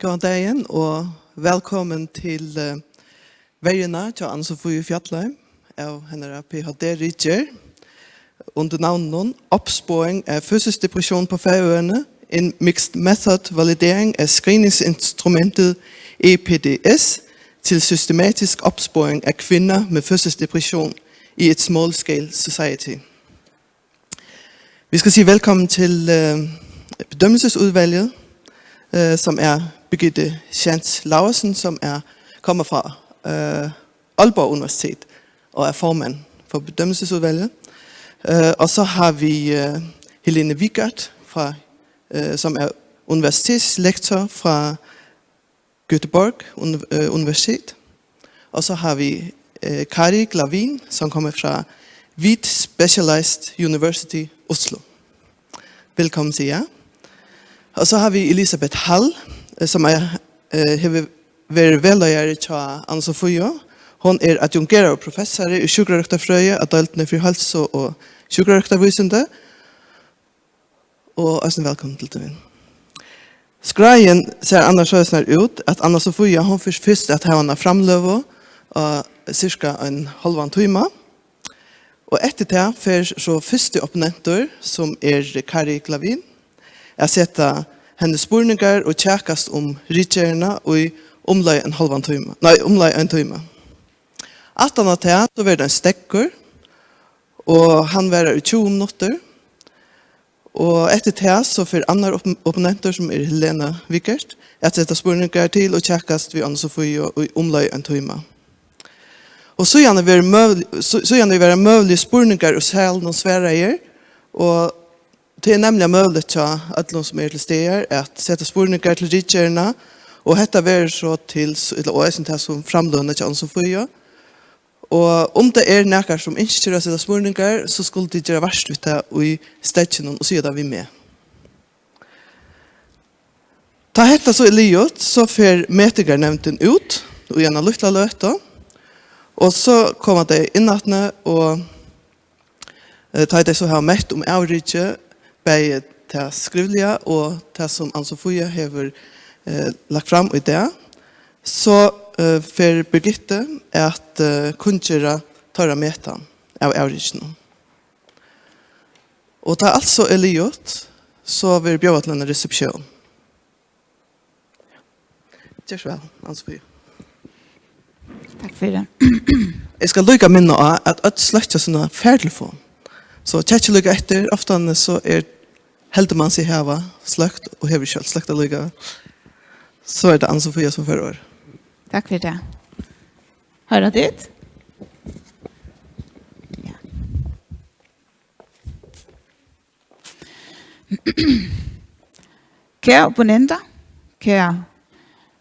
God dagen og velkommen til verjene til Anne-Sofie Fjallheim av henne PhD-riker under navnet Oppspåring av fysisk depresjon på Færøyene, en mixed method validering av screeningsinstrumentet EPDS til systematisk oppspåring av kvinder med fysisk depresjon i et small-scale society. Vi skal sige velkommen til bedømmelsesudvalget, som Birgitte Schantz Laursen, som kommer fra Aalborg Universitet og formand for bedømmelsesudvalget. Og så har vi Helene Wiegert, som universitetslektor fra Göteborg Universitet. Og så har vi Kari Glavin, som kommer fra VIT Specialized University Oslo. Velkommen til jer. Og så har vi Elisabeth Hall, som har været veløjere til Anne-Sofie. Hun adjungerad professor i sjukrarøkterfrøye av Daltene for helse og sjukrarøktervisende. Og også velkommen til det. Skreien ser annars så ut at Anne-Sofie hun først at hun framløvet av cirka en halvann time. Og etter det får så første opponenter, som Kari Glavin, jeg setter hennes spurninger og tjekkast om rikerne i omlai en halvann time. Nei, omlai en time. Etter det så var det en stekker, og han var i 20 minutter. Og etter det så får andre opponenter, som Helene Wiegert, jeg setter spurninger til og tjekkast vi Anne-Sofie i omlai en time. Og så gjerne være mulige spurninger og selv noen sværeier, og det nemlig mulig til alle som til steder at sette spurninger til rikerne, og dette være så til, og jeg synes det som fremlønner til Anne-Sofie. Og om det noen som ikke sette spurninger, så skulle de gjøre verst ut det i stedet og sier det vi med. Ta dette så livet, så får metergernevnten ut, og gjerne lytte løte. Og så kommer det innattene, og tar det så her mest om avrikket, begge til skrivelige, og til som Anne-Sofie har lagt fram i det. Så for Birgitte at kunngjøre tar metan av avrikkene. Og ta altså livet, så vil bjøre til en resepsjon. Gjør så vel, Anne-Sofie. Takk for det. Jeg skal lykke minne av at jeg slett sånne færtelefon. Så tjekke lykke etter, ofte så heldig man seg heva sløkt, og hever selv sløkt å lykke. Så det Anne-Sofie som fører år. Takk for det. Hører du det? Ja. Kære opponenter, kære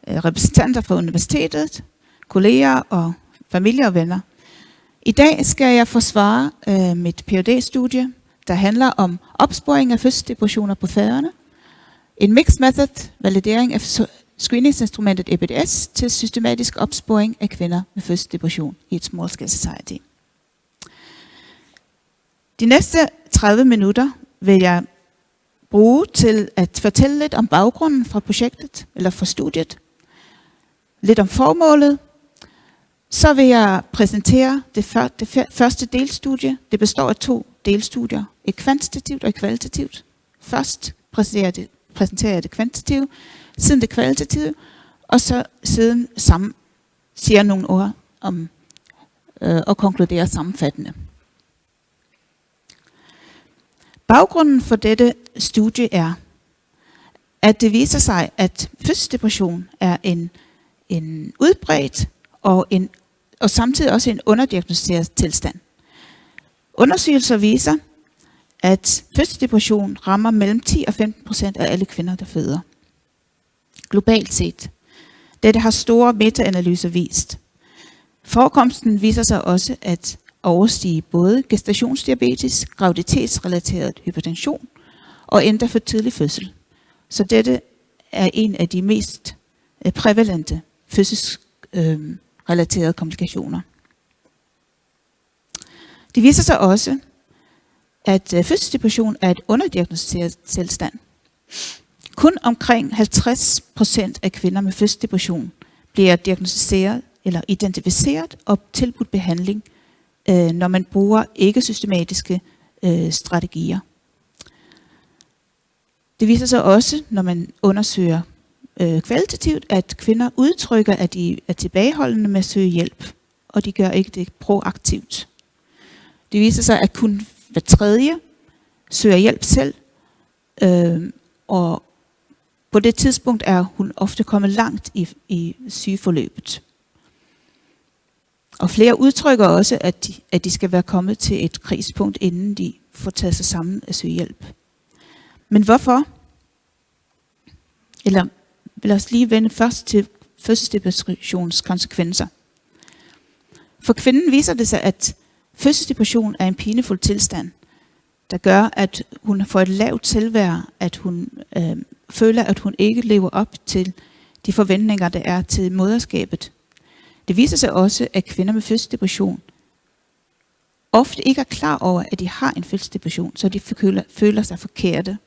repræsentanter for universitetet, kolleger og familie og venner. I dag skal jeg forsvare mit Ph.D.-studie, der handler om opsporing af fødselsdepressioner på Færøerne, en mixed method validering af screeningsinstrumentet EPDS til systematisk opsporing af kvinder med fødselsdepression i et small scale society. De næste 30 minutter vil jeg bruge til at fortælle lidt om baggrunden fra projektet, eller fra studiet, lidt om formålet. Så vil jeg præsentere det første delstudie. Det består af 2 delstudier, et kvantitativt og et kvalitativt. Først præsenterer jeg det kvantitative, siden det kvalitative, og så siden siger nogle ord om og konkluderer sammenfattende. Baggrunden for dette studie er, at det viser sig, at fødselsdepression er en udbredt og samtidig også en underdiagnostiseret tilstand. Undersøgelser viser, at fødselsdepression rammer mellem 10 og 15% af alle kvinder, der føder. Globalt set. Dette har store metaanalyser vist. Forekomsten viser sig også at overstige både gestationsdiabetes, graviditetsrelateret hypertension og endda for tidlig fødsel. Så dette er en af de mest prævalente fødselsrelaterede komplikationer. Det viser sig også, at fødselsdepression er et underdiagnostiseret tilstand. Kun omkring 50% af kvinder med fødselsdepression bliver diagnosticeret eller identificeret og tilbudt behandling, når man bruger ikke-systematiske strategier. Det viser sig også, når man undersøger kvalitativt, at kvinder udtrykker, at de er tilbageholdende med at søge hjælp, og de gør ikke det proaktivt. Det viser sig, at kun hver tredje søger hjælp selv, og på det tidspunkt er hun ofte kommet langt i sygeforløbet. Og flere udtrykker også, at de skal være kommet til et krispunkt, inden de får taget sig sammen at søge hjælp. Men hvorfor? Eller lad os lige vende først til fødselsdepressionens konsekvenser. For kvinden viser det sig, at fødselsdepression er en pinefuld tilstand, der gør, at hun får et lavt selvværd, at hun føler, at hun ikke lever op til de forventninger, der er til moderskabet. Det viser sig også, at kvinder med fødselsdepression ofte ikke er klar over, at de har en fødselsdepression, så de føler sig forkerte.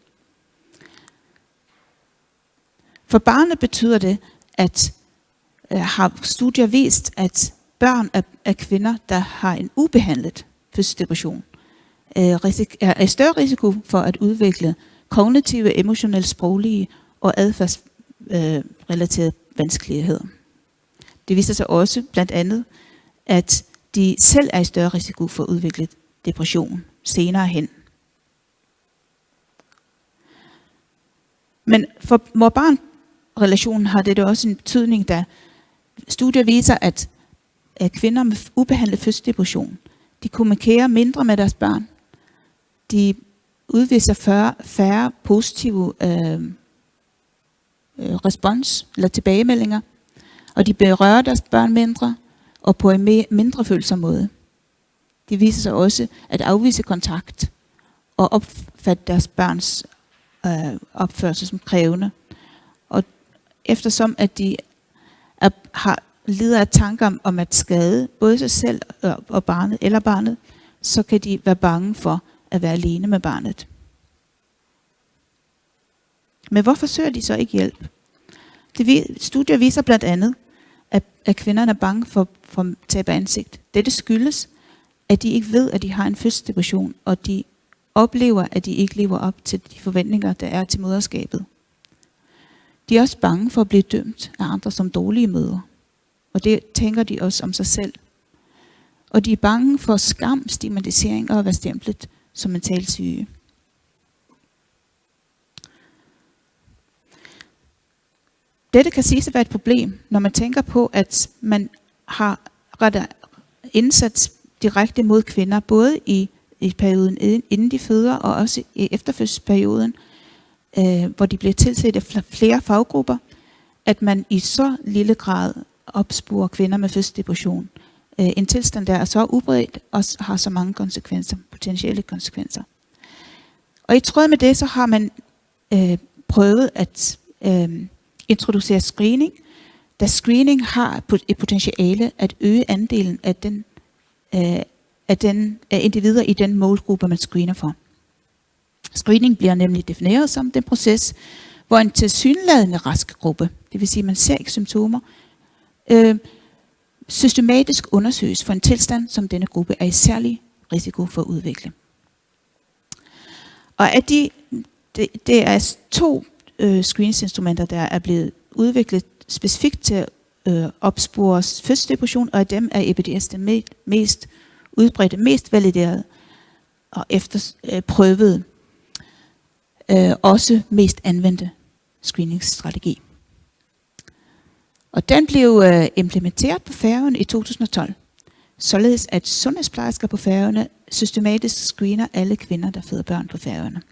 For barnet betyder det, at har studier vist, at børn af kvinder, der har en ubehandlet fødselsdepression, er i større risiko for at udvikle kognitive, emotionelle, sproglige og adfærdsrelaterede vanskeligheder. Det viser sig også blandt andet, at de selv er i større risiko for at udvikle depression senere hen. Men for mor-barn-relationen har det også en betydning, da studier viser, at kvinder med ubehandlet fødselsdepression, de kommunikerer mindre med deres børn. De udviser færre positive respons eller tilbagemeldinger, og de berører deres børn mindre og på en mindre følsom måde. Det viser sig også at afvise kontakt og opfatte deres børns opførsel som krævende. Og eftersom at de lider af tanker om at skade både sig selv og barnet, så kan de være bange for at være alene med barnet. Men hvorfor søger de så ikke hjælp? Studier viser blandt andet, at kvinderne er bange for tab af ansigt. Dette skyldes, at de ikke ved, at de har en fødselsdepression, og de oplever, at de ikke lever op til de forventninger, der er til moderskabet. De er også bange for at blive dømt af andre som dårlige mødre. Og det tænker de også om sig selv. Og de er bange for skam, stigmatisering og at være stemplet som mentalt syge. Dette kan siges at være et problem, når man tænker på, at man har rettet indsats direkte mod kvinder, både i perioden inden de føder, og også i efterfødselsperioden, hvor de bliver tilset af flere faggrupper, at man i så lille grad opsporer kvinder med fødselsdepression. En tilstand, der er så udbredt og har så mange konsekvenser, potentielle konsekvenser. Og i tråd med det, så har man prøvet at introducere screening, da screening har et potentiale at øge andelen af individer i den målgruppe, man screener for. Screening bliver nemlig defineret som den proces, hvor en tilsyneladende rask gruppe, det vil sige, at man ser ikke symptomer, systematisk undersøges for en tilstand, som denne gruppe er i særlig risiko for at udvikle. Og at det er 2 screeningsinstrumenter, der er blevet udviklet specifikt til at opspore fødselsdepression, og af dem er EPDS den mest udbredte, mest validerede og efterprøvede, også mest anvendte screeningsstrategi. Og den blev implementeret på Færøerne i 2012, således at sundhedsplejersker på Færøerne systematisk screener alle kvinder, der føder børn på Færøerne.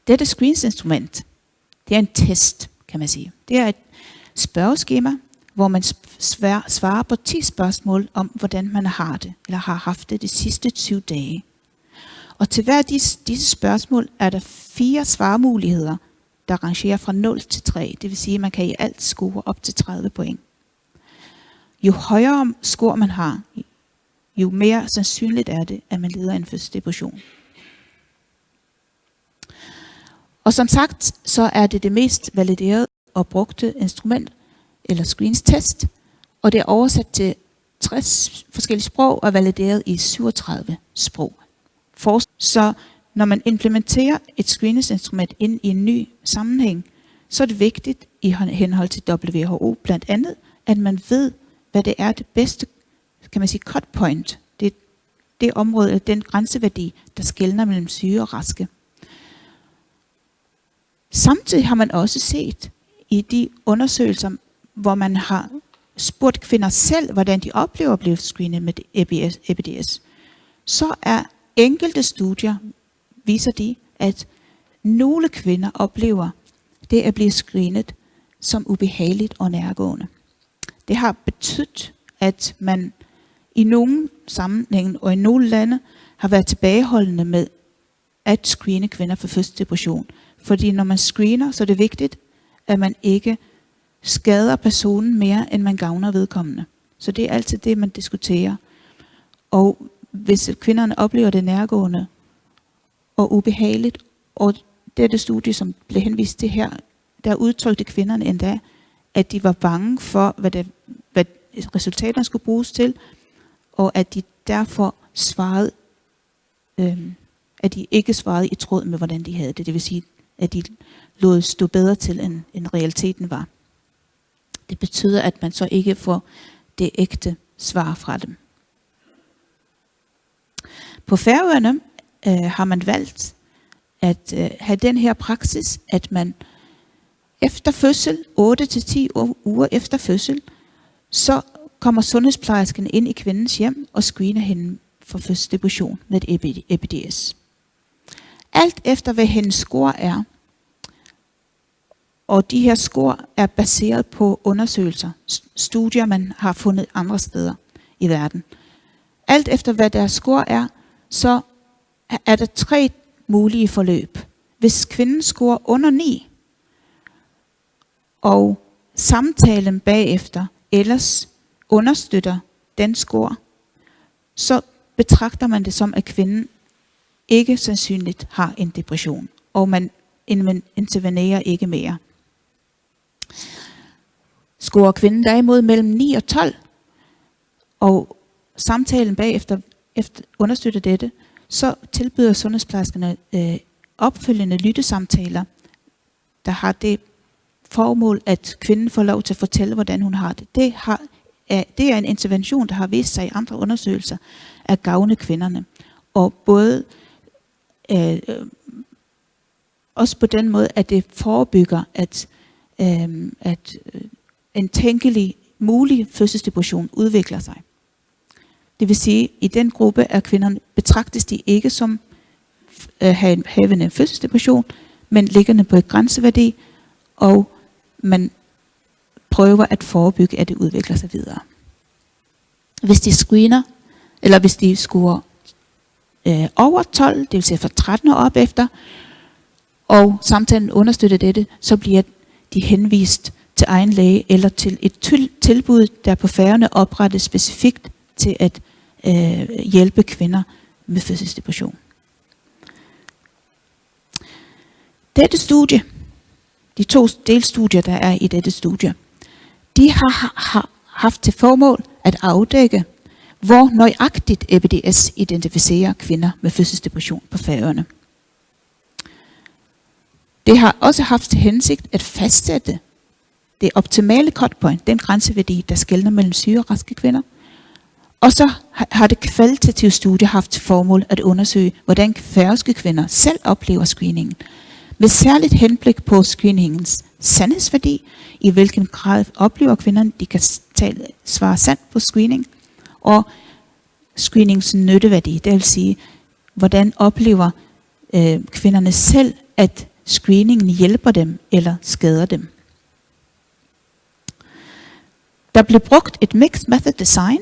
Dette screeningsinstrument, det er en test, kan man sige. Det er et spørgeskema, hvor man svarer på 10 spørgsmål om, hvordan man har det, eller har haft det de sidste 20 dage. Og til hver disse spørgsmål er der 4 svarmuligheder, der rangerer fra 0 til 3. Det vil sige, at man kan i alt score op til 30 point. Jo højere score man har, jo mere sandsynligt er det, at man lider af en fødselsdepression. Og som sagt, så er det mest validerede og brugte instrument, eller screeningstest, og det er oversat til 60 forskellige sprog og valideret i 37 sprog. Så når man implementerer et screeningsinstrument ind i en ny sammenhæng, så er det vigtigt i henhold til WHO blandt andet, at man ved, hvad det er det bedste, kan man sige, cut point. Det område, eller den grænseværdi, der skelner mellem syge og raske. Samtidig har man også set i de undersøgelser, hvor man har spurgt kvinder selv, hvordan de oplever at blive screenet med EPDS, så er enkelte studier, viser de, at nogle kvinder oplever det at blive screenet som ubehageligt og nærgående. Det har betydet, at man i nogle sammenhænge og i nogle lande har været tilbageholdende med at screene kvinder for fødselsdepression. Fordi når man screener, så er det vigtigt, at man ikke skader personen mere, end man gavner vedkommende. Så det er altid det, man diskuterer. Og hvis kvinderne oplever det nærgående og ubehageligt, og det er det studie, som blev henvist til her, der udtrykte kvinderne endda, at de var bange for, hvad resultaterne skulle bruges til, og at de derfor svarede, at de ikke svarede i tråd med, hvordan de havde det. Det vil sige, at de lod stå bedre til, end realiteten var. Det betyder, at man så ikke får det ægte svar fra dem. På Færøerne har man valgt at have den her praksis, at man efter fødsel, 8-10 uger efter fødsel, så kommer sundhedsplejersken ind i kvindens hjem og screener hende for fødselsdepression med et EPDS. Alt efter hvad hendes score er, og de her score er baseret på undersøgelser, studier man har fundet andre steder i verden. Alt efter hvad deres score er, så er der 3 mulige forløb. Hvis kvinden scorer under 9, og samtalen bagefter ellers understøtter den score, så betragter man det som, at kvinden ikke sandsynligt har en depression, og man intervenerer ikke mere. Scorer kvinden derimod mellem 9 og 12, og samtalen bagefter understøtter dette, så tilbyder sundhedsplejerskerne opfølgende lyttesamtaler, der har det formål, at kvinden får lov til at fortælle, hvordan hun har det. Det er en intervention, der har vist sig i andre undersøgelser at gavne kvinderne. Og både også på den måde, at det forebygger, at en tænkelig mulig fødselsdepression udvikler sig. Det vil sige, at i den gruppe af kvinderne betragtes de ikke som havende en fødselsdepression, men liggende på et grænseværdi, og man prøver at forebygge, at det udvikler sig videre. Hvis de screener, eller hvis de scorer over 12, det vil sige fra 13 år op efter, og samtalen understøtter dette, så bliver de henvist til egen læge eller til et tilbud, der på Færøerne oprettes specifikt til at hjælpe kvinder med fødselsdepression. Dette studie, de 2 delstudier, der er i dette studie, de har haft til formål at afdække, hvor nøjagtigt EPDS identificerer kvinder med fødselsdepression på Færøerne. Det har også haft til hensigt at fastsætte det optimale cut point, den grænseværdi, der skelner mellem syge og raske kvinder. Og så har det kvalitative studie haft til formål at undersøge, hvordan færøske kvinder selv oplever screeningen, med særligt henblik på screeningens sandhedsværdi, i hvilken grad oplever kvinderne, de kan svare sandt på screening, og screeningens nytteværdi, det vil sige, hvordan oplever kvinderne selv, at screeningen hjælper dem eller skader dem. Der blev brugt et mixed method design.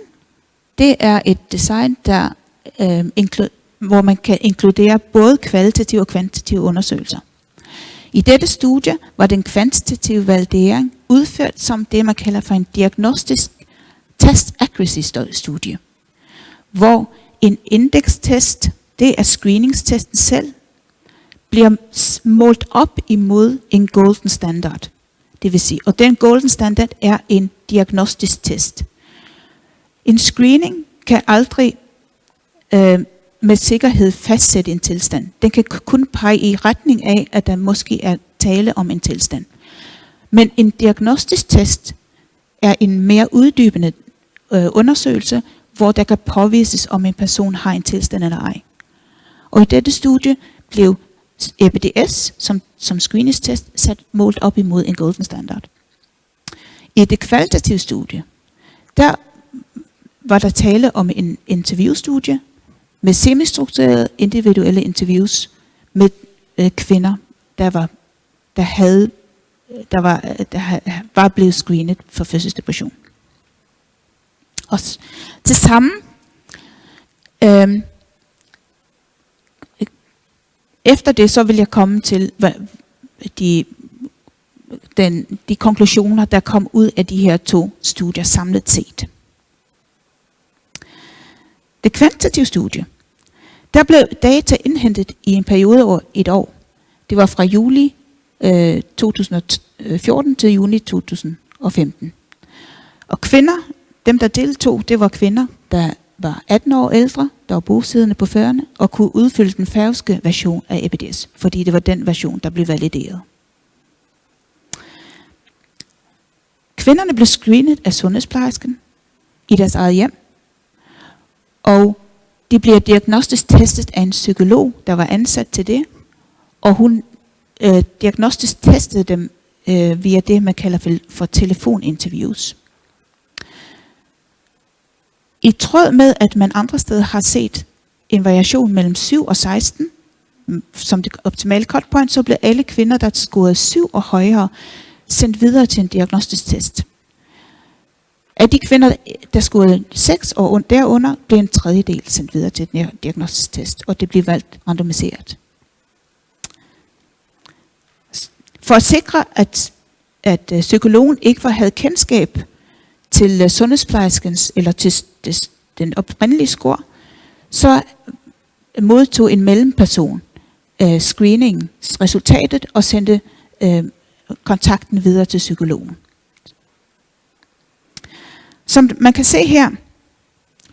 Det er et design, der hvor man kan inkludere både kvalitative og kvantitative undersøgelser. I dette studie var den kvantitative validering udført som det, man kalder for en diagnostisk test accuracy studie, hvor en indekstest, det er screeningstesten selv, bliver målt op imod en golden standard. Det vil sige, og den golden standard er en diagnostisk test. En screening kan aldrig med sikkerhed fastsætte en tilstand. Den kan kun pege i retning af, at der måske er tale om en tilstand. Men en diagnostisk test er en mere uddybende undersøgelse, hvor der kan påvises, om en person har en tilstand eller ej. Og i dette studie blev EPDS som screeningstest sat målt op imod en golden standard. I det kvalitative studie, der var der tale om en interviewstudie med semistrukturerede individuelle interviews med kvinder, der var blevet screenet for fødselsdepression. Og til sammen efter det så vil jeg komme til de konklusioner, der kom ud af de her 2 studier samlet set. Det kvantitative studie, der blev data indhentet i en periode over 1 år. Det var fra juli 2014 til juni 2015. Og kvinder, dem der deltog, det var kvinder, der var 18 år ældre, der var bosiddende på Færøerne, og kunne udfylde den færøske version af EPDS, fordi det var den version, der blev valideret. Kvinderne blev screenet af sundhedsplejersken i deres eget hjem, og de bliver diagnostisk testet af en psykolog, der var ansat til det, og hun diagnostisk testede dem via det, man kalder for telefoninterviews. I tråd med, at man andre steder har set en variation mellem 7 og 16, som det optimale cut point, så blev alle kvinder, der scorede 7 og højere, sendt videre til en diagnostisk test. Af de kvinder, der scorede 6 og derunder, blev en tredjedel sendt videre til en diagnostisk test, og det blev valgt randomiseret. For at sikre, at psykologen ikke havde kendskab til sundhedsplejerskens eller til den oprindelige score, så modtog en mellemperson screeningsresultatet og sendte kontakten videre til psykologen. Som man kan se her,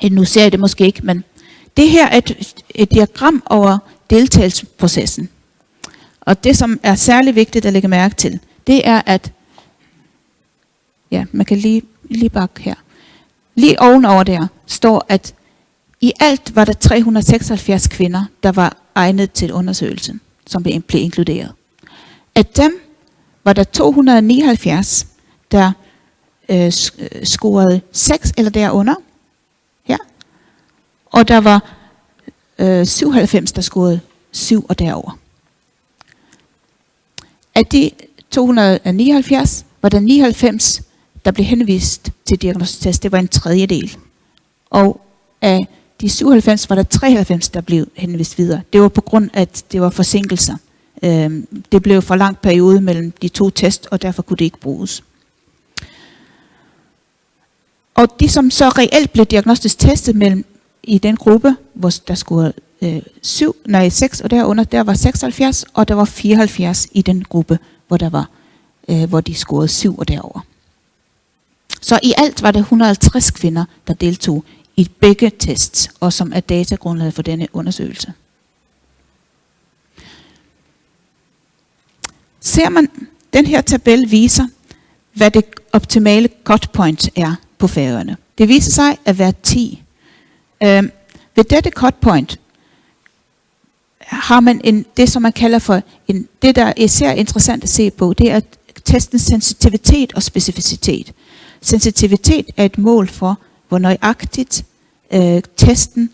nu ser jeg det måske ikke, men det her er et diagram over deltagelsesprocessen. Og det, som er særlig vigtigt at lægge mærke til, det er, at ja, man kan lige bakke her. Lige ovenover der står, at i alt var der 376 kvinder, der var egnet til undersøgelsen, som blev inkluderet. Af dem var der 279, der scorede 6 eller derunder. Ja. Og der var 97, der scorede 7 og derover. Af de 279 var der 99, der blev henvist til diagnostisk test. Det var en tredjedel. Og af de 97 var der 93, der blev henvist videre. Det var på grund af, at det var forsinkelser. Det blev for lang periode mellem de 2 test, og derfor kunne det ikke bruges. Og de, som så reelt blev diagnostisk testet mellem i den gruppe, hvor der skulle 6 og derunder, der var 76, og der var 74 i den gruppe, hvor de scorede 7 og derover. Så i alt var det 150 kvinder, der deltog i begge tests, og som er datagrundlaget for denne undersøgelse. Ser man, den her tabel viser, hvad det optimale cut point er på Færøerne. Det viser sig at være 10. Ved dette cut point har man det, som man kalder for det, der er især interessant at se på, det er testens sensitivitet og specificitet. Sensitivitet er et mål for, hvor nøjagtigt testen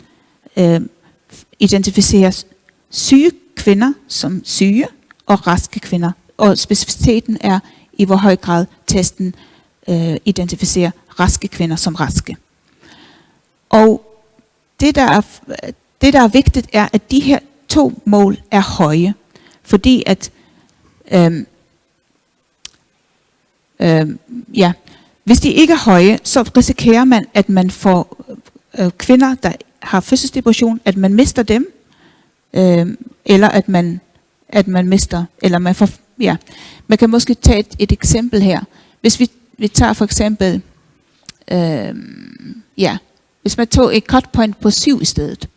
identificerer syge kvinder som syge og raske kvinder. Og specificiteten er, i hvor høj grad testen identificerer raske kvinder som raske. Og det, der er vigtigt, er, at de her 2 mål er høje. Fordi at hvis de ikke er høje, så risikerer man, at man får kvinder, der har fødselsdepression, at man mister dem, eller at man at man mister, eller man får, man kan måske tage et eksempel her. Hvis vi tager for eksempel, hvis man tog et cut point på 7 i stedet,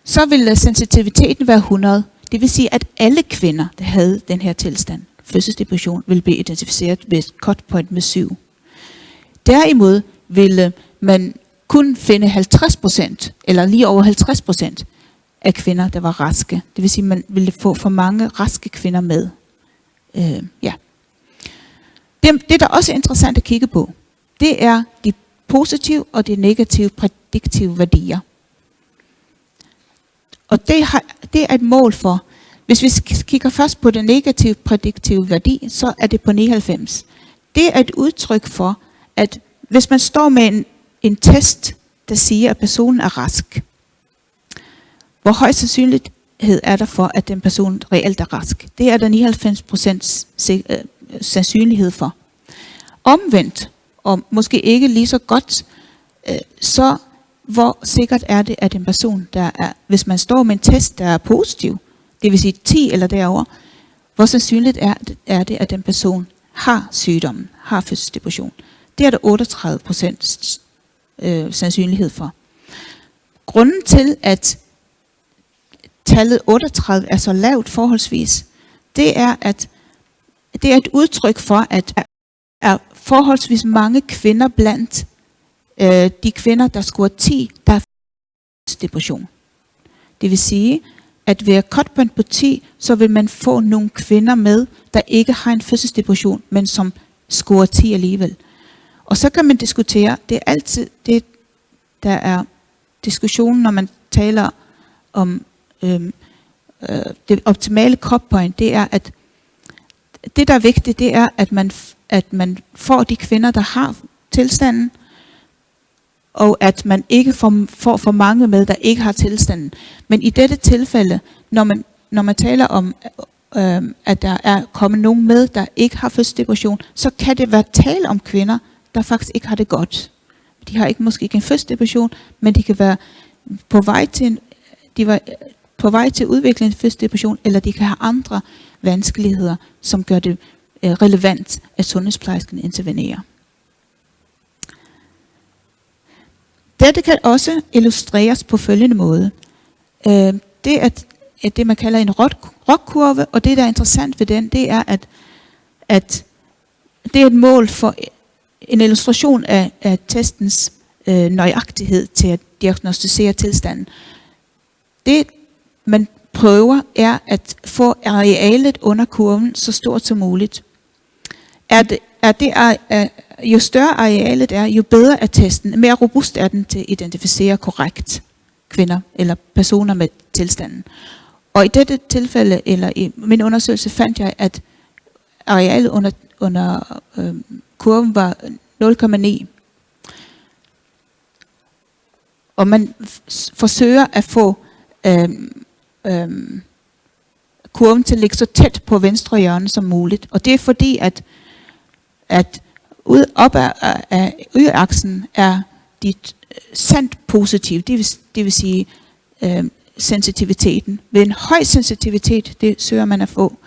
så ville sensitiviteten være 100. Det vil sige, at alle kvinder, der havde den her tilstand, fødselsdepression, ville blive identificeret ved et cut point med 7. Derimod ville man kun finde 50%, eller lige over 50% af kvinder, der var raske. Det vil sige, at man ville få for mange raske kvinder med. Det, der også er interessant at kigge på, det er de positive og de negative prædiktive værdier. Og det er et mål for, hvis vi kigger først på den negative prædiktive værdi, så er det på 99. Det er et udtryk for, at hvis man står med en test, der siger, at personen er rask, hvor høj sandsynlighed er der for, at den person reelt er rask? Det er der 99% sandsynlighed for. Omvendt, og måske ikke lige så godt, så hvor sikkert er det, at en person, der er, hvis man står med en test, der er positiv, det vil sige 10 eller derover, hvor sandsynligt er det, at den person har sygdommen, har fødselsdepression? Det er der 38% sandsynlighed for. Grunden til, at tallet 38 er så lavt forholdsvis, det er, at det er et udtryk for, at der er forholdsvis mange kvinder blandt de kvinder, der scorer 10, der har fødselsdepression. Det vil sige, at ved at cut point på 10, så vil man få nogle kvinder med, der ikke har en fødselsdepression, men som scorer 10 alligevel. Og så kan man diskutere, det er altid det, der er diskussionen, når man taler om det optimale cut point, det er, at det, der er vigtigt, det er, at man får de kvinder, der har tilstanden, og at man ikke får for mange med, der ikke har tilstanden. Men i dette tilfælde, når man taler om, at der er kommet nogen med, der ikke har fødselsdepression, så kan det være tale om kvinder, der faktisk ikke har det godt. De har måske ikke en fødselsdepression, men de kan være på vej til at udvikle en fødselsdepression, eller de kan have andre vanskeligheder, som gør det relevant, at sundhedsplejersken intervenerer. Dette kan også illustreres på følgende måde. Det er det, man kalder en ROC-kurve, og det, der er interessant ved den, det er, at det er et mål for en illustration af testens nøjagtighed til at diagnostisere tilstanden. Det, man prøver, er at få arealet under kurven så stort som muligt. Jo større arealet er, jo bedre er testen, mere robust er den til at identificere korrekt kvinder eller personer med tilstanden. Og i dette tilfælde, eller i min undersøgelse, fandt jeg, at arealet under kurven var 0,9. Og man forsøger at få kurven til at ligge så tæt på venstre hjørne som muligt. Og det er fordi, at op af y-aksen er de sandt positive, det vil sige sensitiviteten. Ved en høj sensitivitet, det søger man at få.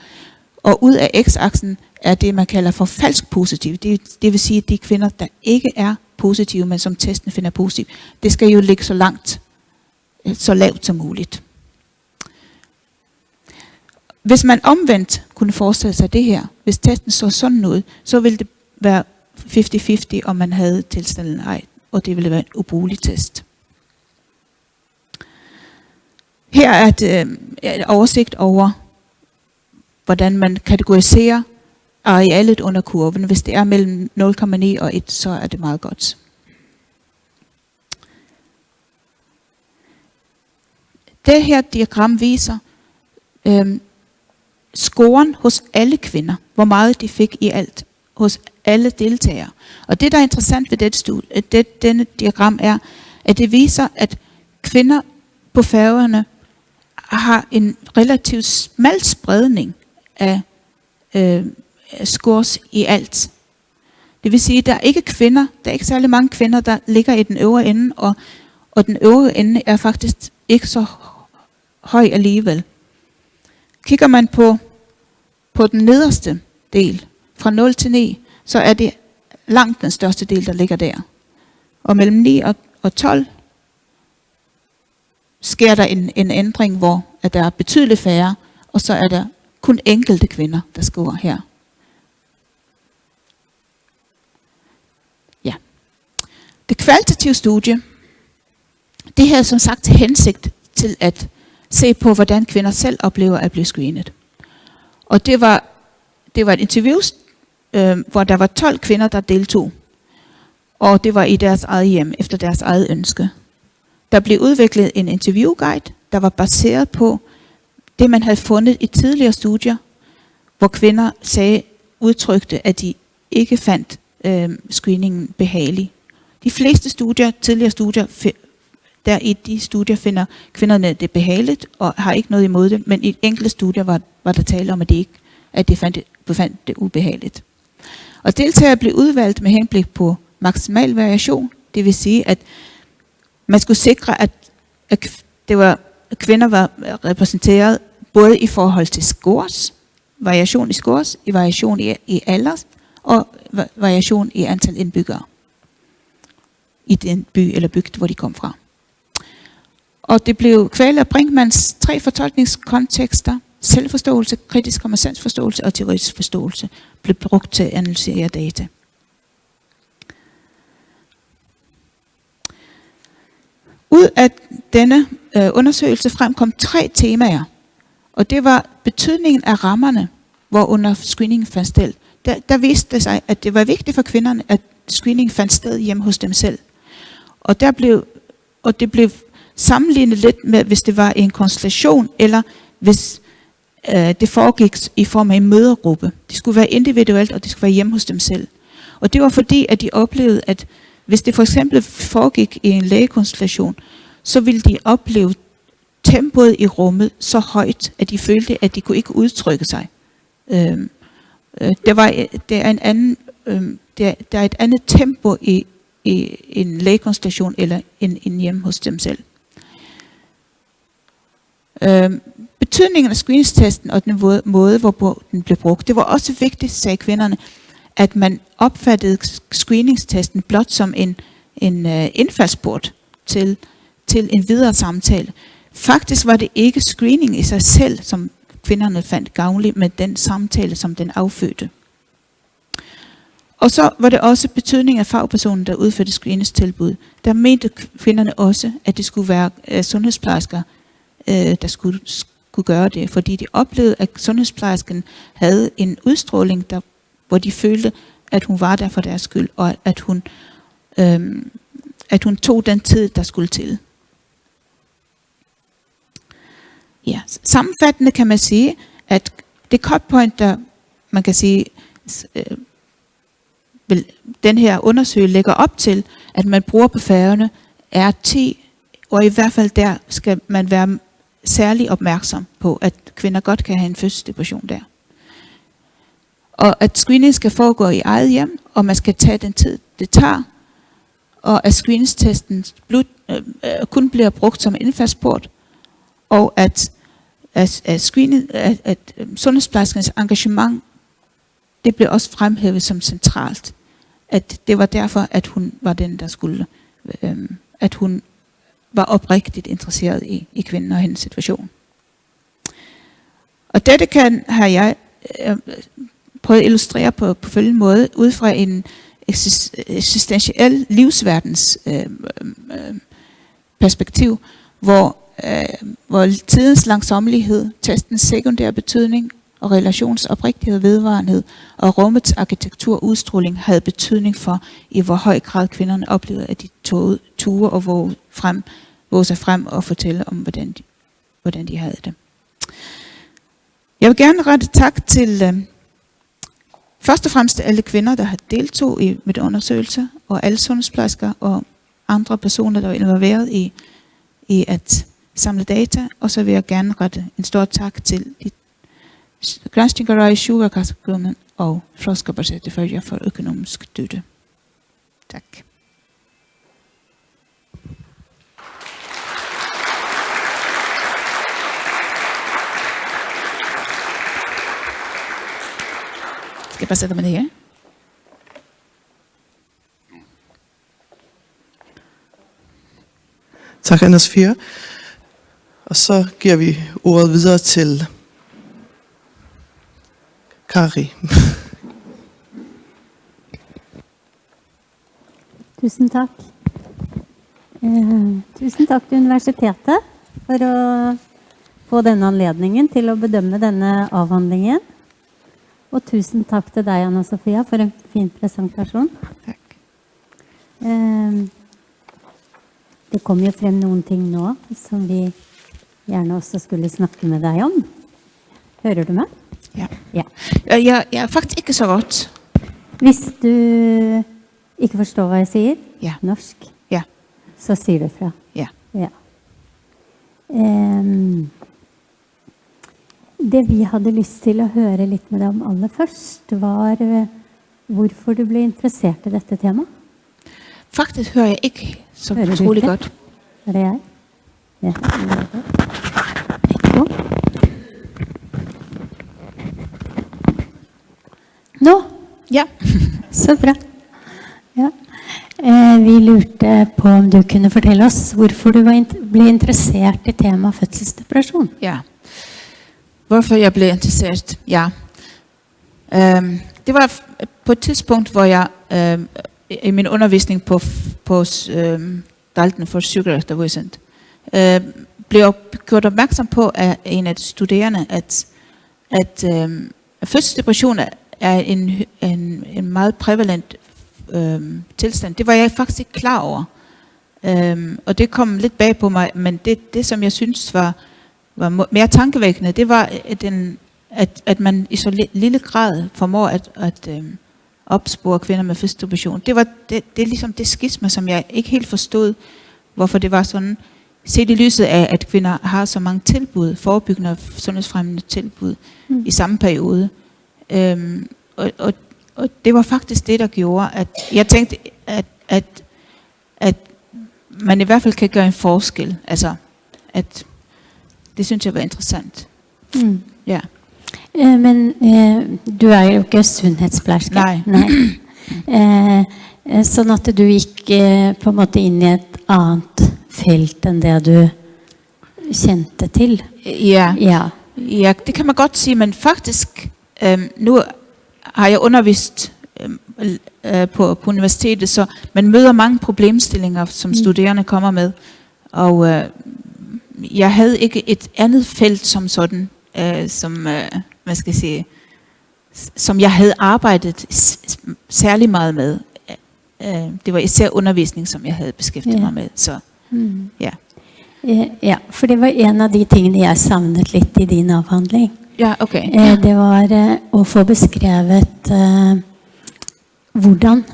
Og ud af x-aksen er det, man kalder for falsk positiv. Det vil sige, de kvinder, der ikke er positive, men som testen finder positiv, det skal jo ligge så lavt som muligt. Hvis man omvendt kunne forestille sig det her, hvis testen så sådan ud, så ville det være 50-50, om man havde tilstanden ej, og det ville være en ubrugelig test. Her er et oversigt over, hvordan man kategoriserer arealet under kurven. Hvis det er mellem 0,9 og 1, så er det meget godt. Det her diagram viser scoren hos alle kvinder, hvor meget de fik i alt, hos alle deltagere. Og det, der er interessant ved denne diagram, er, at det viser, at kvinder på Færøerne har en relativt smal spredning af scores i alt. Det vil sige, at der er ikke særlig mange kvinder, der ligger i den øvre ende, og den øvre ende er faktisk ikke så høj alligevel. kigger man på den nederste del, fra 0 til 9, så er det langt den største del, der ligger der. Og mellem 9 og 12 sker der en ændring, hvor at der er betydeligt færre, og så er der kun enkelte kvinder, der skriver her. Ja. Det kvalitative studie, det her er som sagt til hensigt til at se på, hvordan kvinder selv oplever at blive screenet. Og det var et interview, hvor der var 12 kvinder, der deltog. Og det var i deres eget hjem, efter deres eget ønske. Der blev udviklet en interviewguide, der var baseret på det, man havde fundet i tidligere studier, hvor kvinder udtrykte, at de ikke fandt screeningen behagelig. De fleste tidligere studier, der i de studier finder kvinderne det behageligt og har ikke noget imod det, men i enkelte studier var der tale om, at de fandt det ubehageligt. Og deltagere blev udvalgt med henblik på maksimal variation, det vil sige, at man skulle sikre, at kvinder var repræsenteret både i forhold til scores, variation i scores, i variation i alder og variation i antal indbyggere i den by eller bygd, hvor de kom fra. Og det blev Kvaler og Brinkmanns 3 fortolkningskontekster, selvforståelse, kritisk kommensensforståelse og teoretisk forståelse, blev brugt til at analysere data. Ud af denne undersøgelse fremkom 3 temaer, og det var betydningen af rammerne, hvorunder screeningen fandt sted. Der viste det sig, at det var vigtigt for kvinderne, at screeningen fandt sted hjemme hos dem selv. Og det blev sammenlignet lidt med, hvis det var en konstellation, eller hvis det foregik i form af en mødergruppe. Det skulle være individuelt, og det skulle være hjemme hos dem selv. Og det var fordi, at de oplevede, at hvis det for eksempel foregik i en lægekonstellation, så ville de opleve tempoet i rummet så højt, at de følte, at de kunne ikke udtrykke sig. Der er et andet tempo i en lægekonstellation eller en hjemme hos dem selv. Betydningen af screeningstesten og den måde, hvorpå den blev brugt, det var også vigtigt, sagde kvinderne, at man opfattede screeningstesten blot som en indfaldsport til en videre samtale. Faktisk var det ikke screening i sig selv, som kvinderne fandt gavnlig, med den samtale, som den affødte. Og så var det også betydning af fagpersonen, der udførte screeningstilbud. Der mente kvinderne også, at det skulle være sundhedsplejersker, der skulle gøre det, fordi de oplevede, at sundhedsplejersken havde en udstråling, hvor de følte, at hun var der for deres skyld, og at hun tog den tid, der skulle til. Ja, sammenfattende kan man sige, at det cutpoint, der man kan sige, den her undersøgelse lægger op til, at man bruger på Færøerne, er 10, og i hvert fald der skal man være særlig opmærksom på, at kvinder godt kan have en fødselsdepression der. Og at screening skal foregå i eget hjem, og man skal tage den tid, det tager, og at screeningstesten kun bliver brugt som indfaldsport, og at sundhedsplejerskernes engagement, det blev også fremhævet som centralt. At det var derfor, at hun var den, der skulle, at hun var oprigtigt interesseret i kvinden og hendes situation. Og dette har jeg prøvet at illustrere på følgende måde, ud fra en eksistentiel livsverdens perspektiv, hvor tidens langsommelighed, testens sekundære betydning og relationsoprigtighed og vedvarenhed og rummets arkitektur og udstråling havde betydning for, i hvor høj grad kvinderne oplevede, at de turde og våge sig frem og fortælle om, hvordan de havde det. Jeg vil gerne rette tak til først og fremmest alle kvinder, der har deltog i mit undersøgelse, og alle sundhedsplejersker og andre personer, der var involveret i at samle data. Og så vil jeg gerne rette en stor tak til de Granskningsrådet, Sjuverkasseklubben og Forskerbaserede for økonomisk støtte. Tak. bare sætte mig ned. Tak, Anna Sofia. Og så giver vi ordet videre til Kari. Tusen takk. Tusen takk til universitetet for å få denne anledningen til å bedømme denne avhandlingen. Og tusen takk til deg, Anna Sofia, for en fin presentasjon. Tak. Det kom jo frem noen ting nå som vi gjerne også skulle snakke med deg om. Hører du meg? Ja. Ja. Jeg er faktisk ikke så godt. Hvis du ikke forstår hva jeg sier, Ja. norsk, Ja. så sier du fra. Ja. Ja. Det vi hadde lyst til å høre litt med deg om aller først, var hvorfor du ble interessert i dette temaet. Faktisk hører jeg ikke så Hører du utrolig ikke? godt. Er det jeg? Ja. Ekko. Nå, Ja. så bra. Ja. Vi lurte på om du kunne fortelle oss hvorfor du ble interessert i temaet fødselsdepresjon. Ja. Hvorfor jeg blev interesseret? Ja. Det var på et tidspunkt, hvor jeg i min undervisning på Dalton for Psykiatervæsenet blev gjort opmærksom på af en af de studerende, at fødselsdepression er en meget prævalent tilstand. Det var jeg faktisk ikke klar over. Og det kom lidt bag på mig, men det som jeg synes var mere tankevækkende, det var, at man i så lille grad formår at opspore kvinder med fødselsdepression. Det er ligesom det skisma, som jeg ikke helt forstod, hvorfor det var sådan, set i lyset af, at kvinder har så mange tilbud, forebyggende og sundhedsfremmende tilbud i samme periode. Og det var faktisk det, der gjorde, at jeg tænkte, at man i hvert fald kan gøre en forskel. Altså, at det synes jeg var interessant. Mm. Ja. Men du er jo ikke sundhetsplejerske. Nei. Sånn at du gikk på en måte inn i et annet felt enn det du kjente til. Ja. Ja. Ja, det kan man godt sige, men faktisk, nu har jeg undervist på universitetet, så man møder mange problemstillinger, som studerende kommer med, og jeg havde ikke et andet felt som sådan, hvad skal jeg sige, som jeg havde arbejdet særlig meget med. Det var især undervisning, som jeg havde beskæftiget mig med. Så, ja. Ja, for det var en av de tingene jeg savnet litt i din avhandling. Ja, okay. Det var å få beskrevet hvordan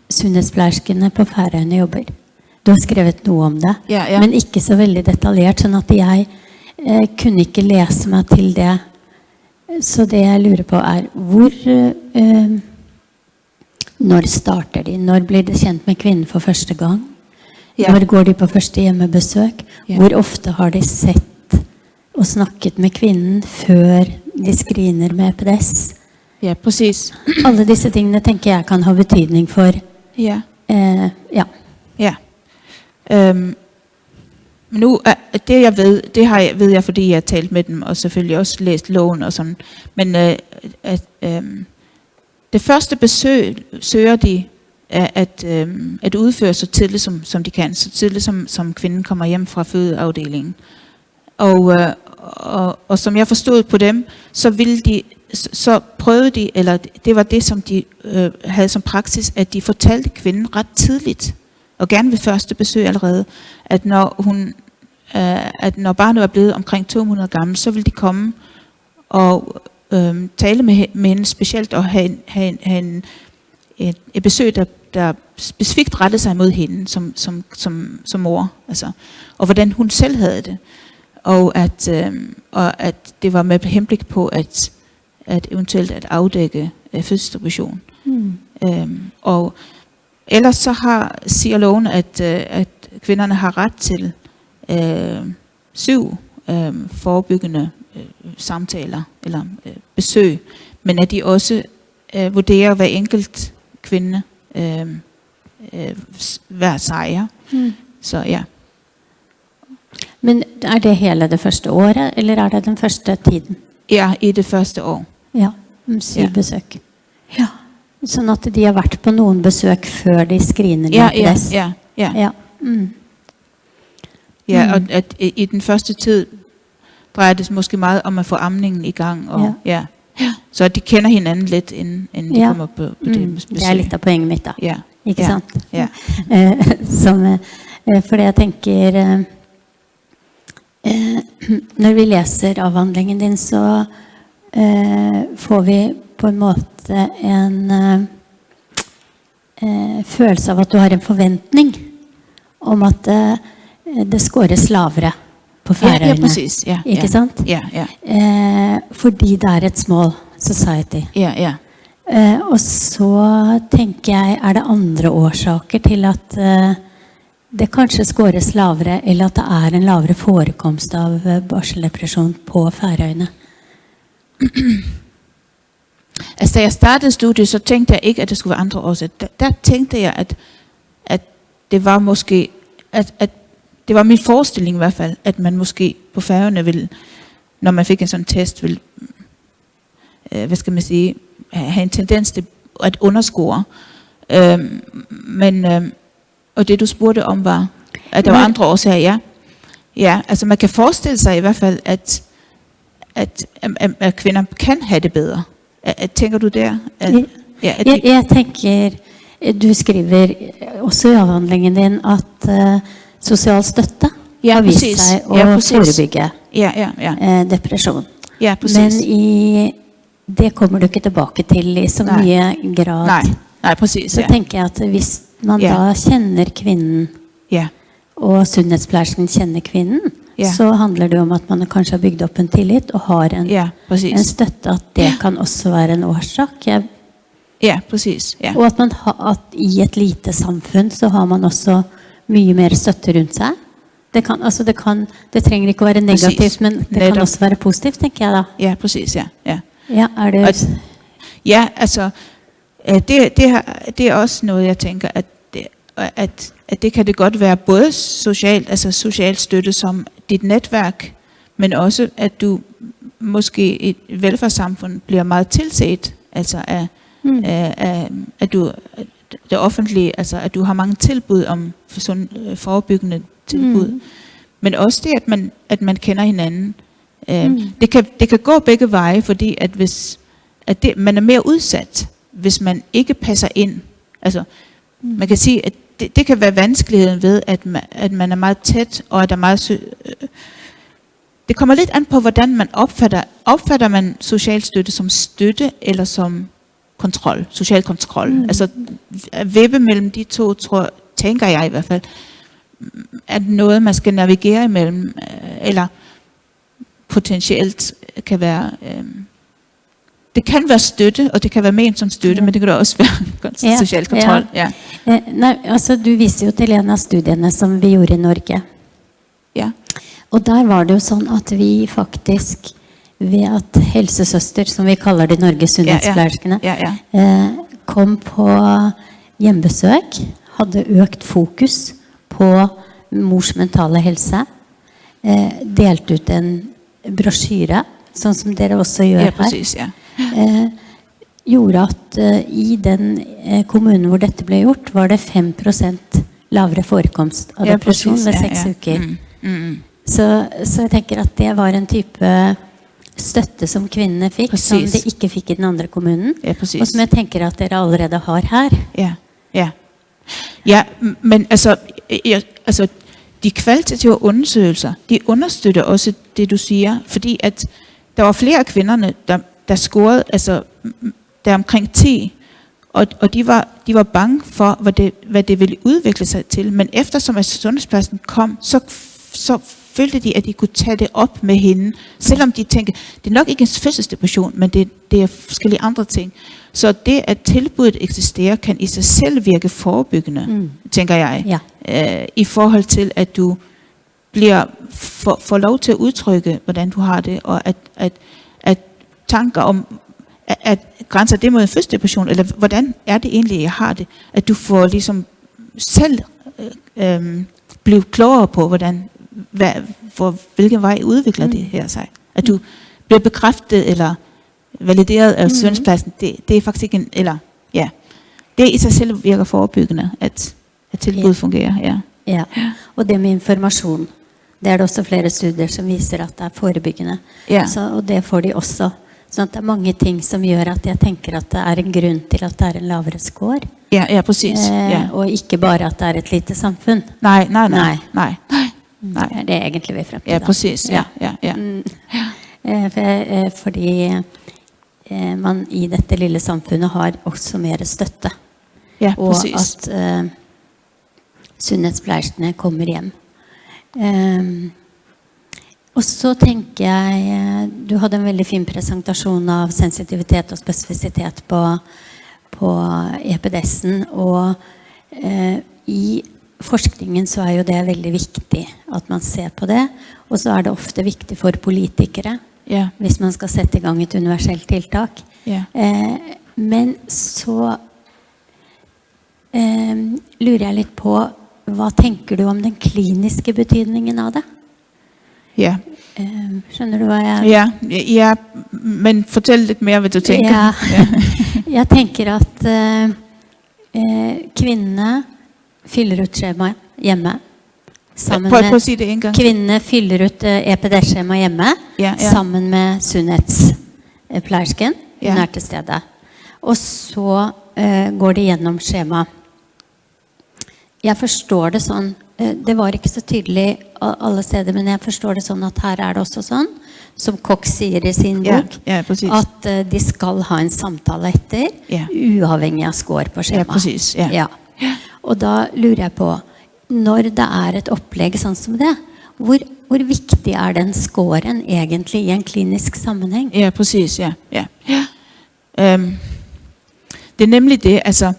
sundhetsplejerskene på Færøyene jobber. Du har skrevet noe om det, Ja. men ikke så veldig detaljert, sånn at jeg kunne ikke lese meg til det. Så det jeg lurer på er, når starter de? Når blir de kjent med kvinnen for første gang? Ja. Når går de på første hjemmebesøk? Ja. Hvor ofte har de sett og snakket med kvinnen før de screener med EPDS? Ja, præcis. Alle disse tingene tenker jeg kan ha betydning for. Ja. Ja. Ja. Nu det jeg ved, ved jeg, fordi jeg har talt med dem, og selvfølgelig også læst loven og sådan. Men det første besøg søger de at udføre så tidligt som de kan, så tidligt som kvinden kommer hjem fra fødeafdelingen. Og som jeg forstod på dem, så prøvede de, eller det var det som de havde som praksis, at de fortalte kvinden ret tidligt, og gerne ved første besøg allerede, at når barnet var blevet omkring 200 gammel, så ville de komme og tale med hende specielt, og have et besøg, der specifikt rettede sig mod hende som mor, altså, og hvordan hun selv havde det, og at det var med henblik på at eventuelt at afdække fødselsdepression. Og ellers så siger loven, at kvinderne har ret til 7 forebyggende samtaler eller besøg, men at de også vurderer hver enkelt kvinde hver sejr. Så ja. Men er det hele det første året, eller er det den første tiden? Ja, i det første år. Ja, 7 Ja. besøk. Ja, sånn at de har vært på noen besøk før de screener Ja, diabetes. ja, ja. Ja. Mm. Ja, og at i den første tid drejer det sig måske meget om at få amningen i gang. Og, ja. Så at de kender hinanden lidt, inden de Ja. kommer på det besøg. Det er litt av poenget mitt da. Ja. Ikke Ja. sant? Ja. Fordi jeg tenker, når vi leser avhandlingen din, så får vi på en måte en følelse av at du har en forventning om at det skåres lavere på Færøyene. Ja, præcis. Ja, Ikke ja. sant? Ja, ja. Fordi det er et small society. Ja, ja. Og så tenker jeg, er det andre årsaker til at det kanskje skåres lavere, eller at det er en lavere forekomst av barseldepresjon på Færøyene? Altså, da jeg startede studiet, så tænkte jeg ikke, at det skulle være andre årsager. Der tænkte jeg, at det var måske, at det var min forestilling i hvert fald, at man måske på Færøerne ville, når man fik en sådan test, ville, hvad skal man sige, have en tendens til at underscore. Og det du spurgte om var, at der var andre årsager, ja. Ja, altså man kan forestille sig i hvert fald, at kvinder kan have det bedre. Tænker du der? Jeg tenker, du skriver også i avhandlingen din at sosial støtte har vist seg å forebygge depresjon. Ja, men det kommer du ikke tilbake til i så mye grad. Nej, præcis. Så tenker jeg at hvis man da kjenner kvinnen, og sunnhetspleiersken kjenner kvinnen, så handler det om at man kanskje har bygd opp en tillit og har en støtte, at det kan også være en årsak. Ja, præcis. Ja. Og at i et lite samfunn så har man også mye mer støtte rundt seg. Det trenger ikke å være negativt, men det kan også være positivt, tenker jeg da. Ja, præcis, ja. Ja, er det... Ja, altså, det er også noget, jeg tænker, at det kan det godt være både socialt, altså social støtte som dit netværk, men også at du måske i et velfærdssamfund bliver meget tilset, altså at du det offentlige, altså at du har mange tilbud om sådan forebyggende tilbud, men også det at man kender hinanden. Det kan gå begge veje, fordi at hvis man er mere udsat, hvis man ikke passer ind. Altså man kan sige at det kan være vanskeligheden ved at man er meget tæt, og at der er meget det kommer lidt an på hvordan man opfatter man social støtte som støtte eller som kontrol, social kontrol. Altså vippe mellem de to, tænker jeg i hvert fald, at noget man skal navigere imellem, eller potentielt kan være det kan være støtte, og det kan være ment som støtte, men det kan også være social kontrol. Ja. Nei, altså du viser jo til en av studiene som vi gjorde i Norge. Ja. Og der var det jo sånn at vi faktisk, ved at helsesøster, som vi kaller det i Norge, sunnhetspleierskene, kom på hjemmebesøk, hadde økt fokus på mors mentale helse, delt ut en brosjyre, sånn som dere også gjør her. Præcis, gjorde at i den kommunen hvor dette ble gjort, var det 5% lavere forekomst av depresjon ved 6 uker. Så jeg tenker at det var en type støtte som kvinnene fikk, som de ikke fikk i den andre kommunen, og som jeg tenker at dere allerede har her. Ja, men altså de kvalitative undersøgelser, de understøtter også det du siger, fordi at der var flere af kvinderne, der scorede, altså der omkring 10, og de var bange for, hvad det ville udvikle sig til. Men eftersom at sundhedspladsen kom, så følte de, at de kunne tage det op med hende. Selvom de tænkte, det er nok ikke en fødselsdepression, men det er forskellige andre ting. Så det, at tilbuddet eksisterer, kan i sig selv virke forebyggende, tænker jeg. I forhold til, at du får lov til at udtrykke, hvordan du har det, og at tanker om, at grænser det mod en fødselsdepression, eller hvordan er det egentlig, jeg har det? At du får ligesom selv blive klogere på, hvilken vej udvikler det her sig. At du bliver bekræftet eller valideret af sundhedspladsen, det er faktisk ikke en, eller ja, det i sig selv virker forebyggende, at tilbud fungerer. Ja. Ja, og det med information, det det også flere studier som viser at det forebyggende. Ja. Og det får de også. Så det mange ting som gjør at jeg tenker at det en grunn til at det en lavere score. Ja, præcis. Ja. Og ikke bare at det et lite samfund. Nej. Det egentlig vi frem til. Ja, præcis. Ja. Fordi man i dette lille samfunnet har også mer støtte. Ja, og præcis. at sundhedsplejerskene kommer hjem. Og så tenker jeg, du hadde en veldig fin presentasjon av sensitivitet og spesifisitet på EPDS-en, og i forskningen så jo det veldig viktig at man ser på det, og så det ofte viktig for politikere, hvis man skal sette i gang et universelt tiltak. Men så lurer jeg litt på, hva tenker du om den kliniske betydningen av det? Ja. Skjønner du hva jeg... Ja, men fortell litt mer hva du tenker. Ja. Jeg tenker at kvinnene fyller ut skjema hjemme. Prøv å si det en gang. Kvinnene fyller ut EPD-skjema hjemme sammen med sunnhetsplejersken nær til stedet. Og så går de gjennom skjema. Jeg forstår det sånn, det var ikke så tydelig alle steder, men jeg forstår det sånn at her det også sånn, som Cox sier i sin bok, at de skal ha en samtale etter, uavhengig av score på skjema. Ja, precis. Ja. Og da lurer jeg på, når det et opplegg sånn som det, hvor viktig den scoren egentlig i en klinisk sammenheng? Ja, precis. Ja. Det nemlig det, altså,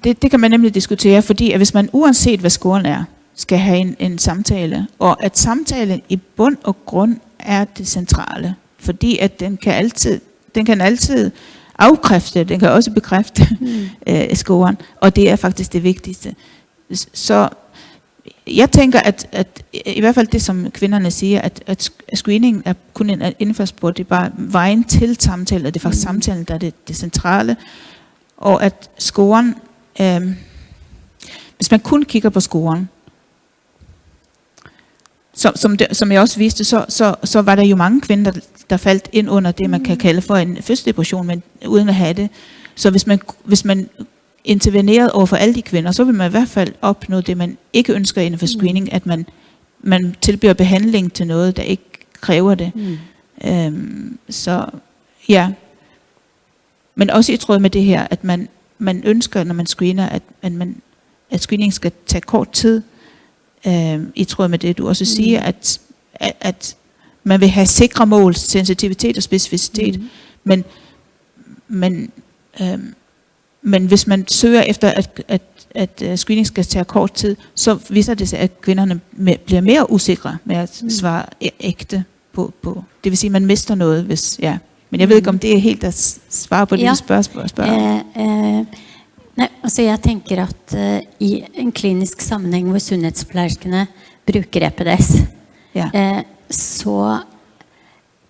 det kan man nemlig diskutere, fordi at hvis man uanset hvad scoren skal have en samtale, og at samtalen i bund og grund det centrale, fordi at den kan altid afkræfte, den kan også bekræfte scoren, og det faktisk det vigtigste. Så jeg tænker, at i hvert fald det, som kvinderne siger, at screening kun en indfaldsport, det bare vejen til samtale, og det faktisk samtalen, der det centrale, og at scoren, hvis man kun kigger på scoren, som jeg også viste, så var der jo mange kvinder, der faldt ind under det, man kan kalde for en fødselsdepression, men uden at have det. Så hvis man intervenerede over for alle de kvinder, så vil man i hvert fald opnå det, man ikke ønsker inden for screening, at man tilbyder behandling til noget, der ikke kræver det. Så ja. Men også i tråd med det her, at man ønsker, når man screener, at screening skal tage kort tid, i tråd med det, du også siger, at man vil have sikre mål, sensitivitet og specificitet, men hvis man søger efter, at screening skal tage kort tid, så viser det sig, at kvinderne bliver mere usikre med at svare ægte på. Det vil sige, at man mister noget, hvis... Ja. Men jeg ved ikke, om det helt at svare på dine spørgsmål. Nej, altså jeg tenker at i en klinisk sammenhæng, hvor sundhedsplejerskene bruger EPDS, så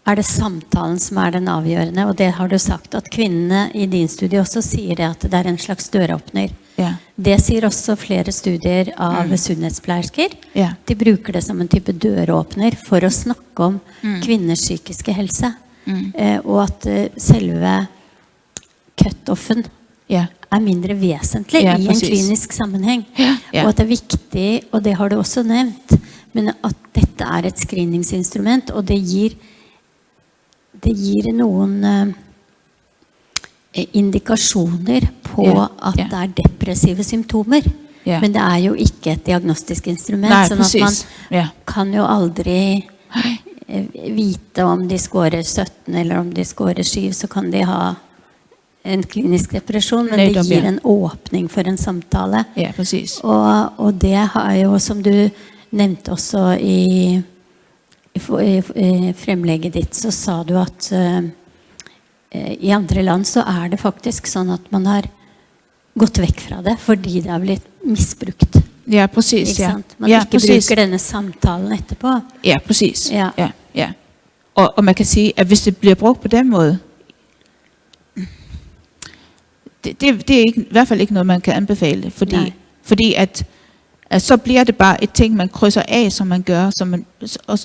det samtalen som den avgjørende, og det har du sagt, at kvindene i din studie også sier det, at det en slags døråpner. Det sier også flere studier av sundhedsplejersker. De bruker det som en type døråpner for å snakke om kvinners psykiske helse. Og at selve cut-offen mindre vesentlig i en klinisk sammenheng. Og at det viktig, og det har du også nevnt, men at dette et screeningsinstrument, og det gir noen indikasjoner på at det depressive symptomer. Men det jo ikke et diagnostisk instrument, sånn at man kan jo aldri vite om de skårer 17 eller om de skårer 7, så kan de ha en klinisk depresjon, men det gir en åpning for en samtale. Ja, precis. Og det har jo, som du nevnte også i fremlegget ditt, så sa du at I andre land så det faktisk sånn at man har gått vekk fra det, fordi det har blitt misbrukt. Ja, præcis. Ikke Ja. sant? Man Ja, ikke præcis. bruker denne samtalen etterpå. Ja, præcis. Ja. Ja, ja. Og man kan sige, at hvis det bliver brugt på den måde, det er ikke, i hvert fald ikke noget, man kan anbefale, fordi at så bliver det bare et ting, man krydser af, som man gør,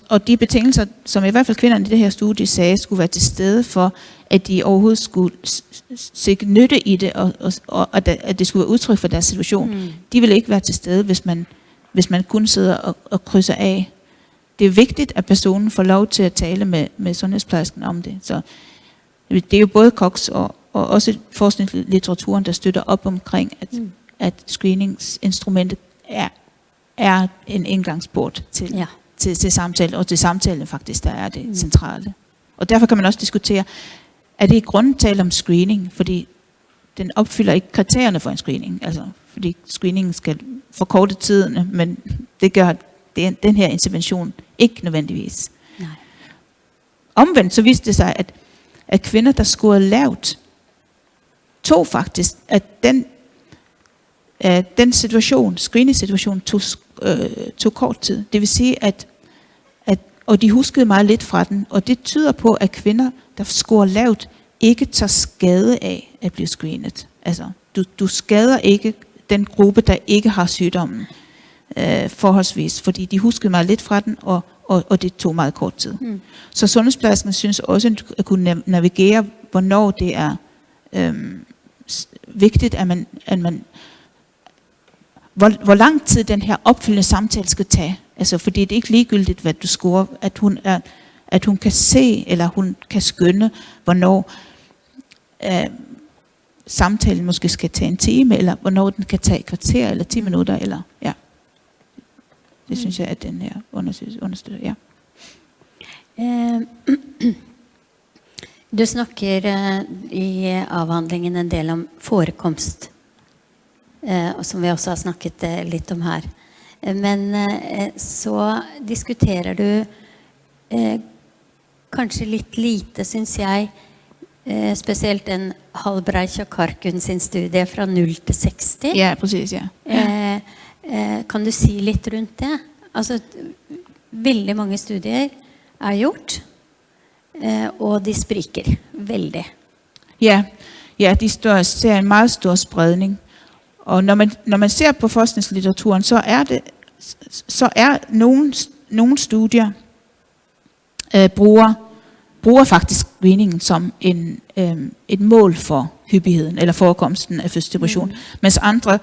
og de betingelser, som i hvert fald kvinderne i det her studie sagde, skulle være til stede for, at de overhovedet skulle se nytte i det, og at det skulle være udtryk for deres situation. De ville ikke være til stede, hvis man kun sidder og krydser af. Det er vigtigt, at personen får lov til at tale med sundhedsplejersken om det. Så det er jo både Cox og også forskningslitteraturen, der støtter op omkring, at screeningsinstrumentet er en indgangsport til samtale, og til samtale faktisk, der er det centrale. Og derfor kan man også diskutere, er det i grunden tale om screening, fordi den opfylder ikke kriterierne for en screening, altså fordi screeningen skal forkorte tiden, men det gør den her intervention ikke nødvendigvis. Nej. Omvendt så viste det sig, at kvinder, der scorede lavt, tog faktisk, at den situation, screening-situation, tog kort tid. Det vil sige, og de huskede meget lidt fra den, og det tyder på, at kvinder, der scorer lavt, ikke tager skade af at blive screenet. Altså, du skader ikke den gruppe, der ikke har sygdommen forholdsvis, fordi de huskede meget lidt fra den, og det tog meget kort tid. Så sundhedsplejersken synes også at kunne navigere, hvornår det er vigtigt, at man hvor lang tid den her opfølgende samtale skal tage. Altså, fordi det er ikke ligegyldigt, hvad du scorer, at hun kan se, eller hun kan skønne, hvornår samtalen måske skal tage en time, eller hvornår den kan tage et kvarter, eller 10 minutter, eller ja. Det synes jeg, at den her understøtter, ja. Du snakker i avhandlingen en del om forekomst, og som vi også har snakket litt om her. Men så diskuterer du kanskje litt lite, synes jeg, spesielt en Halbreich og Karkun sin studie fra 0 til 60. Ja, præcis, ja. Kan du si litt rundt det? Altså, veldig mange studier gjort, og de spriker veldig. Ja, de ser en meget stor spredning. Og når man ser på forskningslitteraturen, så er nogle studier bruger faktisk screeningen som et mål for hyppigheden eller forekomsten af fødselsdepression, mens andre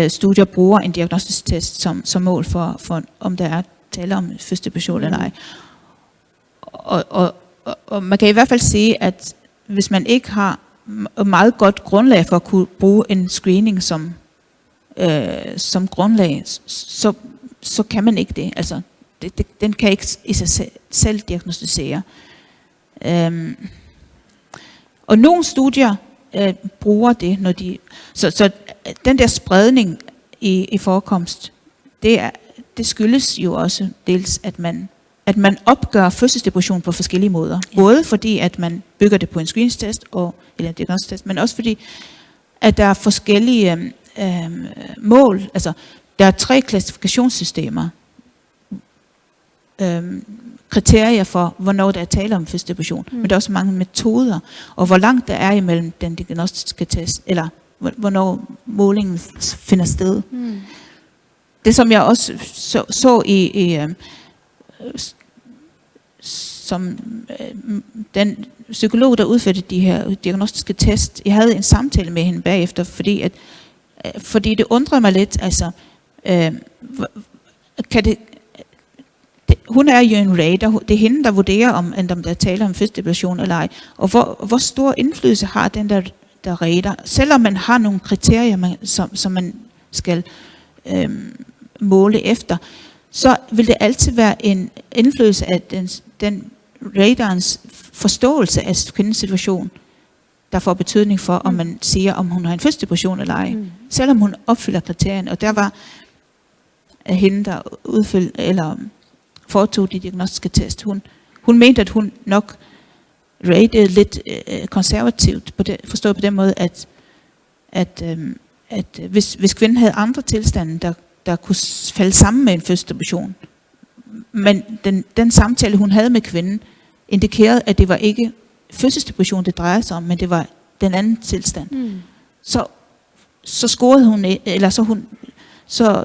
studier bruger en diagnostisk test som mål for om der er tale om fødselsdepression eller ej. Og man kan i hvert fald sige, at hvis man ikke har meget godt grundlag for at kunne bruge en screening som grundlag, så kan man ikke det. Altså, den kan ikke i sig selv diagnostisere. Og nogle studier bruger det, når de... Så den der spredning i forekomst, det skyldes jo også dels, at man opgør fødselsdepression på forskellige måder. Ja. Både fordi, at man bygger det på en screeningstest eller en diagnostisk, men også fordi, at der er forskellige mål. Altså, der er 3 klassifikationssystemer. Kriterier for, hvornår der er tale om fødselsdepression. Men der er også mange metoder, og hvor langt der er imellem den diagnostiske test, eller hvornår målingen finder sted. Det, som jeg også så i som den psykolog, der udførte de her diagnostiske test, jeg havde en samtale med hende bagefter, fordi det undrede mig lidt, altså, hun er jo en rater, det er hende, der vurderer, om der taler om fødselsdepression eller ej, og hvor stor indflydelse har den der rater, selvom man har nogle kriterier, som man skal måle efter, så vil det altid være en indflydelse af den radarens forståelse af kvindens situation, der får betydning for, om man siger, om hun har en fødselsdepression eller ej, selvom hun opfylder kriterierne. Og der var hende, der foretog de diagnostiske test. Hun mente, at hun nok rated lidt konservativt, forstået på den måde, at hvis kvinden havde andre tilstande, der kunne falde sammen med en fødselsdepression, men den samtale, hun havde med kvinden, indikerede, at det var ikke fødselsdepression, det drejede sig om, men det var den anden tilstand. Så scorede hun, eller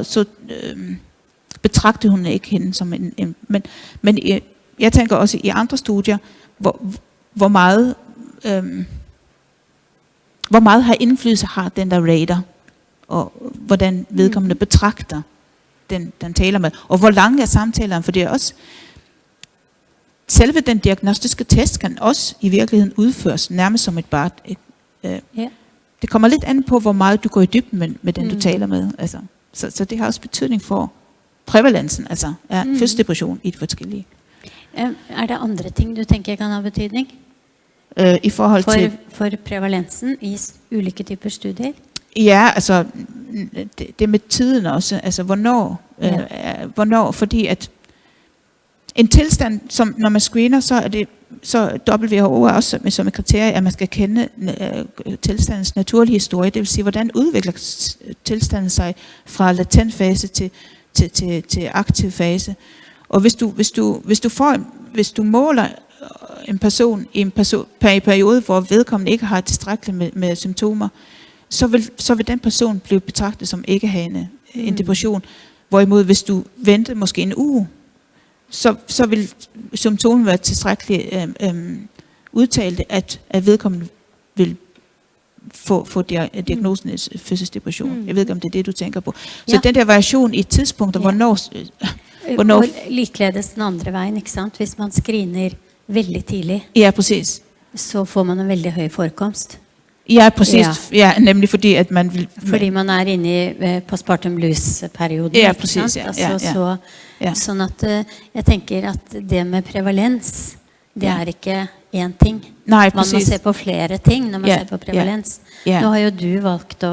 så betragtede hun ikke hende som en men jeg tænker også i andre studier, hvor meget har indflydelse har den der rater, og hvordan vedkommende betragter den taler med, og hvor lang er samtalerne, for det er også selve den diagnostiske test kan også i virkeligheden udføres nærmest som et barn. Det kommer lidt an på, hvor meget du går i dybden med den, du taler med. Altså. Så det har også betydning for prævalensen, altså fødselsdepression i de forskellige. Er der andre ting, du tænker kan have betydning? I forhold til for prævalensen i ulike typer studier? Ja, altså det med tiden også, altså hvornår, fordi at en tilstand, som når man screener, så WHO er også som et kriterie, at man skal kende tilstandens naturlige historie, det vil sige, hvordan udvikler tilstanden sig fra latent fase til aktiv fase. Og hvis du måler en person i en periode, hvor vedkommende ikke har tilstrækkeligt med symptomer, så vil den person blive betragtet som ikke havende en depression. Hvorimod hvis du venter måske en uge, så vil symptomen være tilstrækkeligt udtalte, at vedkommende vil få diagnosen fødselsdepression. Jeg ved ikke, om det er det, du tænker på. Så den der variation i tidspunkter, hvornår... Og likeledes den andre vejen, ikke sant? Hvis man screener veldig tidlig, præcis. Så får man en veldig høj forekomst. Ja, præcis. Ja, nemlig fordi at man vil... Fordi man er inde i postpartum blues-perioden. Ja, præcis. Sånn at jeg tænker, at det med prevalens, det er ikke en ting. Nej, man må se på flere ting, når man ser på prevalens. Nå har jo du valgt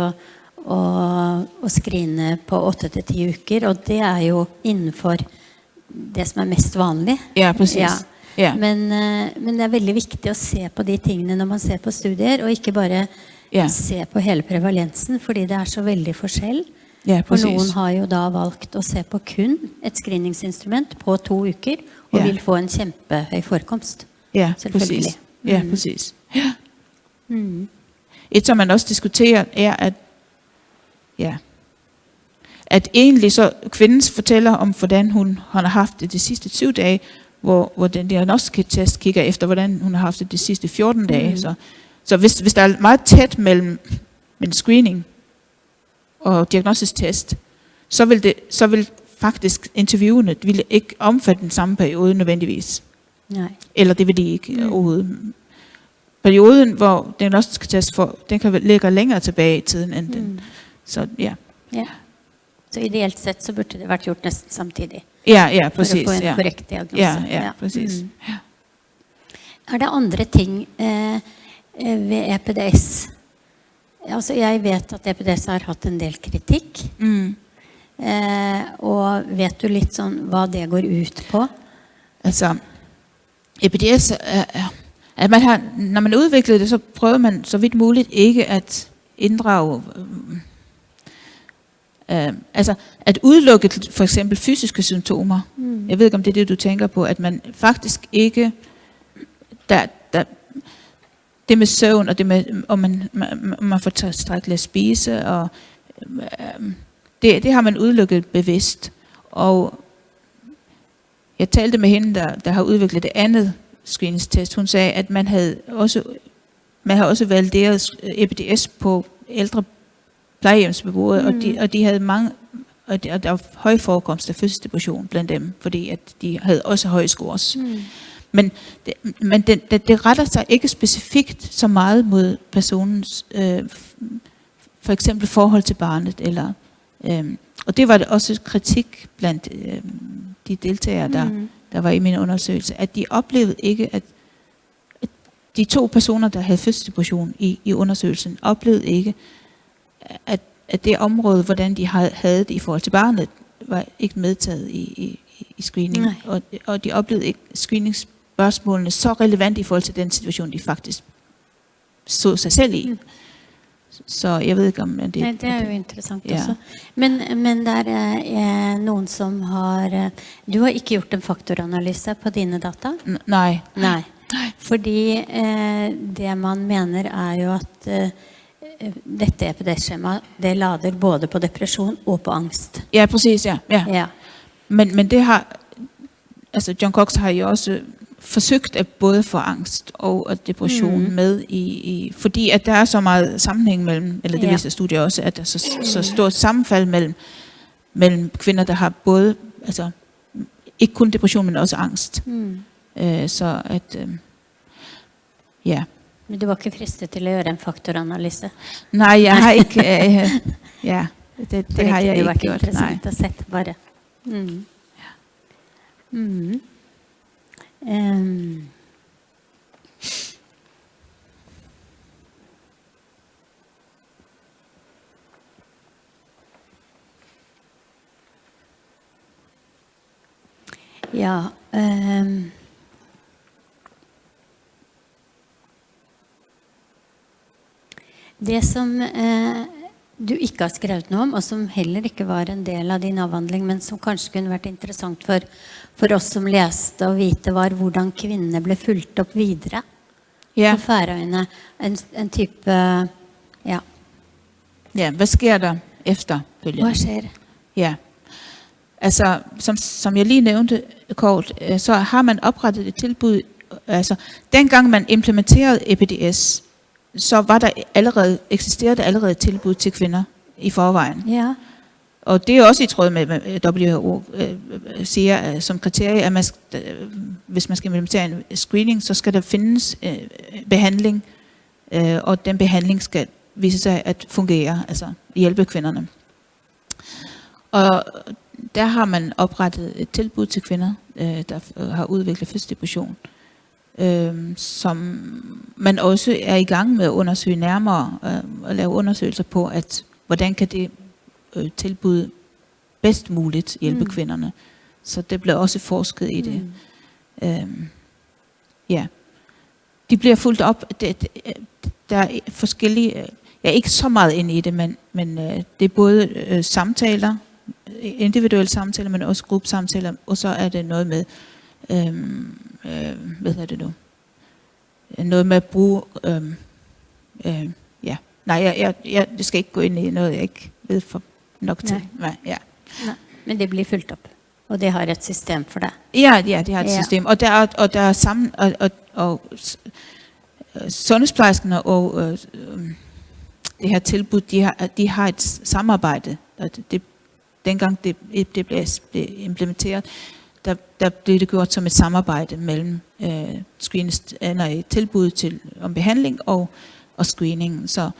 å screene på 8-10 uker, og det er jo innenfor det som er mest vanlig. Ja, præcis. Men det er veldig viktig å se på de tingene når man ser på studier, og ikke bare se på hele prevalensen, fordi det er så veldig forskjell. For noen har jo da valgt å se på kun et screeningsinstrument på 2 uker, og vil få en kjempehøy forekomst. Ja, præcis. Ja, præcis. Et som man også diskuterer er, at egentlig så kvinden fortæller om, hvordan hun har haft det de sidste 7 dage, hvor den diagnostiske test kigger efter, hvordan hun har haft det de sidste 14 dage. Så hvis der er meget tæt mellem en screening og diagnostisk test, så vil faktisk interviewene ville ikke omfatte den samme periode nødvendigvis. Nej. Eller det vil de ikke overhovedet. Perioden, hvor diagnostiske test den kan ligge længere tilbage i tiden end den. Så Så ideelt sett så burde det vært gjort næsten samtidig. Ja, præcis. For at få en korrekt diagnose. Ja, præcis. Er der andre ting ved EPDS? Altså, jeg vet at EPDS har hatt en del kritikk. Og vet du litt sånn hva det går ut på? Altså, EPDS at når man udvikler det, så prøver man så vidt muligt ikke at inddrage... altså at udelukke for eksempel fysiske symptomer. Jeg ved ikke om det er det du tænker på, at man faktisk ikke det med søvn og det med om man får tilstrækkeligt at spise og det har man udelukket bevidst. Og jeg talte med hende der har udviklet det andet screeningstest. Hun sagde at man har også valideret EPDS på ældre plejehjemsbeboere, og de havde mange, og der var høj forekomst af fødselsdepression blandt dem, fordi at de havde også høje scores. Men det retter sig ikke specifikt så meget mod personens for eksempel forhold til barnet, eller og det var også kritik blandt de deltagere, der var i min undersøgelse, at de oplevede ikke, at de 2 personer, der havde fødselsdepression i undersøgelsen, oplevede ikke, at det område, hvordan de havde det i forhold til barnet, var ikke medtaget i screening. Og de oplevede ikke spørgsmålene så relevant i forhold til den situation, de faktisk så sig selv i. Så jeg ved ikke om det... Nej, det er jo interessant Ja. også. Men der er nogen, som har... Du har ikke gjort en faktoranalyse på dine data? Nej. Nej. Fordi det man mener er jo at dette EPD-skjema, det lader både på depression og på angst. Ja, præcis, ja. Ja. Men det har... Altså, John Cox har jo også forsøgt at både få angst og depression med fordi at der er så meget sammenhæng mellem, eller det viser studier også, at der er så stort sammenfald mellem kvinder, der har både, altså ikke kun depression, men også angst. Så at, ja. Men du var ikke fristet til at gøre en faktoranalyse? Nej, jeg har ikke, ja, det har jeg ikke ikke gjort. Det var interessant at sætte bare. Ja, det som du ikke har skrevet noe om, og som heller ikke var en del av din avhandling, men som kanskje kunne vært interessant for oss som leste og vite, var hvordan kvinnerne ble fulgt opp videre på Færøyene. En type, ja. Ja, hvad sker der efter følgende? Hvad sker? Ja, altså som jeg lige nævnte kort, så har man oprettet et tilbud. Altså dengang man implementerede EPDS, så var der eksisterede allerede et tilbud til kvinder i forvejen. Ja. Og det er også i tråd med WHO siger som kriterie, at hvis man skal implementere en screening, så skal der findes behandling, og den behandling skal vise sig at fungere, altså hjælpe kvinderne. Og der har man oprettet et tilbud til kvinder, der har udviklet fødselsdepression, som man også er i gang med at undersøge nærmere og lave undersøgelser på, at hvordan kan det tilbud bedst muligt hjælpe kvinderne. Så det bliver også forsket i det. Ja. De bliver fulgt op. Der er forskellige... Jeg er ikke så meget inde i det, men det er både samtaler, individuelle samtaler, men også gruppesamtaler, og så er det noget med... hvad hedder det nu? Noget med at bruge... ja. Nej, jeg skal ikke gå ind i noget, jeg ikke ved for nok til. Nej. Ja. Nej, men det bliver fulgt op, og det har et system for det. Ja, det har et system, og der er sammen og sundhedsplejerskerne og det her tilbud, de har et samarbejde. Dengang det blev implementeret, der blev det gjort som et samarbejde mellem tilbud om behandling og screening. Så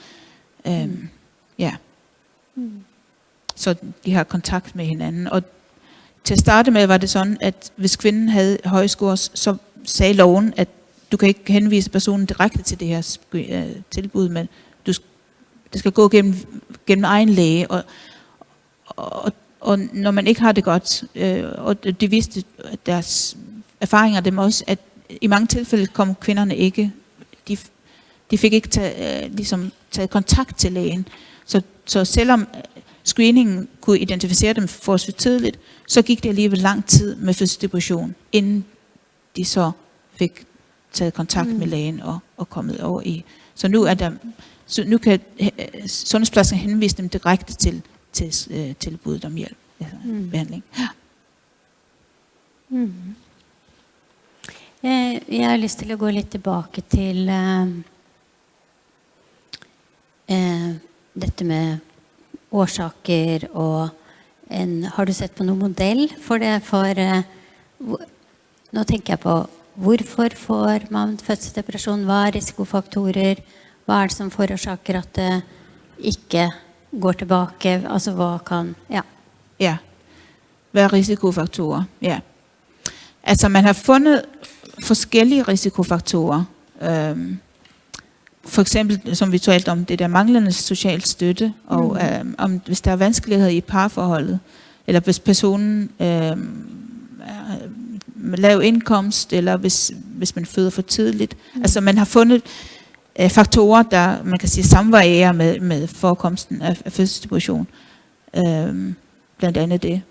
ja. Så de har kontakt med hinanden. Og til at starte med var det sådan, at hvis kvinden havde høje scores, så sagde loven, at du kan ikke henvise personen direkte til det her tilbud, men det skal gå gennem egen læge. Og når man ikke har det godt, og de viste deres erfaringer dem også, at i mange tilfælde kom kvinderne ikke, de fik ikke taget kontakt til lægen. Så selvom screeningen kunne identificere dem forholdsvis tidligt, så gik det alligevel lang tid med fødselsdepression, inden de så fik taget kontakt med lægen og kommet over i. Så nu kan sundhedspladsen henvise dem direkte til tilbuddet om hjælp, altså behandling. Jeg har lyst til at gå lidt tilbage til dette med årsaker og har du sett på noen modell for det? Nå tenker jeg på hvorfor får man fødselsdepresjon, hva risikofaktorer, hva det som forårsaker at det ikke går tilbake, altså hva kan, Ja, hvad risikofaktorer? Ja. Altså man har fundet forskellige risikofaktorer. For eksempel, som vi talte om, det der manglende social støtte, og hvis der er vanskeligheder i parforholdet, eller hvis personen med lav indkomst, eller hvis man føder for tidligt. Altså man har fundet faktorer, der man kan sige samvarierer med forekomsten af fødselsdepression. Blandt andet det.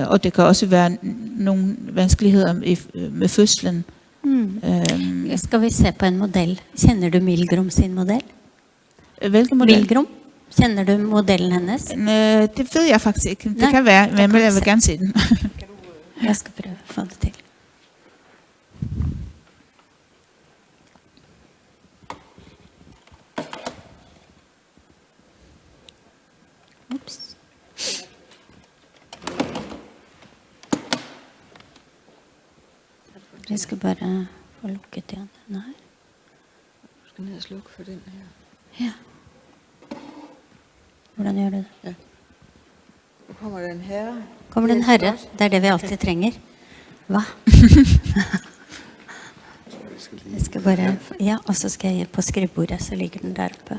Og det kan også være nogle vanskeligheder med fødslen. Skal vi se på en model? Kjenner du Milgrom sin model? Hvilken model? Milgrom? Kjenner du modellen hennes? Det ved jeg faktisk ikke. Det kan være, men jeg vil gerne se den. Jeg skal prøve at få det til. Ups. Jeg skal bare få lukket igjen den her. Du skal ned og slukke for den her. Ja. Hvordan gjør du det? Ja. Nu kommer den her. Kommer den herre? Det er det vi alltid trenger. Hva? Jeg skal bare... Ja, og så skal jeg på skrivebordet, så ligger den der oppe.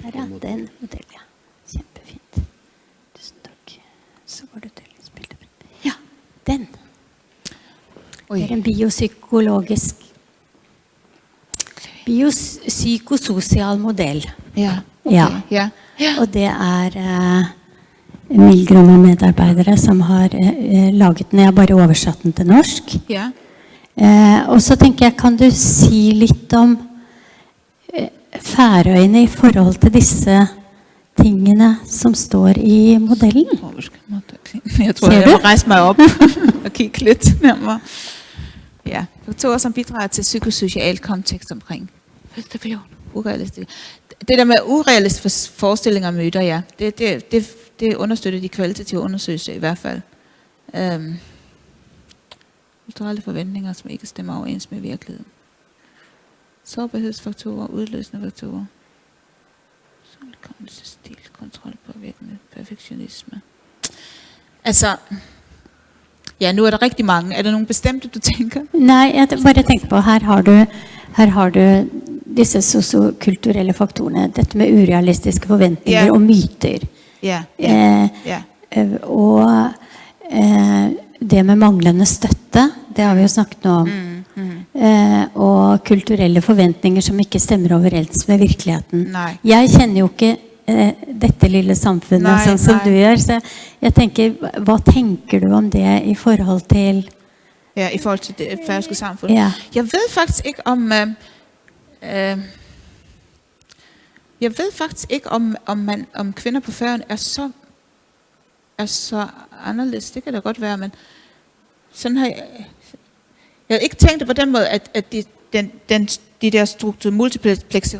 Der er den modell, ja. Kjempefint. Tusen takk. Så går du til spillet. Ja, den. Det er en biopsykososial modell. Ja. Ja. Ja. Og det er Milgrom og medarbeidere som har laget den. Jeg har bare oversatt den til norsk. Ja. Og så tenker jeg, kan du si litt om Færøyene i forhold til disse tingene som står i modellen? Jeg tror, jeg må rejse mig op og kigge lidt nærmere. Ja, faktorer som bidrager til psykosocial kontekst omkring urealistisk. Det der med urealistiske forestillinger og myter, ja, det understøtter de kvalitative undersøgelser i hvert fald. Kulturelle forventninger, som ikke stemmer overens med virkeligheden. Sårbarhedsfaktorer, udløsende faktorer. Stil, kontrol, påvirkende, perfektionisme. Altså, ja, nu er der rigtig mange. Er der nogle bestemte, du tænker? Nej, jeg bare tænker på, her har du disse sociokulturelle faktorerne, dette med urealistiske forventninger og myter. Og det med manglende støtte, det har vi jo snakket nå om. Og kulturelle forventninger som ikke stemmer overens med virkeligheten. Nej. Jeg kjenner jo ikke dette lille samfunnet sånn som du gjør, så jeg tenker, hva tenker du om det i forhold til... Ja, i forhold til det færøske samfund. Ja. Jeg ved faktisk ikke om kvinder på Færøerne er så anderledes. Det kan da godt være, men sådan har jeg har ikke tænkt det på den måde, at de der multiplexe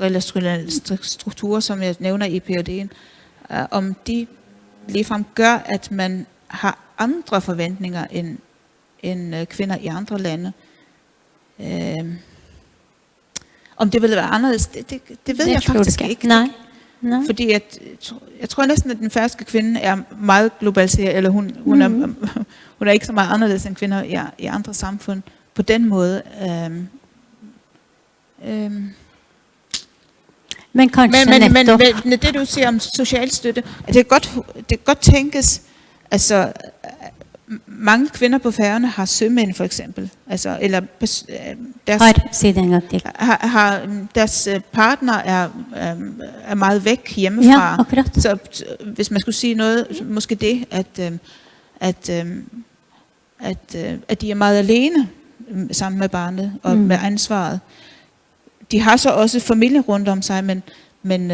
strukturer, som jeg nævner i PhD'en, om de ligefrem gør, at man har andre forventninger end kvinder i andre lande. Om det ville være anderledes, det ved jeg faktisk ikke. Nej. Fordi jeg tror næsten, at den færøske kvinde er meget globaliseret, eller hun er ikke så meget anderledes end kvinder i andre samfund på den måde. Men kanskje nettopp. Men det du siger om social støtte, at det kan godt tænkes, altså mange kvinder på Færøerne har sømænd for eksempel, altså eller deres partner er meget væk hjemmefra. Ja, så hvis man skulle sige noget, måske det, at de er meget alene sammen med barnet og med ansvaret. De har så også familie rundt om sig, men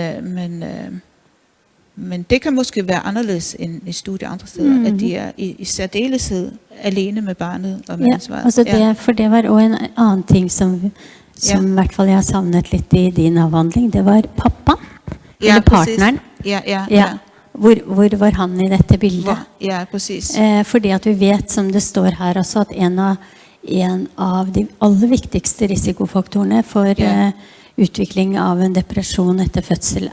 det kan måske være anderledes end i studier andre steder, at de er i særdeleshed alene med barnet og med ansvaret. Altså det, for det var også en anden ting, som i hvert fall jeg har savnet lidt i din afhandling, det var pappa, eller partneren. Hvor var han i dette bildet? Ja, præcis. Fordi at vi vet, som det står her, også at en av de aller viktigste risikofaktorene for utvikling av en depresjon etter fødsel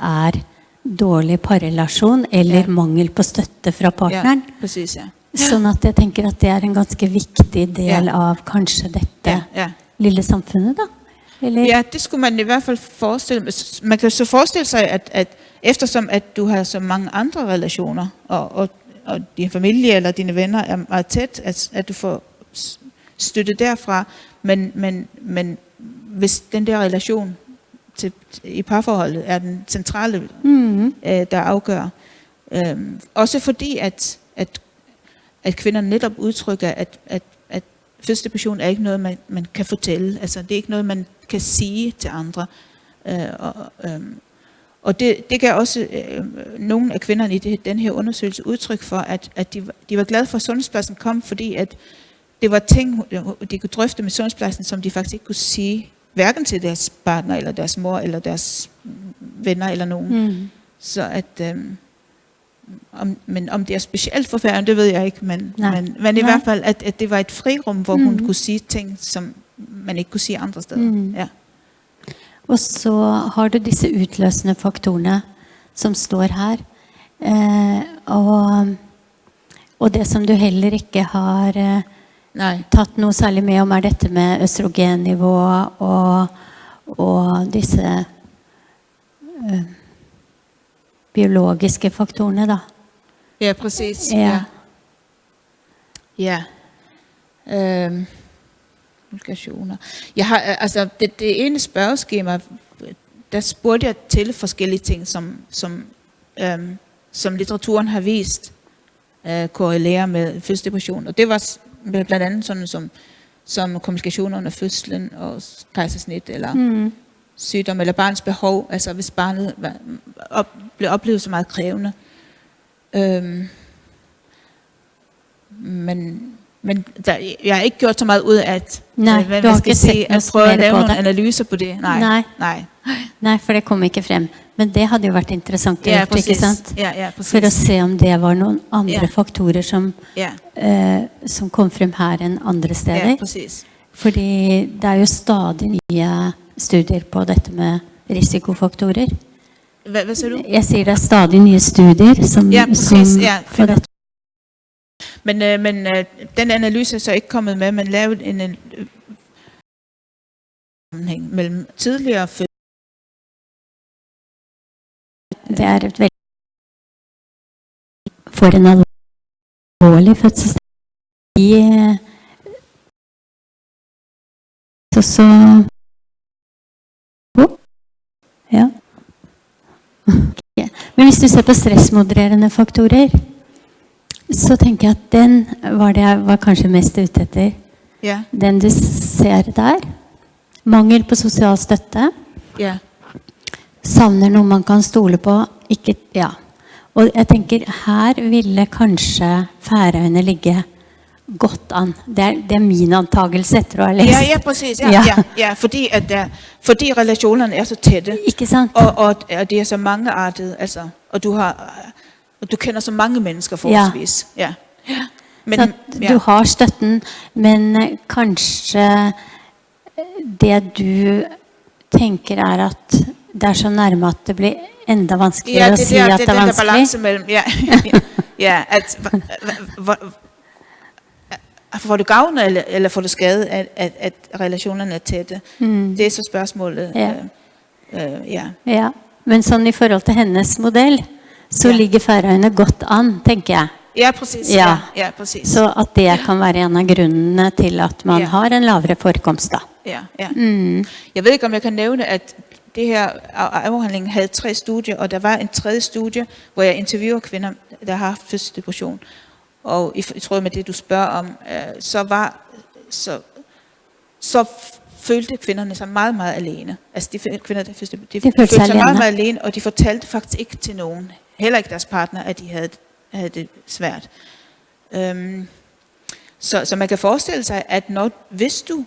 dårlig parrelasjon eller mangel på støtte fra partneren. Ja, præcis, ja. Sånn at jeg tenker at det en ganske viktig del av kanskje dette lille samfunnet da. Eller? Ja, det skulle man i hvert fald forestille. Man kan så forestille sig, at eftersom at du har så mange andre relationer, og og din familie eller dine venner er meget tæt, at du får støtte derfra, men hvis den der relation i parforholdet er den centrale, der afgør. Også fordi, at kvinder netop udtrykker, at første person er ikke noget, man kan fortælle. Altså, det er ikke noget, man kan sige til andre. Og det gav også nogle af kvinderne i den her undersøgelse udtryk for, at de var glade for, at sundhedspladsen kom, fordi at det var ting, de kunne drøfte med sundhedspladsen, som de faktisk ikke kunne sige, hverken til deres partner, eller deres mor, eller deres venner, eller nogen. Så at... om det er specielt for Færøerne, det ved jeg ikke, men i hvert fald, at det var et frirum, hvor hun kunne sige ting, som man ikke kunne sige andre steder. Ja. Og så har du disse utløsende faktorerne, som står her. Og det som du heller ikke har tatt noe særlig med om, er dette med østrogennivå og disse biologiske faktorerne, da. Ja, præcis. Ja. Kommunikationer. Jeg har, altså, det ene spørgeskema, der spurgte jeg til forskellige ting, som litteraturen har vist korrelerer med fødselsdepression. Og det var blandt andet sådan som komplikationer under fødslen og kejsersnit, eller sygdom, eller barns behov, altså hvis barnet blev oplevet så meget krævende. Men jeg har ikke gjort så meget ud af at prøve at lave nogle analyser på det. Nej, for det kom ikke frem. Men det hadde jo vært interessant, ikke sant? Ja, for å se om det var noen andre faktorer som kom frem her enn andre steder. Ja, præcis. Fordi det er jo stadig nye studier på dette med risikofaktorer. Hvad siger du? Jeg siger, det er stadig nye studier som for dette. Men den analyse er så ikke kommet med. Man lavede en sammenhæng mellem tidligere fødsel. Det er et veldig for en alvorlig fødsel. Så ja. Men hvis du ser på stressmodererende faktorer, så tenker jeg at den var det jeg var kanskje mest ute etter. Ja. Den du ser der. Mangel på sosial støtte. Ja. Savner noe man kan stole på. Ikke, ja. Og jeg tenker, her ville kanskje Færøyene ligge godt an. Det er min antagelse etter å ha lest. Ja, præcis. Ja, fordi relationerne er så tætte. Ikke sant? Og det er så mangeartet, altså, og du kender så mange mennesker forholdsvis. Ja. Men, så du har støtten, men kanskje det du tenker er at det er så nærme at det blir enda vanskeligere å si at det er vanskelig. Balance mellem, at får du gavn eller får du skade, at relationerne er tætte? Det er så spørgsmålet. Ja, men sånn i forhold til hennes modell, så ligger Færøyene godt an, tenker jeg. Ja, præcis. Ja, præcis. Så at det kan være en af grunnene til at man har en lavere forekomst da. Ja. Jeg ved ikke, om jeg kan nævne, at det her afhandling havde 3 studier, og der var en 3. studie, hvor jeg interviewer kvinder, der har haft fødselsdepression. Og i tråd med det, du spørger om, så følte kvinderne sig meget, meget alene. Altså de kvinder, der følte sig meget, meget alene, og de fortalte faktisk ikke til nogen, heller ikke deres partner, at de havde det svært. Så man kan forestille sig, at hvis du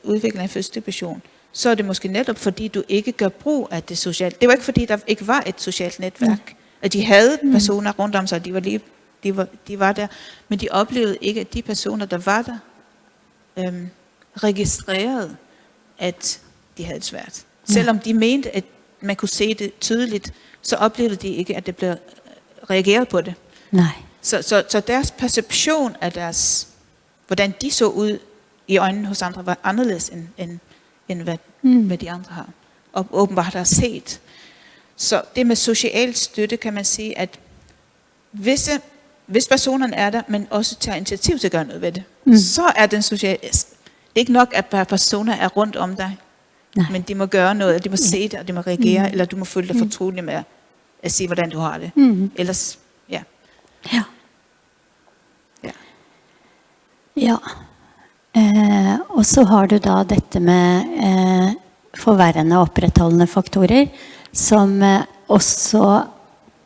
udvikler en fødselsdepression, så er det måske netop fordi, du ikke gør brug af det sociale. Det var ikke fordi, der ikke var et socialt netværk. At de havde personer rundt om sig, de var der, men de oplevede ikke, at de personer, der var der, registrerede, at de havde det svært. Selvom de mente, at man kunne se det tydeligt, så oplevede de ikke, at det blev reageret på det. Nej. Så deres perception af hvordan de så ud i øjnene hos andre, var anderledes end hvad de andre har. Og åbenbart har set. Så det med social støtte, kan man sige, at visse hvis personerne er der, men også tager initiativ til at gøre noget ved det, så er den sociale... Det er ikke nok, at bare personer er rundt om dig, men de må gøre noget, de må se det, og de må reagere, eller du må føle dig fortrolig med at sige, hvordan du har det. Ellers, ja. Ja. Ja. Ja. Og så har du da dette med forværrende og opretholdende faktorer, som også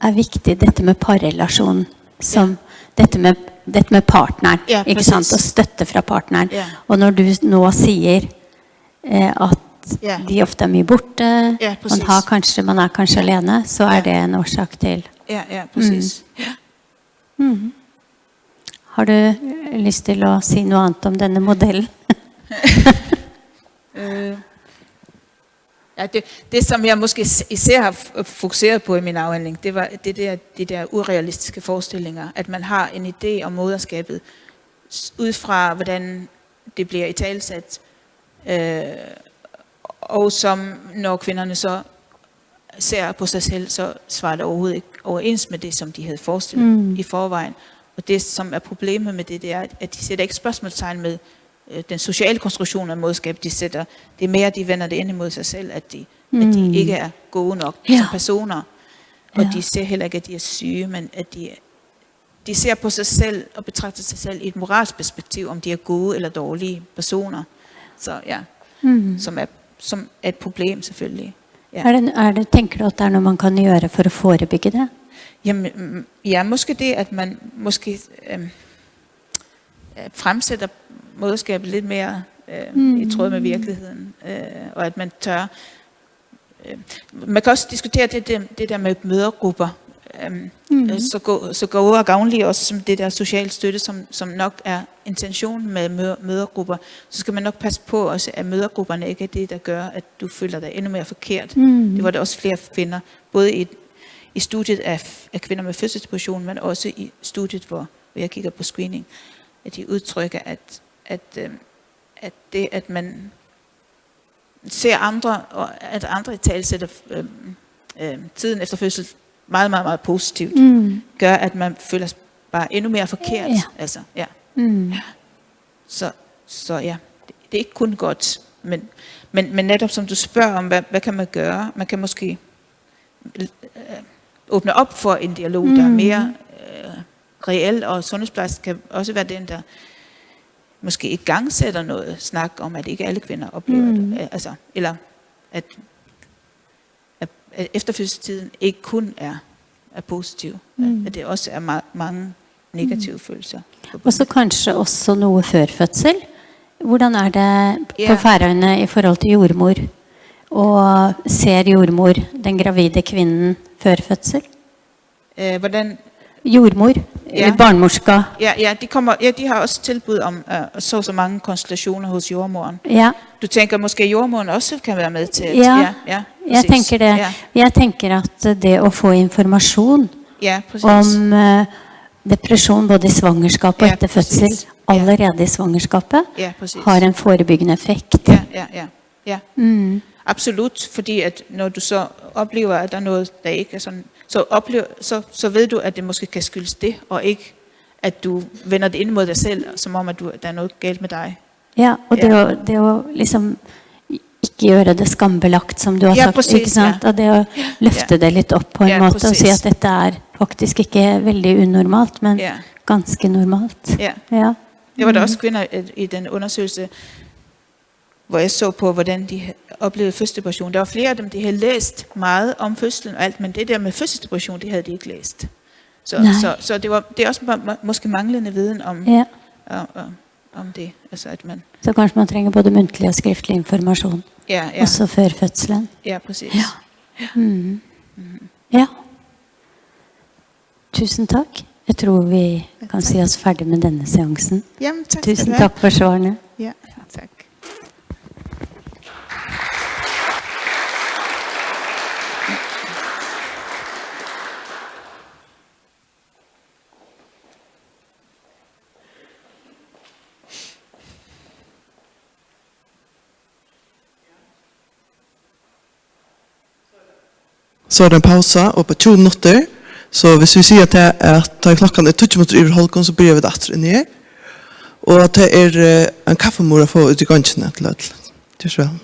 er vigtig, dette med parrelasjon, som dette med partneren, Ja, ikke sant, og støtte fra partneren. Ja. Og når du nå sier at de ofte er mye borte, Ja, præcis. man er kanskje alene, så er det en årsak til. Ja, præcis. Ja. Har du lyst til å si noe annet om denne modellen? Ja, det som jeg måske især har fokuseret på i min afhandling, det var de der urealistiske forestillinger, at man har en idé om moderskabet ud fra hvordan det bliver italesat, og som når kvinderne så ser på sig selv, så svarer det overhovedet ikke overens med det, som de havde forestillet i forvejen. Og det, som er problemet med det, det er, at de sætter ikke spørgsmålstegn med den sociale konstruktion af moderskab. Det er mere, at de vender det ind imod sig selv, at de ikke er gode nok som personer. Og de ser heller ikke, at de er syge, men at de ser på sig selv og betragter sig selv i et moralsk perspektiv, om de er gode eller dårlige personer. Så ja, som er et problem selvfølgelig. Ja. Tenker du, at det er noget, man kan gøre for at forebygge det? Jamen, ja, måske det, at man måske fremsætter moderskabet lidt mere i tråd med virkeligheden, og at man tør. Man kan også diskutere det der med mødergrupper, så gode og gavnlige også som det der sociale støtte, som nok er intentionen med mødergrupper. Så skal man nok passe på også, at mødergrupperne ikke er det, der gør, at du føler dig endnu mere forkert. Det var der også flere kvinder, både i studiet af kvinder med fødselsdepression, men også i studiet, hvor jeg kigger på screening, at de udtrykker, at det, at man ser andre, og at andre i tale sætter tiden efter fødsel meget, meget, meget positivt, gør, at man føler sig bare endnu mere forkert. Ja. Altså, ja. Så ja, det er ikke kun godt, men netop som du spørger om, hvad kan man gøre? Man kan måske åbne op for en dialog, der er mere reel, og sundhedsplejerske kan også være den, der måske i gang sætter noget snak om, at ikke alle kvinder oplever det. Altså, eller at efterfødselstiden ikke kun er positiv. At det også er mange negative følelser. Og så kanskje også noget før fødsel. Hvordan er det på Færøerne i forhold til jordmor? Og ser jordmor den gravide kvinden før fødsel? Hvordan? Jordmor, eller barnmorska. De har også tilbud om så mange konstellationer hos jordmoren. Ja. Du tænker måske, at jordmoren også kan være med til? Jeg tænker det. Ja. Jeg tænker, at det at få information om depression både i svangerskap og efter fødsel, allerede i svangerskapet, har en forebyggende effekt. Ja. Absolut, fordi at når du så oplever, at der er noget, der ikke er sådan, så ved du, at det måske kan skyldes det, og ikke at du vender det ind mod dig selv, som om at der er noget galt med dig. Ja, og det å liksom ikke gjøre det skambelagt, som du har sagt, præcis, ikke sant? Og det å løfte det litt opp på en måte, præcis. og si at dette er faktisk ikke veldig unormalt, men ganske normalt. Ja. Det var der også kvinder i den undersøgelse, hvor jeg så på, hvordan de oplevede fødselsdepression. Der var flere af dem, de havde læst meget om fødslen og alt, men det der med fødselsdepression, det havde de ikke læst. Så det er også måske manglende viden om det. Altså at man... Så kanskje man trenger både muntlig og skriftlig information, også før fødselen. Ja, præcis. Ja. Tusen takk. Jeg tror vi kan si oss ferdig med denne seansen. Jamen, tak. Tusen takk for svarene. Ja, tak. Så er det en pause, og på 20 minutter Så hvis vi sier at det er klokken 20 minutter i halvgång, så blir vi datter inn i her. Og at det er en kaffemor å få ut i gangene til løtlet. Det er så vel.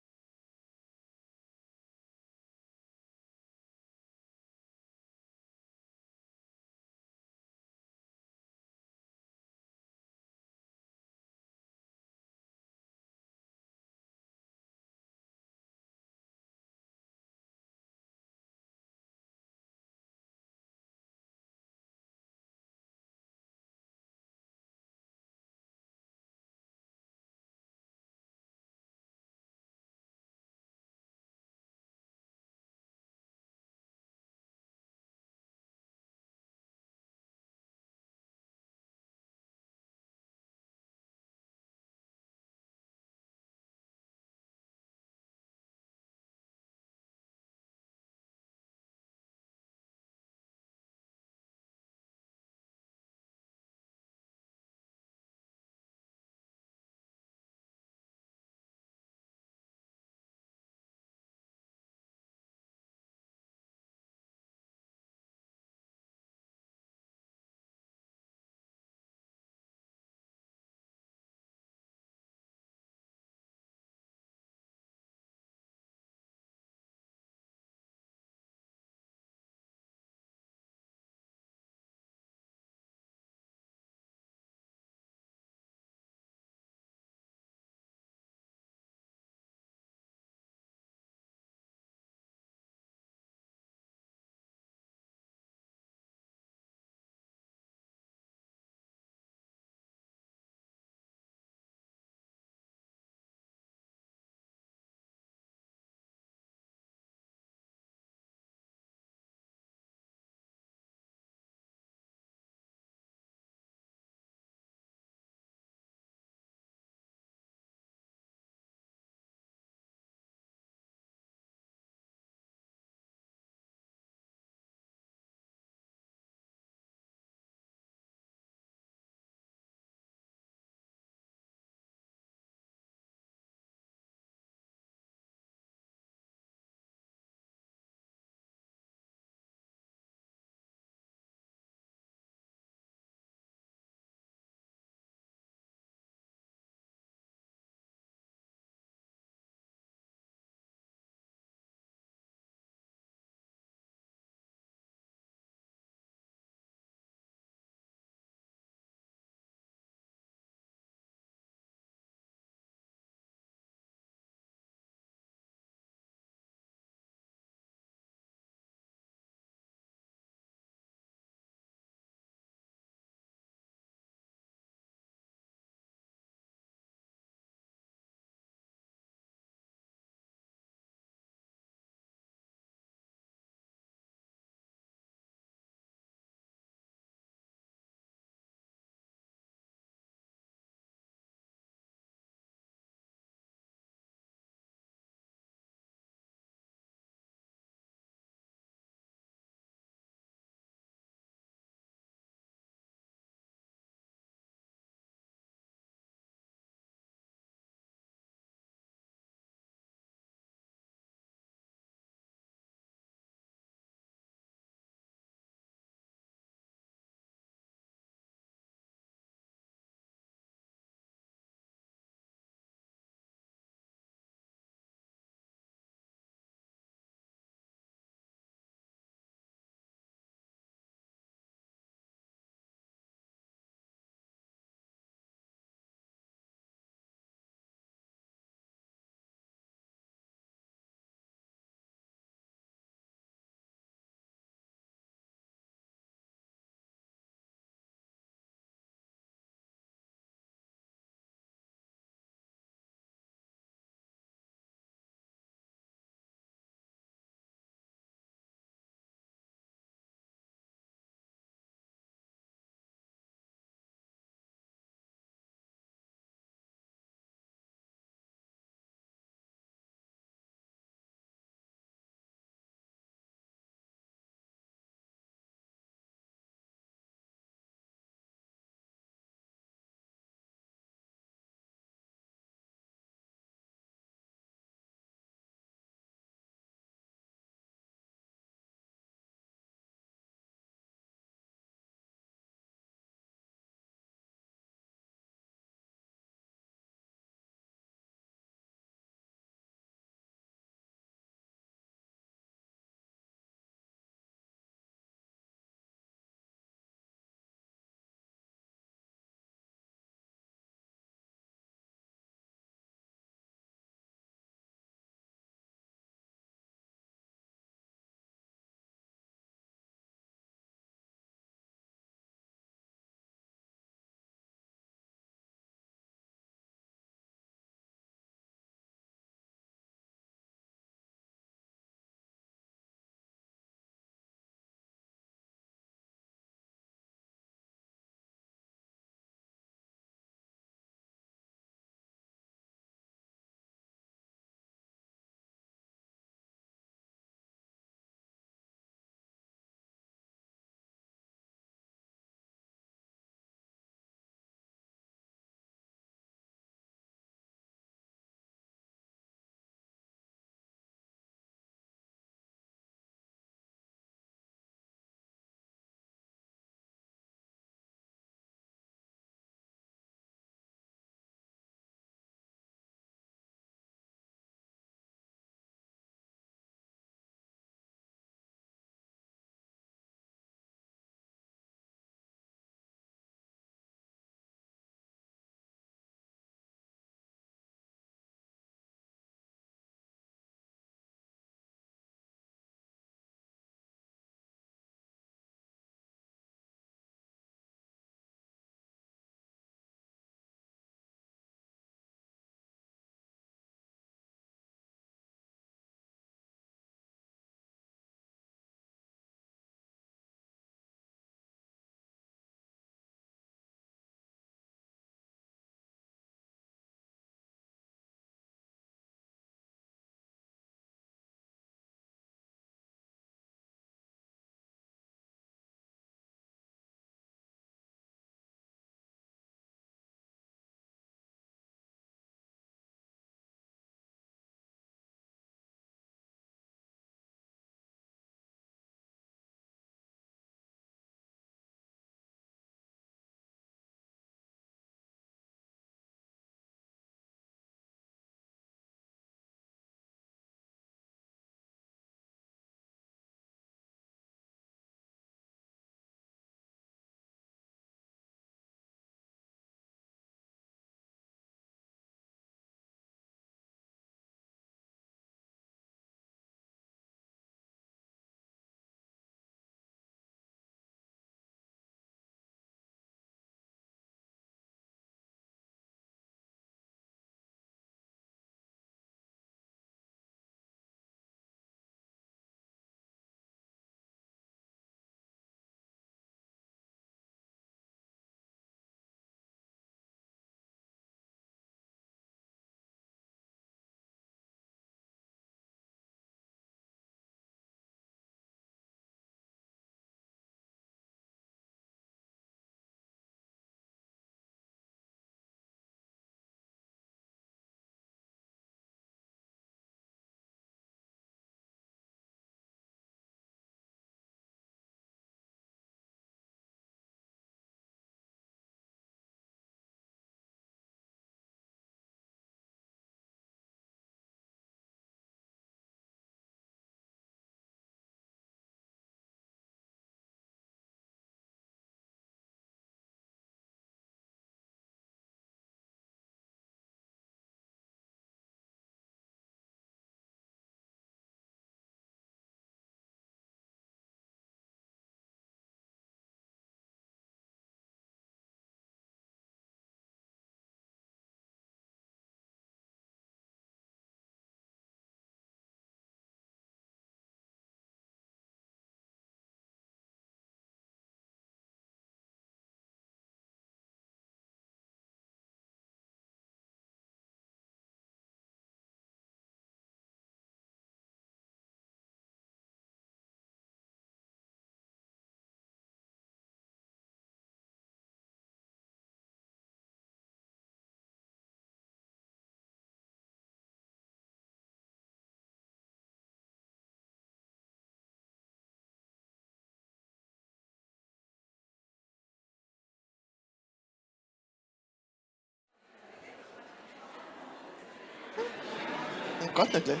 Gott egentligen.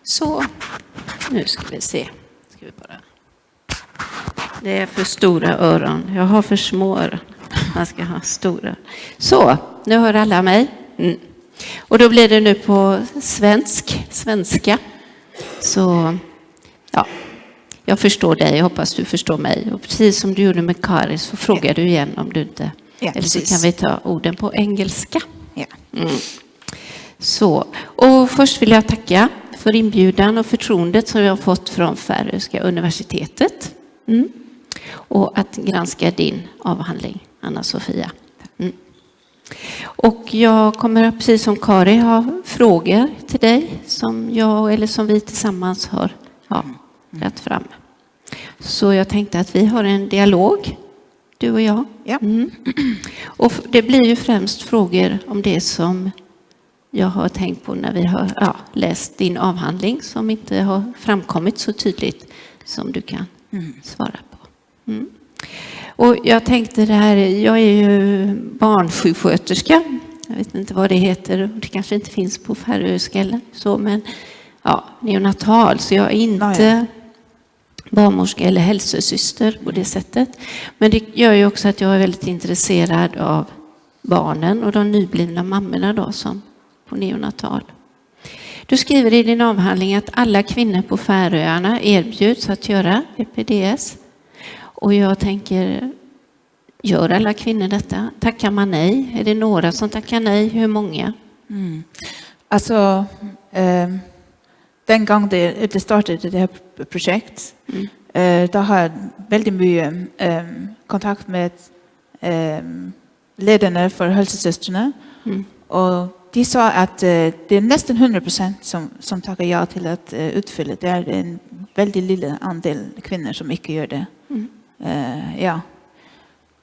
Så, nu ska vi se. Ska vi bara. Det är för stora öron. Jag har för små öron. Man ska ha stora. Så, nu hör alla mig. Och då blir det nu på svenska. Så, ja. Jag förstår dig, jag hoppas du förstår mig. Och precis som du gjorde med Kari så frågar du igen om du inte... eller så kan vi ta orden på engelska. Ja. Så, och först vill jag tacka för inbjudan och förtroendet som jag har fått från Färöiska universitetet. Och att granska din avhandling, Anna-Sofia. Och jag kommer precis som Kari ha frågor till dig som jag eller som vi tillsammans har rätt fram. Så jag tänkte att vi har en dialog, du och jag. Ja. Och det blir ju främst frågor om det som jag har tänkt på när vi har läst din avhandling som inte har framkommit så tydligt som du kan svara på. Och jag tänkte det här, jag är ju barnsjuksköterska. Jag vet inte vad det heter, det kanske inte finns på färöiska eller så, men neonatal, så jag är inte barnmorska eller hälsosyster på det sättet. Men det gör ju också att jag är väldigt intresserad av barnen och de nyblivna mammorna då som på neonatal. Du skriver i din avhandling att alla kvinnor på Färöarna erbjuds att göra EPDS. Och jag tänker, gör alla kvinnor detta? Tackar man nej? Är det några som tackar nej? Hur många? Alltså, den gång det startade det här projektet, då har jag väldigt mycket kontakt med ledarna för hälsosystrarna. Och de sa att det är nästan 100% som tackar ja till att utfylla. Det är en väldigt liten andel kvinnor som inte gör det.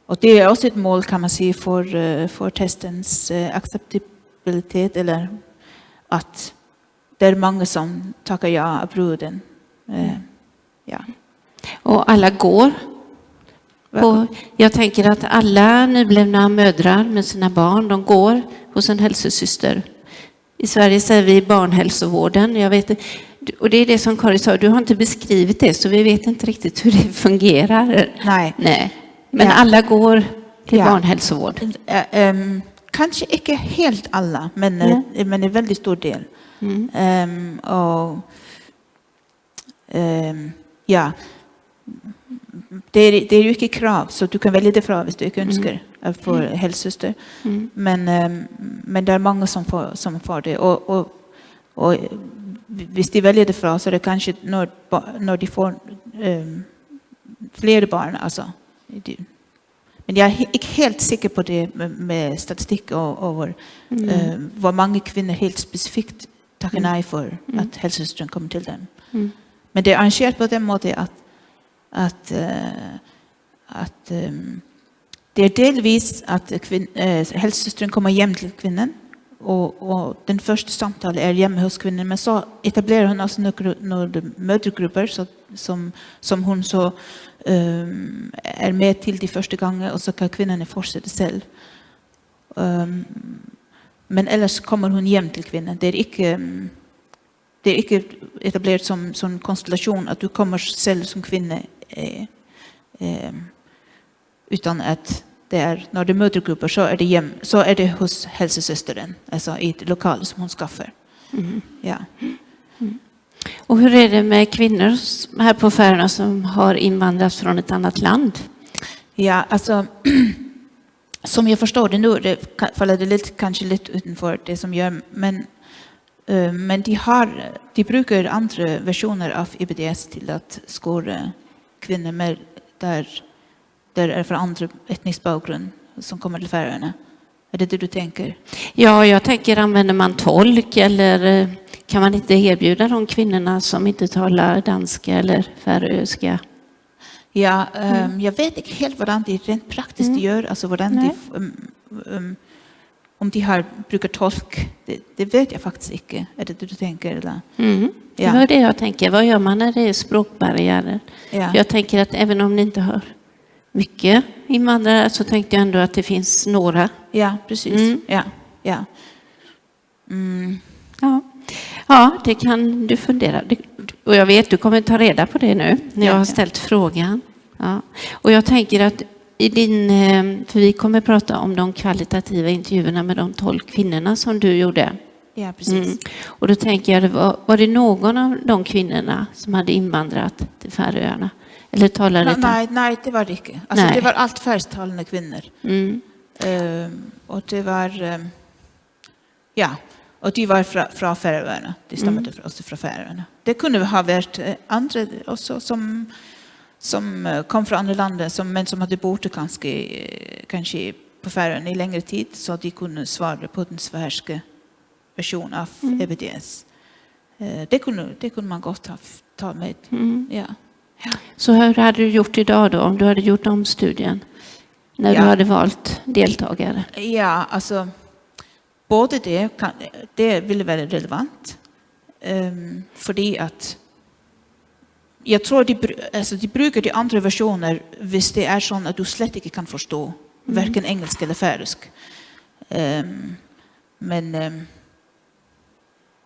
Och det är också ett mål kan man säga för testens acceptabilitet, eller att det är många som tackar ja av bruden. Och alla går. Och jag tänker att alla nyblivna mödrar med sina barn, de går hos en hälsosyster. I Sverige säger vi barnhälsovården. Jag vet, och det är det som Kari sa, du har inte beskrivit det så vi vet inte riktigt hur det fungerar. Nej. Men alla går till barnhälsovård. Kanske inte helt alla, men en väldigt stor del. Det är ju inte krav, så du kan välja det från hvis du inte önskar att få hälsosyster. Men det är många som får det. Och hvis de väljer det från så är det kanske när de får fler barn. Alltså. Men jag är inte helt säker på det med statistik över vad många kvinnor helt specifikt tackar nej för att hälsosystern kommer till dem. Men det är arrangerat på den måten att det är delvis att hälsosystern kommer hem till kvinnan och den första samtalet är hemma hos kvinnan, men så etablerar hon alltså några mödragrupper som hon så är med till de första gången och så kan kvinnan fortsätta själv. Men ellers kommer hon hem till kvinnan. Det är inte etablerat som konstellation att du kommer själv som kvinna utan att det är när det är mödragrupper så är det hos hälsosystern, alltså i ett lokal som hon skaffar. Och hur är det med kvinnor här på Färöarna som har invandrat från ett annat land? Ja, alltså som jag förstår det nu, det faller det kanske lite utanför det som gör, men de brukar andra versioner av EPDS till att skåra kvinnor med där är för andra etnisk bakgrund som kommer till Färöarna. Är det du tänker? Ja, jag tänker, använder man tolk eller kan man inte erbjuda de kvinnorna som inte talar danska eller färöiska? Ja, jag vet inte helt vad de rent praktiskt gör, alltså vad de om de har brukar tolk, det vet jag faktiskt inte. Är det du tänker? Eller? Det var det jag tänker. Vad gör man när det är språkbarriärer? Ja. Jag tänker att även om ni inte har mycket invandrare så tänkte jag ändå att det finns några. Ja, precis. Ja. Ja, det kan du fundera. Och jag vet, du kommer ta reda på det nu när jag har ställt frågan. Ja. Och jag tänker att i din, för vi kommer prata om de kvalitativa intervjuerna med de 12 kvinnorna som du gjorde. Ja, precis. Och då tänker jag, var det någon av de kvinnorna som hade invandrat till Färöarna? Eller talade Nej, det var det inte. Alltså, det var allt färsktalande kvinnor. Och det var, och de var från Färöarna. De stammade också från Färöarna. Det kunde ha varit andra också som kom från andra länder men som hade bott kanske på Färöarna i längre tid så att de kunde svara på den svenska version av evidens. Det kunde man gott ha tagit med. Ja. Så hur hade du gjort idag då om du hade gjort om studien? När du hade valt deltagare? Ja, alltså både det ville vara relevant. Fordi att jag tror de brukar de andra versioner hvis det är sån att du slett inte kan förstå varken engelska eller färöisk. Men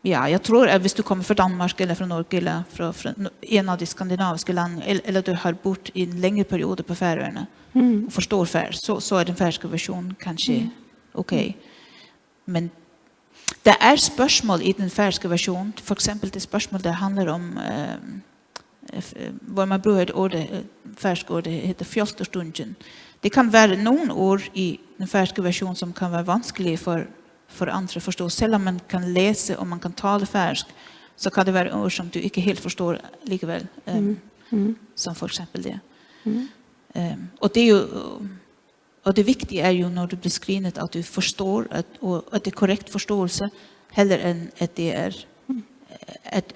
jag tror att hvis du kommer från Danmark eller från Norge eller från en av de skandinaviska länderna eller du har bott i en längre period på Färöarna och förstår färöisk så är den färöiska versionen kanske okej. Men det är spörsmål i den färöiska versionen, för exempel det spörsmål det handlar om vad man brukar ordet färska ordet heter fjolterstunden. Det kan vara någon ord i den färska versionen som kan vara vanskelig för andra att förstå. Selv om man kan läsa och man kan tala färsk så kan det vara ord som du inte helt förstår likaväl som för exempel det. Och det är ju och det viktiga är ju när du blir screenat att du förstår att det är korrekt förståelse heller än att det är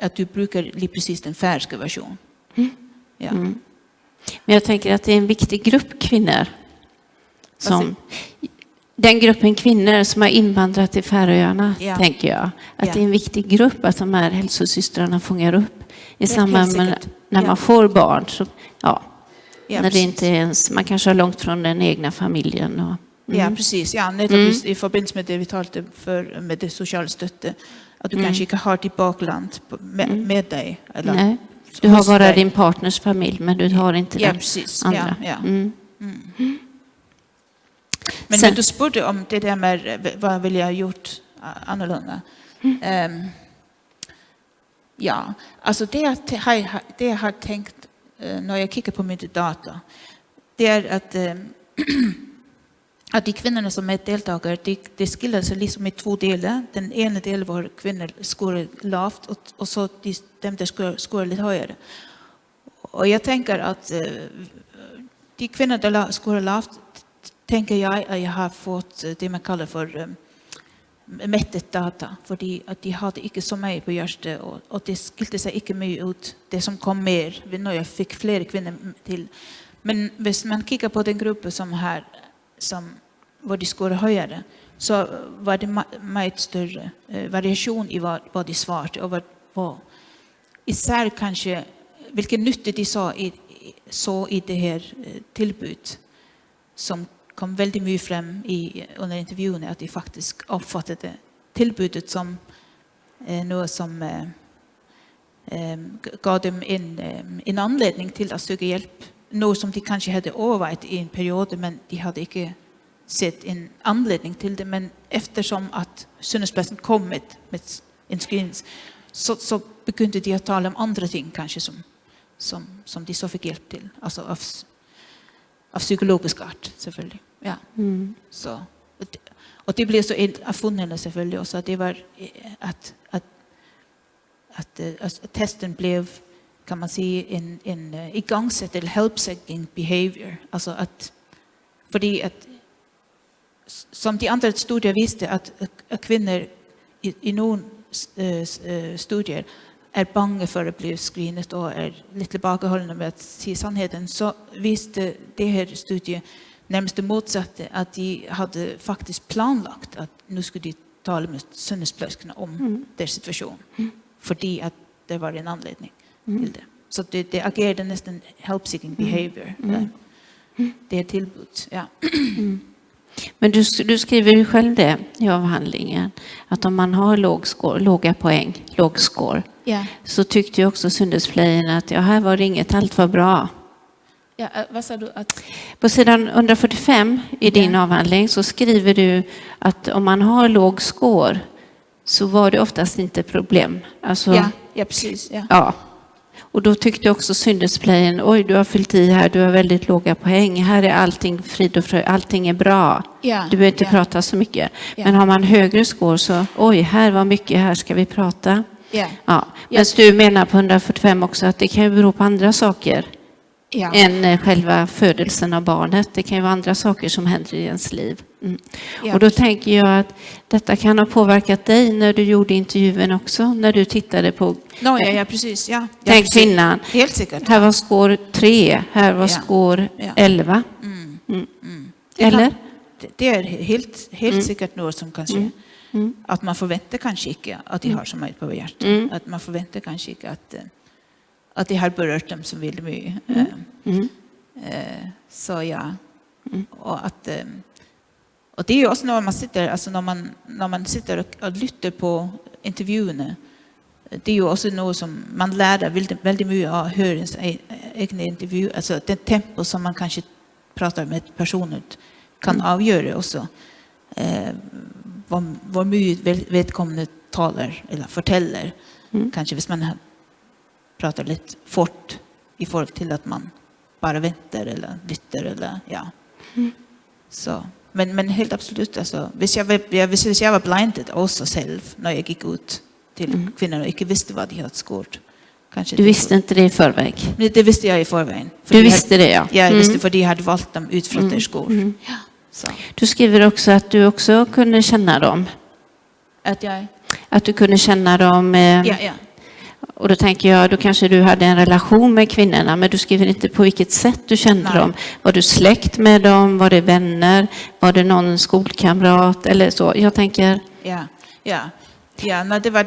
att du brukar precis den färska version. Ja. Men jag tänker att det är en viktig grupp kvinnor som den gruppen kvinnor som har invandrat till Färöarna tänker jag att det är en viktig grupp att de här hälsosystrarna fångar upp i samband med när man får barn så när det inte ens man kanske är långt från den egna familjen och Ja, precis. Ja, i förbindelse med det vi talade för med det sociala stödet att du kanske inte har ditt bakland med dig eller nej, du har bara din partners familj men du har inte den andra. Men när du spurte om det där med vad vill jag ha gjort annorlunda. Alltså det jag har tänkt när jag kikar på min data det är att de kvinnorna som är deltagare de skiljer sig liksom i 2 delar. Den ena delen var kvinnor skårar lavt och så de där skårar lite högre. Och jag tänker att de kvinnor där skårar lavt tänker jag att jag har fått det man kallar för mättet data. För att de hade inte så mycket på hjärtat och det skilte sig inte mycket ut det som kom mer när jag fick fler kvinnor till. Men hvis man kikar på den gruppen som var de skårar högre så var det mycket större variation i vad de svarade och vad isär kanske vilken nytta de så i det här tillbud som kom väldigt mycket fram under intervjun att de faktiskt uppfattade tillbudet som något som gav dem en anledning till att söka hjälp. Något som de kanske hade övervägt i en period men de hade inte sett en anledning till det. Men eftersom att Sunnesplatsen kom med en screening så begynte de att tala om andra ting kanske som de så fick hjälp till. Alltså av psykologisk art selvfølgelig. Ja. Så och det blev så erfunnande selvfølgelig också att det var att testen blev kan man säga en igångsätt eller help-setting behavior. Alltså att fordi som de andra studier visste att kvinnor i någon studier är bange för att bli screenet och är lite tillbakahållna med att säga sannheten, så visste det här studien närmast det motsatte, att de hade faktiskt planlagt att nu skulle de tala med synesplerskarna om deras situation. Fordi att det var en anledning till det. Så det agerade nästan help-seeking behavior. Det är tillbud, ja. Men du skriver ju själv det i avhandlingen, att om man har låga poäng, låg score, så tyckte ju också syndesplejen att här var det inget, allt var bra. Ja, vad sa du? På sidan 145 i din avhandling så skriver du att om man har låg score så var det oftast inte problem. Alltså, ja, precis. Ja. Och då tyckte också syndesplejen, oj, du har fyllt i här, du har väldigt låga poäng. Här är allting frid och fröjd, allting är bra. Du behöver inte prata så mycket. Men har man högre score så, oj, här var mycket, här ska vi prata. Ja. Men du menar på 145 också att det kan ju bero på andra saker än själva födelsen av barnet. Det kan ju vara andra saker som händer i ens liv. Och då tänker jag att detta kan ha påverkat dig när du gjorde intervjun också, när du tittade på precis. Tänk kvinnan. Helt säkert. Här var score 3, här var score 11. Eller? Det är helt säkert något som kan ske. Att man förväntar kanske inte att de har så mycket på hjärtat. Att man förväntar kanske inte att det har berört dem som vill mycket. Så ja. Och det är ju också när man sitter, alltså när man sitter och lyssnar på intervjuerna. Det är ju också något som man lär väldigt mycket av att höra ens egna intervju. Alltså det tempo som man kanske pratar med personer kan avgöra också. Vad mycket vedkommande talar eller förtäller. Kanske hvis man pratar lite fort i förhåll till att man bara väntar eller lyssnar eller så. Men helt absolut, alltså, hvis jag var blinded också själv när jag gick ut till kvinnor och inte visste vad de hade skårt. Du visste inte det i förväg? Det visste jag i förväg. Du visste det, ja. Jag visste för de hade valt dem utifrån deras skor. Så. Du skriver också att du också kunde känna dem. Att du kunde känna dem. Och då tänker jag, då kanske du hade en relation med kvinnorna, men du skriver inte på vilket sätt du kände dem. Var du släkt med dem? Var det vänner? Var det någon skolkamrat eller så? Jag tänker... Nej, det var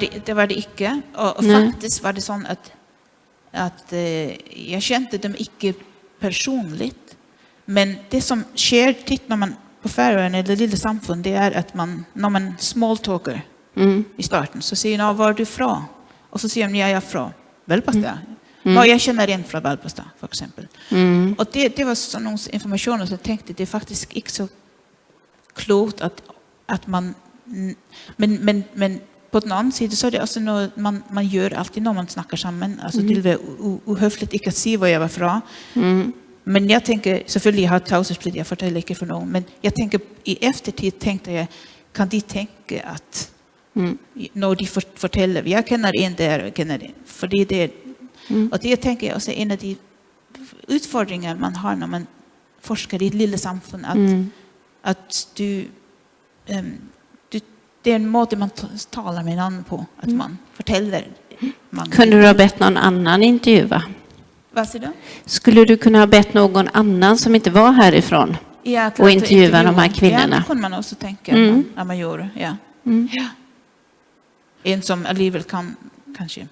det inte. Och faktiskt var det så att jag kände dem inte personligt. Men det som sker när man på Färöarna eller lilla samfund, det är att när man smalltalker i starten så säger man, var är du från? Och så säger de, jag är från Valpastad. Jag känner en från Valpastad, för exempel. Och det var sån information som jag tänkte, det är faktiskt inte så klokt att man... Men på den andra sidan så är det också något man gör alltid när man snackar samman. Alltså det är ohöfligt inte att säga vad jag var från. Men jag tänker, selvfølgelig jag har taushetsplikt, jag fortäller inte för någon. Men jag tänker, i eftertid tänkte jag, kan de tänka att när de fortäller, jag känner en där och känner en. För det och det tänker jag också är en av de utfordringar man har när man forskar i ett lilla samfund. Att det är en måte man talar med en annan på. Att man fortäller. Kunde du ha bett någon annan intervjua? Vad säger du? Skulle du kunna ha bett någon annan som inte var härifrån och intervjua de här kvinnorna? Ja, det kunde man också tänka att man gjorde. Ja. En som allivel kan kanske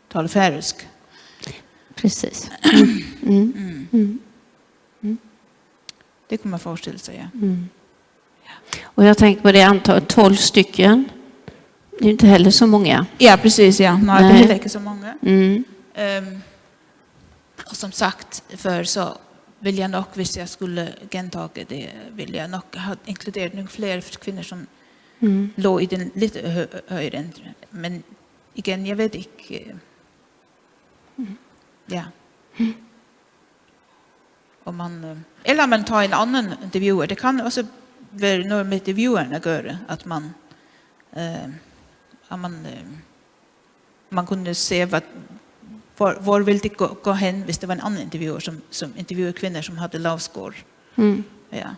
tala färöisk. Precis. Det kommer man föreställa sig. Och jag tänker på det antal 12 stycken. Det är inte heller så många. Ja, precis. Ja. Nej, det är heller inte så många. Och som sagt, för så vill jag nog, hvis jag skulle gentaga det, vill jag nog ha inkluderat nog fler kvinnor som låg i den lite högre. Men igen, jag vet inte. Ja. Om man, eller man tar en annan intervjuer. Det kan också vara något med intervjuerna göra. Att man kunde se var vill det gå hen hvis det var en annan intervjuer som intervjuade kvinnor som hade låg score. Ja.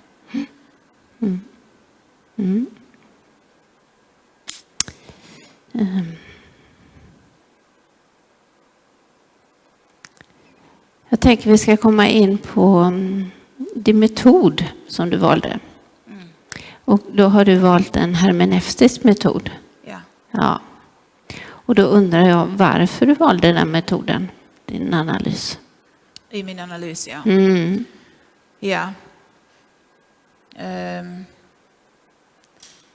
Jag tänker vi ska komma in på din metod som du valde. Och då har du valt en hermeneutisk metod. Ja. Ja. Och då undrar jag varför du valde den metoden, din analys. I min analys, ja. Ja.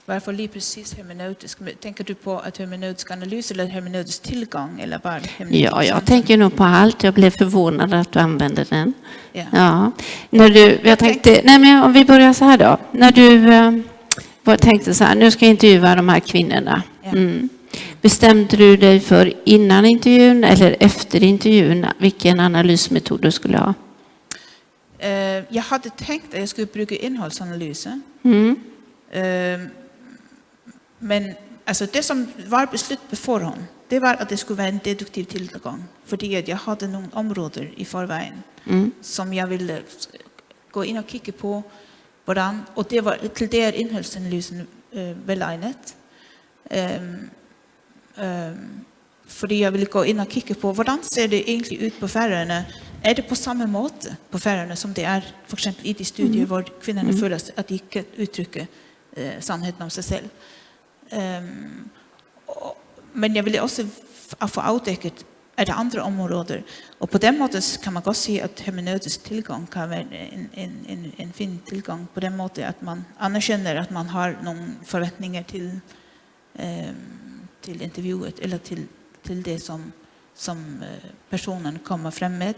Varför lige precis hermeneutisk? Tänker du på att hermeneutisk analys eller hermeneutisk tillgång? Eller bara Ja, jag tänker nog på allt. Jag blev förvånad att du använde den. Ja. Ja. Jag tänkte, nej men om vi börjar så här då. När du tänkte så här, nu ska jag intervjua de här kvinnorna. Ja. Bestämde du dig för innan intervjun eller efter intervjun vilken analysmetod du skulle ha? Jag hade tänkt att jag skulle bruka innehållsanalyser. Men alltså det som var beslut på förhand, det var att det skulle vara en deduktiv tillgång. För att jag hade några områden i förvägen som jag ville gå in och kika på. Och det var till det innehållsanalysen belegnet. För jag ville gå in och kika på hur ser det egentligen ut på Färöarna. Är det på samma måte på Färöarna som det är för exempel i de studier där kvinnorna føler att de inte uttrycker sannheten om sig själv. Men jag ville också få avdäcket är det andra områden. Och på den måten kan man gott säga att hermeneutisk tillgång kan vara en fin tillgång på den måten att man anerkänner att man har några förväntningar till intervjuet eller till det som personen kommer fram med.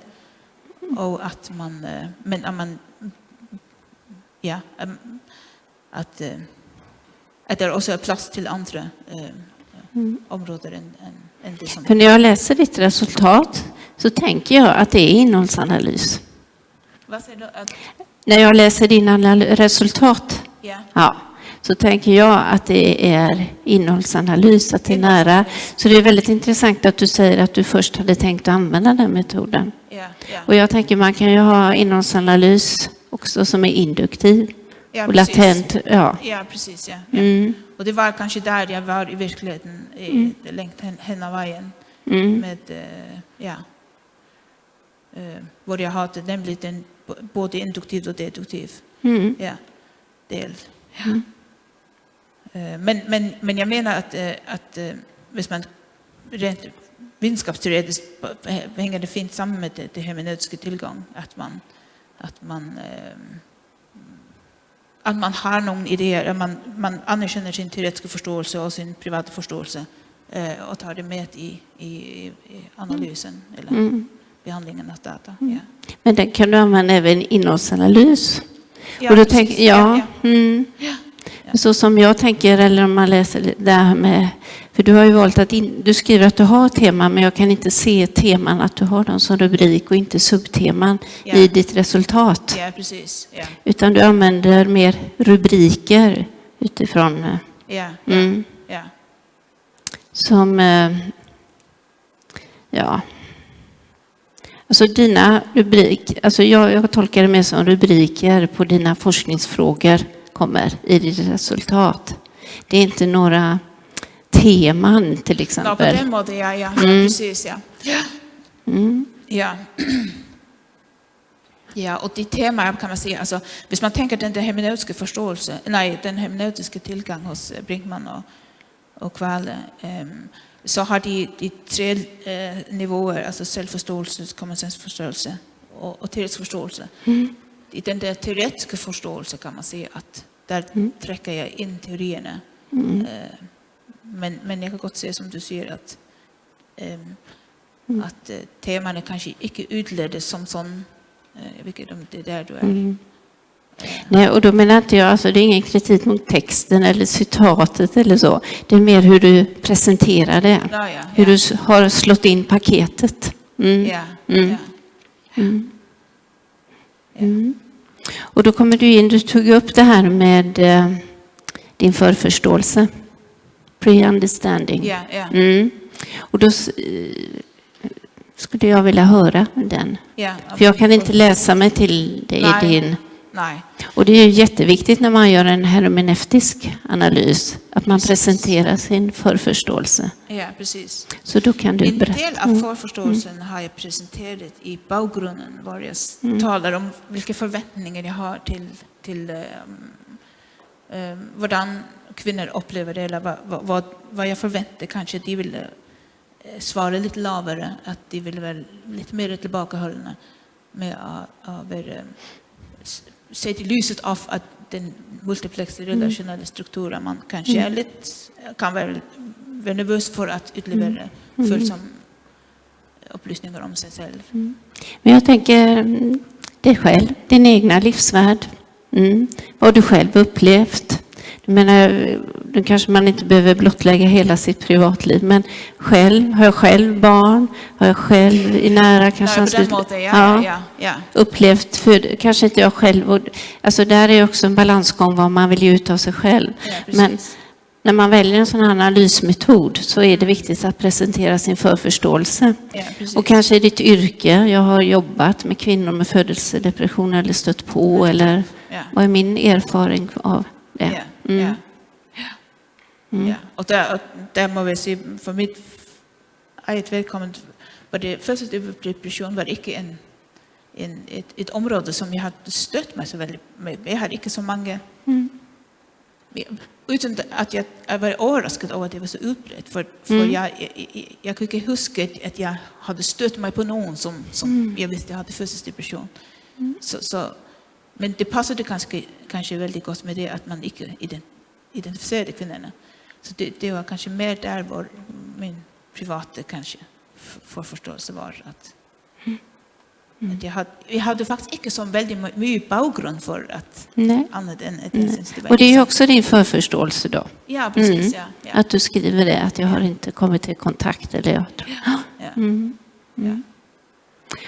Och att man att det också är plats till andra områden än det som... För när jag läser ditt resultat så tänker jag att det är innehållsanalys. Vad säger du? När jag läser dina resultat Ja. så tänker jag att det är innehållsanalys, att det är nära. Så det är väldigt intressant att du säger att du först hade tänkt att använda den metoden. Ja. Och jag tänker man kan ju ha innehållsanalys också som är induktiv. Ja, och latent, ja. Ja, precis, ja. Och det var kanske där jag var i verkligheten längt hela vägen med vad jag hade nämligen både induktiv och deduktiv del. Ja. Men jag menar att hvis man rent vetenskapsteoretiskt hänger det fint samman med det hermeneutiska tillgång att man har någon idéer, man anerkänner sin teoretiska förståelse och sin privata förståelse och tar det med i analysen eller behandlingen av data. Ja. Men den kan du använda även innehållsanalys. Ja, och då precis. tänker så som jag tänker, eller om man läser det här med, för du har ju valt att du skriver att du har teman, men jag kan inte se teman att du har dem som rubrik och inte subteman i ditt resultat. Ja, precis. Ja. Utan du använder mer rubriker utifrån som alltså dina alltså jag tolkar det mer som rubriker på dina forskningsfrågor kommer i ditt resultat. Det är inte några teman till exempel. Ja, på den måten, ja, precis, ja. Ja, och det tema kan man säga, alltså, hvis man tänker den hermeneutiska förståelse, den hermeneutiska tillgång hos Brinkman och Kvale, så har de tre nivåer, alltså självförståelse, kommensensförståelse och teoretisk förståelse. I den där teoretiska förståelse kan man säga att där träcker jag in teorierna. Men jag kan gott se som du säger att teman är kanske inte utleddes som sån. Jag vet inte om det är där du är. Nej, och då menar inte jag, alltså det är ingen kritik mot texten eller citatet eller så. Det är mer hur du presenterar det. Hur du har slått in paketet. Och då kommer du in, du tog upp det här med din förförståelse. Pre-understanding. Och då skulle jag vilja höra den. För jag kan inte läsa mig till det i din Nej. Och det är ju jätteviktigt när man gör en hermeneutisk analys att man presenterar sin förförståelse. Ja, precis. Så då kan du En berätta. del av förförståelsen har jag presenterat i bakgrunden, var jag talar om vilka förväntningar jag har till hvordan kvinnor upplever det, eller vad jag förväntar. Kanske de vill svara lite lavare, att de vill vara lite mer tillbakahållna med att se till lyset av att den multiplexa relationella strukturen man kanske är lite, kan vara nervös för att utlevera följsam upplysningar om sig själv. Men jag tänker dig själv, din egna livsvärld. Vad du själv upplevt. Jag menar, nu kanske man inte behöver blottlägga hela sitt privatliv, men själv, har jag själv barn? Har jag själv i nära kanske upplevt, för kanske inte jag själv. Och, alltså där är också en balansgång vad man vill ge ut av sig själv. Men när man väljer en sån här analysmetod så är det viktigt att presentera sin förförståelse. Och kanske i ditt yrke, jag har jobbat med kvinnor med födelsedepression eller stött på, eller vad är min erfarenhet av det? Och där må vi se, för mitt eget välkommen var det födelsedepression var inte ett område som jag har stött mig så väldigt med. Jag har inte så många utan att jag var överraskad av att det var så utbrett. För jag kunde inte huska att jag hade stött mig på någon som jag visste hade födelsedepression. Men det passade kanske väldigt gott med det att man inte identifierade kvinnorna. Så det var kanske mer där var min privata kanske förförståelse var att jag hade faktiskt inte så väldigt mycket bakgrund för att annat än att jag syns det. Och det är ju också din förförståelse då. Ja, precis. Att du skriver det, att jag har inte kommit i kontakt. Eller jag tror.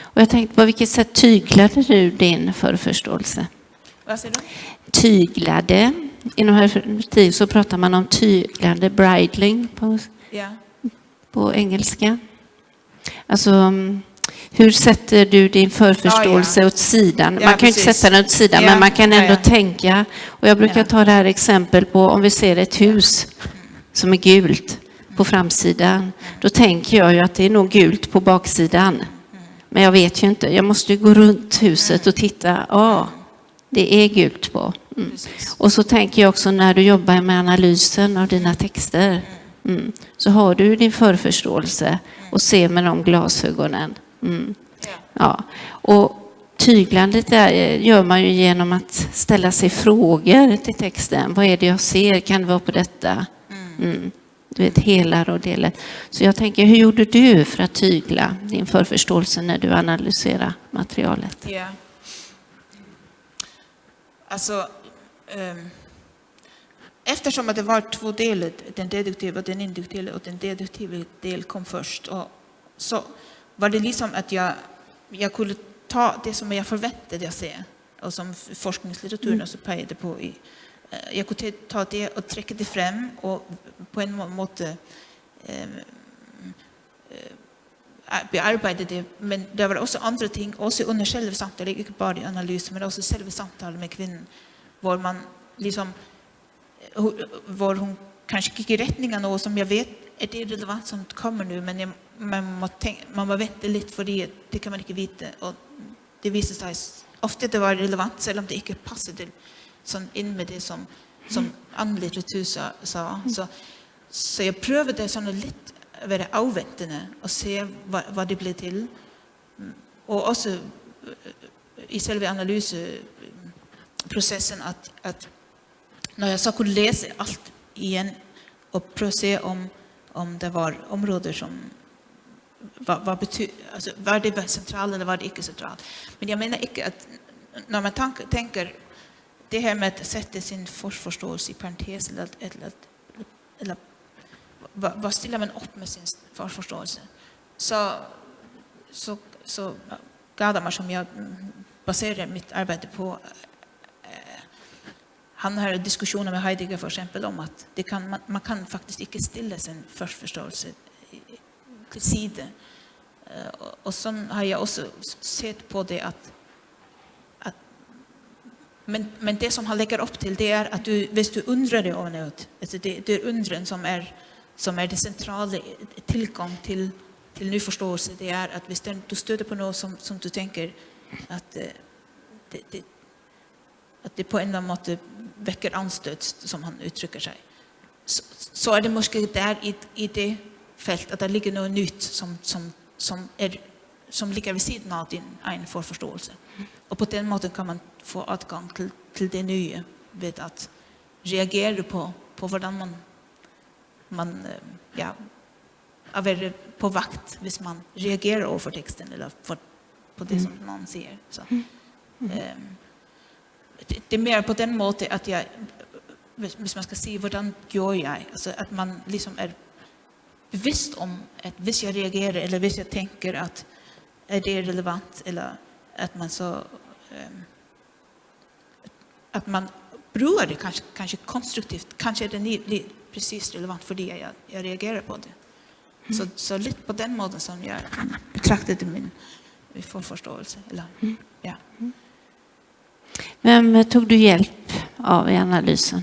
Och jag tänkte, på vilket sätt tyglade du din förförståelse? Vad säger du? Tyglade. Inom här så pratar man om tyglande, bridling på engelska. Alltså, hur sätter du din förförståelse åt sidan? Man kan ju inte sätta den åt sidan, men man kan ändå tänka. Och jag brukar ta det här exempel på, om vi ser ett hus som är gult på framsidan. Då tänker jag ju att det är nog gult på baksidan. Men jag vet ju inte. Jag måste ju gå runt huset och titta. Det är gult på. Och så tänker jag också när du jobbar med analysen av dina texter. Så har du din förförståelse och ser med de glasögonen. Ja. Och tyglandet där gör man ju genom att ställa sig frågor till texten. Vad är det jag ser? Kan det vara på detta? Du vet, helar och delar. Så jag tänker, hur gjorde du för att tygla din förförståelse när du analyserar materialet? Ja. Alltså, eftersom att det var två delar, den deduktiva och den induktiva, och den deduktiva del kom först, och så var det liksom att jag kunde ta det som jag förväntade jag se, och som forskningslitteraturen också pekade på. Jag kunde ta det och trycka det fram och på en måte bearbeta det. Men det var också andra ting, också under själva samtalet, inte bara i analys, men också själva samtalet med kvinnan, var man liksom, var hon kanske gick i riktningen något som jag vet är det relevant som kommer nu, men man må vänta lite, för det kan man inte veta, och det visar sig ofta det var relevant, även om det inte passade in med det som annan litteratur sa. Så jag prövade såna lite vara avväntande och se vad det blev till, och också i själva analysprocessen att när jag så kunde läsa allt igen och pröva se om det var områden som var det centralt eller var det inte centralt. Men jag menar inte att när man tänker det här med att sätta sin förståelse i parentes, eller vad ställer man upp med sin förståelse, så Gadamer, som jag baserar mitt arbete på, han har diskussioner med Heidegger för exempel om att man kan faktiskt inte ställa sin förståelse till sida. Och så har jag också sett på det att Men det som han lägger upp till det är att hvis du undrar dig over något, alltså det är undren som är det centrala tillgång till ny förståelse. Det är att hvis du stöter på något som du tänker att det på en eller annan måte väcker anstöt, som han uttrycker sig, så är det måske där i det fält att det ligger något nytt som ligger vid sidan av din egen förståelse. Och på den måten kan man få adgang till det nya vid att reagera på hvordan man är på vakt hvis man reagerar över texten eller på det som någon säger. Så, det är mer på den måten att jag, hvis man ska säga hvordan gör jag, alltså att man liksom är bevisst om att hvis jag reagerar eller hvis jag tänker att är det relevant, eller att man så att man brukar det kanske konstruktivt, kanske är det precis relevant för det jag reagerar på det. Så lite på den måten som jag betraktade min förståelse. Eller, ja. Vem tog du hjälp av i analysen?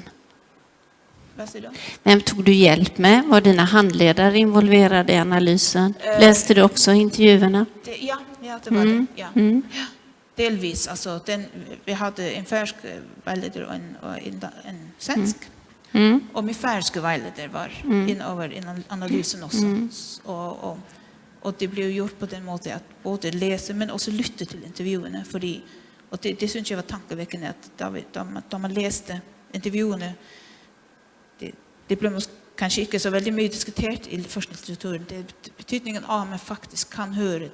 Vad säger du? Vem tog du hjälp med? Var dina handledare involverade i analysen? Läste du också intervjuerna? Ja, det var det. Ja. Delvis. Alltså, vi hade en färsk vägledare och en svensk. Och min färska vägledare var in över analysen också. Och det blev gjort på den måten att både läsa men också lyssna till intervjuerna. Och det syns jag var tankeväckande att då man läste intervjuerna, det blev kanske inte så väldigt mycket diskuterat i forskningslitteraturen. Det är betydningen av att man faktiskt kan höra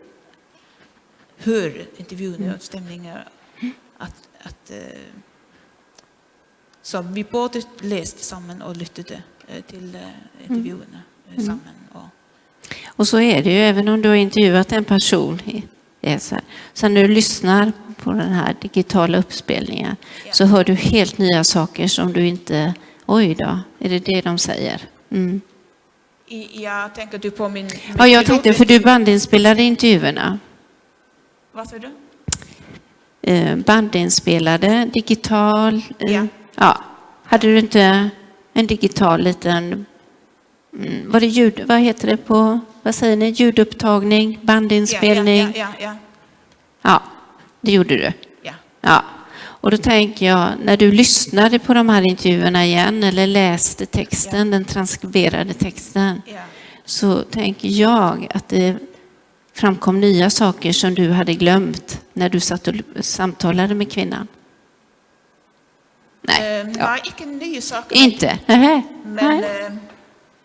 intervjuerna och stämningar. Så vi både läste samman och lyssnade till intervjuerna samman. Och så är det ju, även om du har intervjuat en person. Så när du lyssnar på den här digitala uppspelningen så hör du helt nya saker som du inte... Oj då, är det de säger? Jag tänker du på min... Ja, jag tänkte, för du bandinspelade intervjuerna. Vad säger du? Bandinspelade, digital... Ja. Hade du inte en digital liten... Var det ljud... Vad heter det på... Vad säger ni? Ljudupptagning, bandinspelning? Ja, det gjorde du. Ja. Och då tänker jag, när du lyssnade på de här intervjuerna igen eller läste texten, den transkriberade texten, så tänker jag att det framkom nya saker som du hade glömt när du satt och samtalade med kvinnan. Nej, inte nya saker. Inte? Men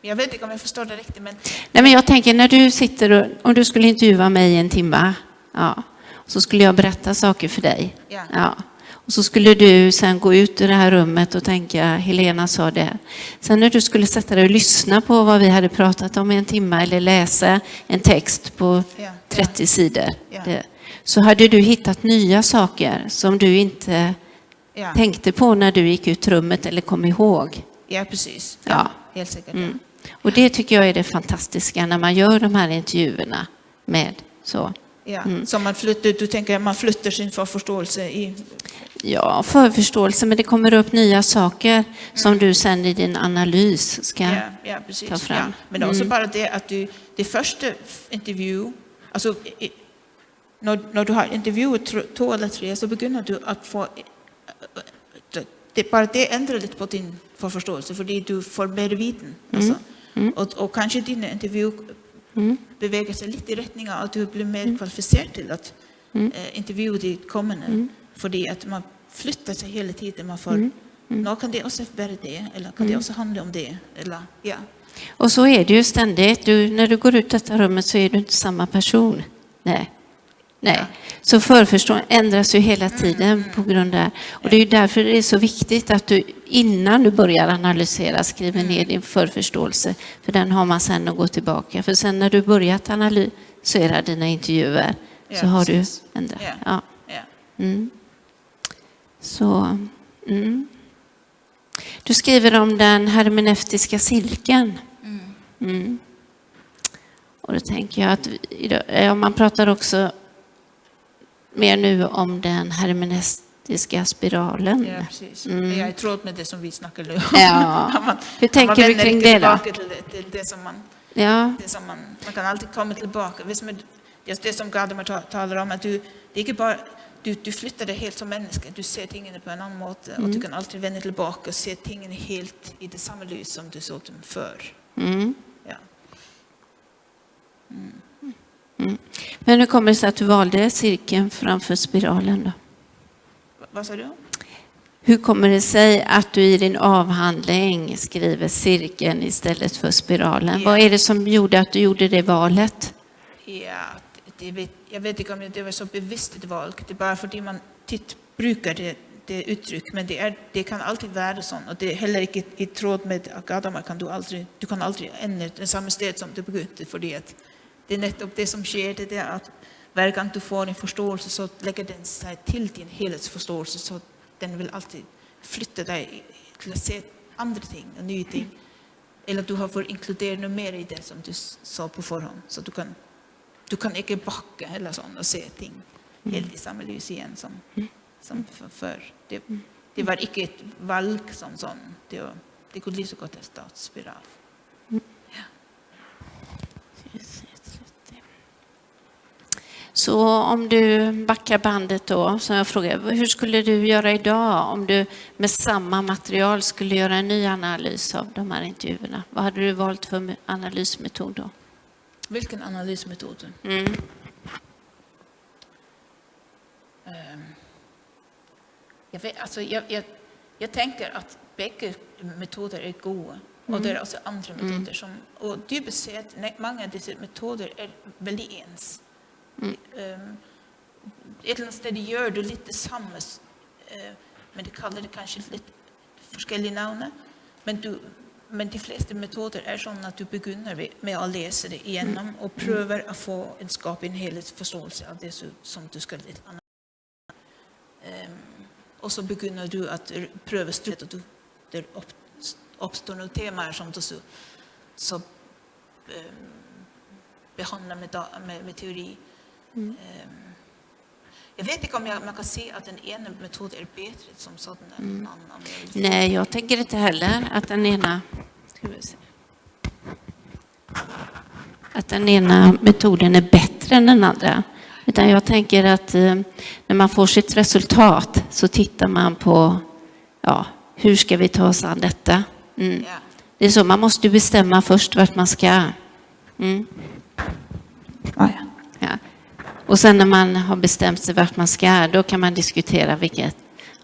jag vet inte om jag förstår det riktigt. Nej, men jag tänker, när du sitter och, om du skulle intervjua mig i en timme, så skulle jag berätta saker för dig. Ja. Och så skulle du sen gå ut ur det här rummet och tänka, Helena sa det. Sen när du skulle sätta dig och lyssna på vad vi hade pratat om i en timme eller läsa en text på 30 sidor. Så hade du hittat nya saker som du inte tänkte på när du gick ut rummet eller kom ihåg. Ja, precis. Ja. Helt säkert. Och det tycker jag är det fantastiska när man gör de här intervjuerna med så. Så du tänker att man flyttar sin förståelse i... Ja, förförståelse, men det kommer upp nya saker som du sen i din analys ska ta fram. Ja. Men också bara det att det första intervju, alltså när du har intervjuat 2 eller 3 så börjar du att få det ändrar lite på din förståelse för du får mer viten. Alltså. Och kanske din intervju beväger sig lite i riktning av att du blir mer kvalificerad till att intervjua de kommande. För att man flyttar sig hela tiden. Man får, kan det också vara det? Eller kan det också handla om det? Eller, Och så är det ju ständigt. När du går ut detta rummet så är du inte samma person. Nej. Så förförstånd ändras ju hela tiden på grund av det. Och det är ju därför det är så viktigt att du innan du börjar analysera skriver ner din förförståelse. För den har man sen att gå tillbaka. För sen när du börjat analysera dina intervjuer så har du ändrat. Ja. Så, Du skriver om den hermeneutiska cirkeln. Och då tänker jag att man pratar också mer nu om den matematiska spiralen. Ja, precis. Jag är tråd med det som vi snackar nu. Ja. Hur tänker du kring det då? Till det som man, Ja. det som man kan alltid komma tillbaka. Det som Gadamer talar om, att det är inte bara du flyttar dig helt som människa. Du ser tingene på en annan måte, och du kan alltid vända tillbaka och se tingene helt i det samma ljus som du såg dem för. Ja. Men hur kommer det sig att du valde cirkeln framför spiralen då? Vad sa du? Hur kommer det sig att du i din avhandling skriver cirkeln istället för spiralen? Vad är det som gjorde att du gjorde det valet? Ja, jag vet inte om det var så bevisst ett val. Det är bara för att man brukar det uttryck, men det kan alltid vara så. Och det är heller inte i tråd med Gadamer du kan aldrig ändra det samma sted som du begynte, för att det är nettopp det som sker, det är att varje gång du får en förståelse så lägger den sig till din helhetsförståelse, så den vill alltid flytta dig till att se andra ting och nya ting. Eller du har fått inkludera något mer i det som du sa på förhand, så du kan inte backa eller sånt och se ting helt i samma ljus igen som för. Det var inte ett valg som sån. Det kunde lika gott en statsspiral. Så om du backar bandet då, så jag frågar, hur skulle du göra idag om du med samma material skulle göra en ny analys av de här intervjuerna? Vad hade du valt för analysmetod då? Vilken analysmetod? Jag tänker att bägge metoder är goda. Och det är också andra metoder som, och djupast sett, många av dessa metoder är väldigt ens. Ett eller annat sted gör du lite samma, men det kallar det kanske lite olika namn. Men de flesta metoder är sådana att du begynner med att läsa det igenom och prövar att få en skapa en helhetsförståelse av det som du ska lite annat. Och så begynner du att pröva stöd, och det uppstår några teman som du så behandlar med teori. Jag vet inte om man kan se att den ena metoden är bättre som sådan än den andra. Nej, jag tänker inte heller att den ena metoden är bättre än den andra. Utan jag tänker att när man får sitt resultat så tittar man på hur ska vi ta oss an detta. Det är så, man måste bestämma först vart man ska. Ja. Och sen när man har bestämt sig vart man ska, då kan man diskutera vilket.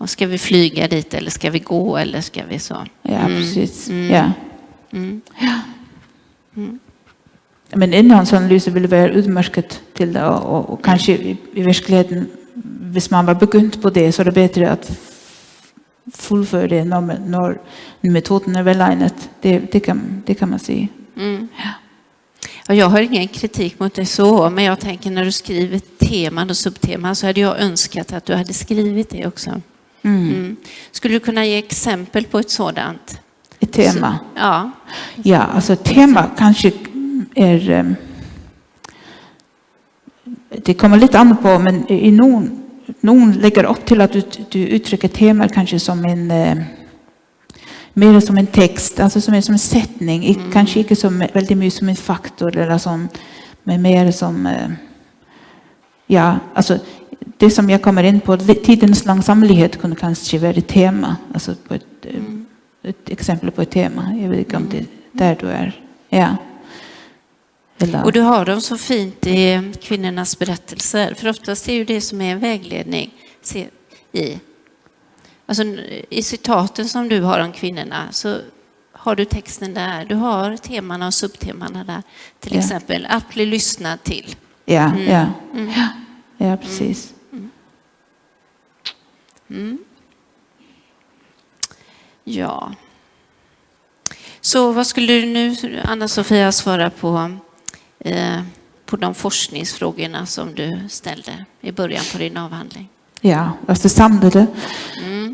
Ska vi flyga dit eller ska vi gå eller ska vi så? Ja, precis. Ja. Men innehållsanalyser vill vara utmärkt till det, och kanske i verkligheten, hvis man var begynt på det, så är det bättre att fullföra det när metoden är välegnet. Det kan man säga. Och jag har ingen kritik mot det så, men jag tänker när du skriver teman och subteman så hade jag önskat att du hade skrivit det också. Skulle du kunna ge exempel på ett sådant? Ett tema? Så, ja, alltså tema kanske är... Det kommer lite an på, men i någon lägger upp till att du uttrycker tema kanske som en... mer som en text, alltså som en sättning, kanske inte som väldigt mycket som en faktor eller som, men mer som alltså det som jag kommer in på, tidens långsamlighet kunde kanske vara ett tema, alltså på ett exempel på ett tema. Jag vet inte om det är där du är. Ja. Eller. Och du har dem så fint i kvinnornas berättelser, för oftast är ju det som är en vägledning i. Alltså i citaten som du har om kvinnorna så har du texten där. Du har temana och subtemana där. Till exempel att bli lyssnad till. Ja, precis. Ja. Så vad skulle du nu, Anna-Sofia, svara på de forskningsfrågorna som du ställde i början på din avhandling? Ja, alltså samlade.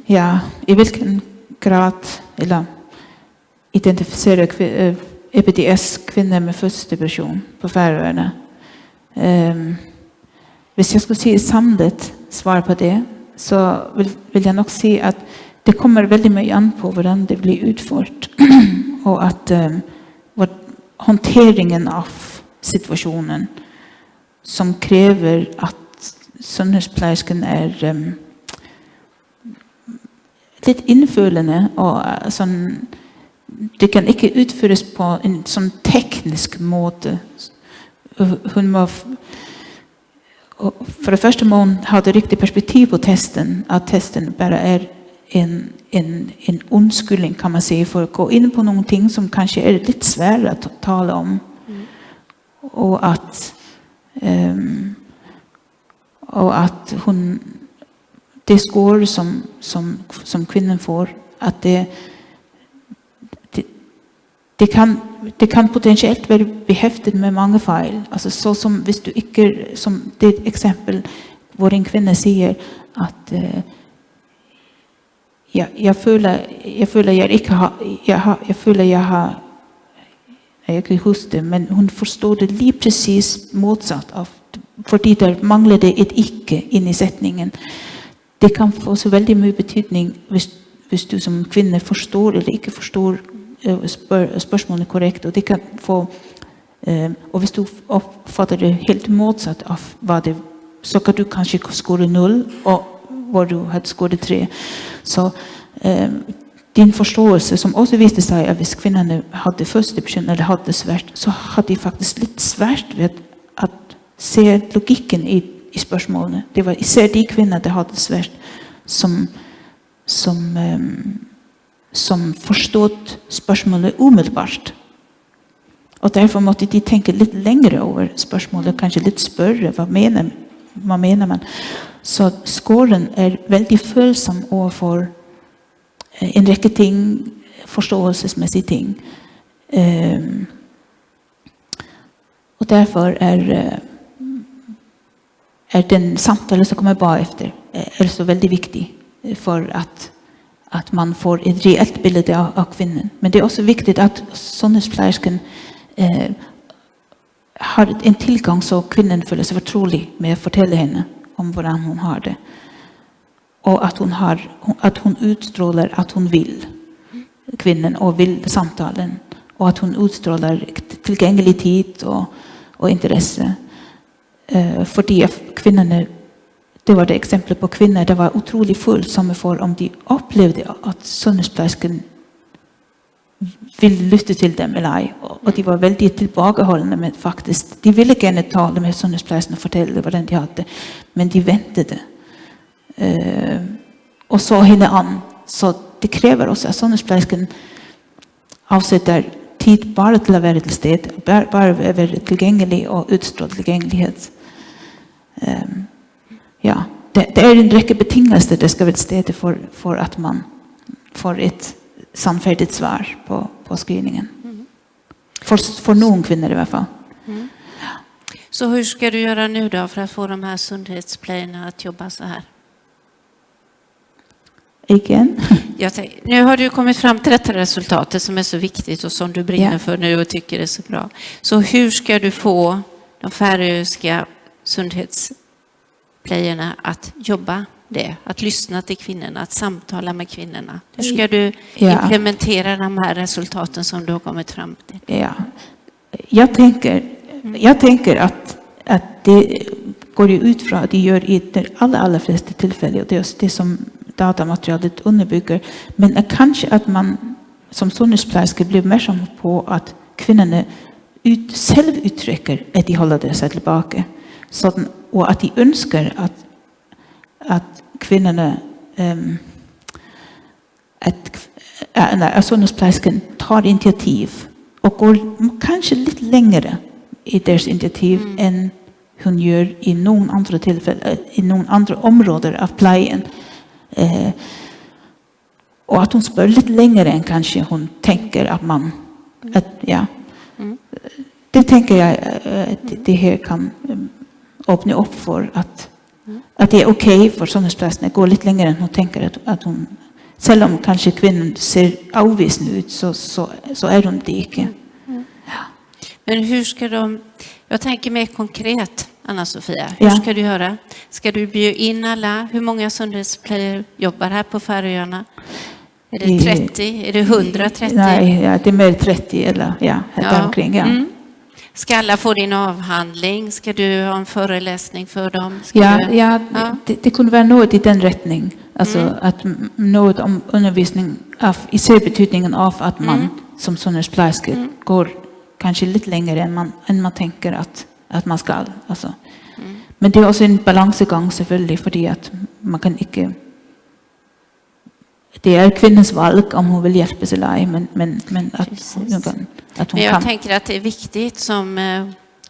Ja, i vilken grad eller identificerar EPDS kvinnor med första person på Färöarna? Hvis jag skulle säga samlat svar på det, så vill jag nog se att det kommer väldigt mycket an på hur det blir utfört och att hanteringen av situationen som kräver att sundhetsplejersken är lite inföljande och sån, det kan inte utföras på en sån teknisk måte. Hon må för det första må hon ha det riktiga perspektiv på testen, att testen bara är en undskyldning kan man säga för att gå in på någonting som kanske är lite svårare att tala om. Och att hon det skår som kvinnan får, att det kan potentiellt vara behäftet med många fel. Alltså så som hvis du inte, som det exempel hvor en kvinna säger att jag føler jag inte har jag føler jag har jag kan huska det, men hon förstår det lite precis motsatt av fordi där manglar det ett icke in i sättningen. Det kan få så väldigt mycket betydning hvis du som kvinna förstår eller inte förstår spørsmålet korrekt, och det kan få och hvis du uppfattar det helt motsatt av vad det, så kan du kanske skåra 0 och var du hade skårat 3. Så din förståelse som också visste sig att hvis kvinnorna hade första person eller hade svårt, så hade de faktiskt lite svårt att se logiken i spörsmålen. Det var isär de kvinnor det hade svårt som förstått spörsmålet omedelbart. Och därför måste de tänka lite längre över spörsmålet, kanske lite större. Vad menar man? Så skåren är väldigt följsam över en räcka ting, förståelsesmässiga ting. Och därför är den samtalet som kommer bara efter är så väldigt viktig för att man får ett reellt bild av kvinnan. Men det är också viktigt att sundhetsplejersken har en tillgång så kvinnan följer sig förtrolig med att fortälla henne om hur hon har det. Och att hon utstrålar att hon vill kvinnan och vill samtalen. Och att hon utstrålar tillgänglighet och intresse. Fordi kvinnorna, det var det exempel på kvinnor, det var otroligt följsamma för om de upplevde att sundhetsplejersken ville lyssna till dem eller ej. Och de var väldigt tillbakahållande med faktiskt, de ville gärna tala med sundhetsplejersken och fortälla vad de hade, men de väntade. Och så henne an. Så det kräver också att sundhetsplejersken avsätter tid bara till att vara till sted, bara vara tillgänglig och utstråla tillgänglighet. Ja, det är en räcka betingelser det ska vara ett sted för att man får ett sannfärdigt svar på skrivningen. För någon kvinnor i alla fall. Så hur ska du göra nu då för att få de här sundhetsplejerna att jobba så här? Igen. Nu har du kommit fram till detta resultatet som är så viktigt och som du brinner för nu och tycker är så bra. Så hur ska du få de färöiska sundhetsplejerna att jobba det? Att lyssna till kvinnorna, att samtala med kvinnorna. Hur ska du implementera de här resultaten som du har kommit fram till? Ja. Jag tänker att det går ju ut från att de gör i de allra flesta tillfällen, och det är det som datamaterialet underbygger, men kanske att man som sundhetsplejerska blir uppmärksam på att kvinnorna själv uttrycker att de håller sig tillbaka, och att de önskar att kvinnorna att sundhetsplejerskan tar initiativ och går kanske lite längre i deras initiativ än hon gör i någon andra tillfälle, i någon andra områden av plejen. Och att hon spör lite längre än kanske hon tänker att man det tänker jag det här kan öppna upp för att det är okej för sundhetsplejerskan att gå lite längre än hon tänker att hon, selv om kanske kvinnan ser avvisande ut så är hon det inte. Men hur ska de, jag tänker mer konkret, Anna-Sofia, hur ska du göra? Ska du bjuda in alla? Hur många söndagsplayer jobbar här på Färöarna? Är det 30? Är det 130? Nej, ja, det är mer 30 eller däromkring. Ja. Mm. Ska alla få din avhandling? Ska du ha en föreläsning för dem? Det kunde vara något i den riktning. Alltså att något om undervisning i betydningen av att man som söndagsplayer går kanske lite längre än man tänker att man ska. Alltså. Men det är också en balansgång selvfølgelig, fordi att man kan inte... Det är kvinnans valg om hon vill hjälpa sig eller ej, men att hon jag kan. tänker att det är viktigt som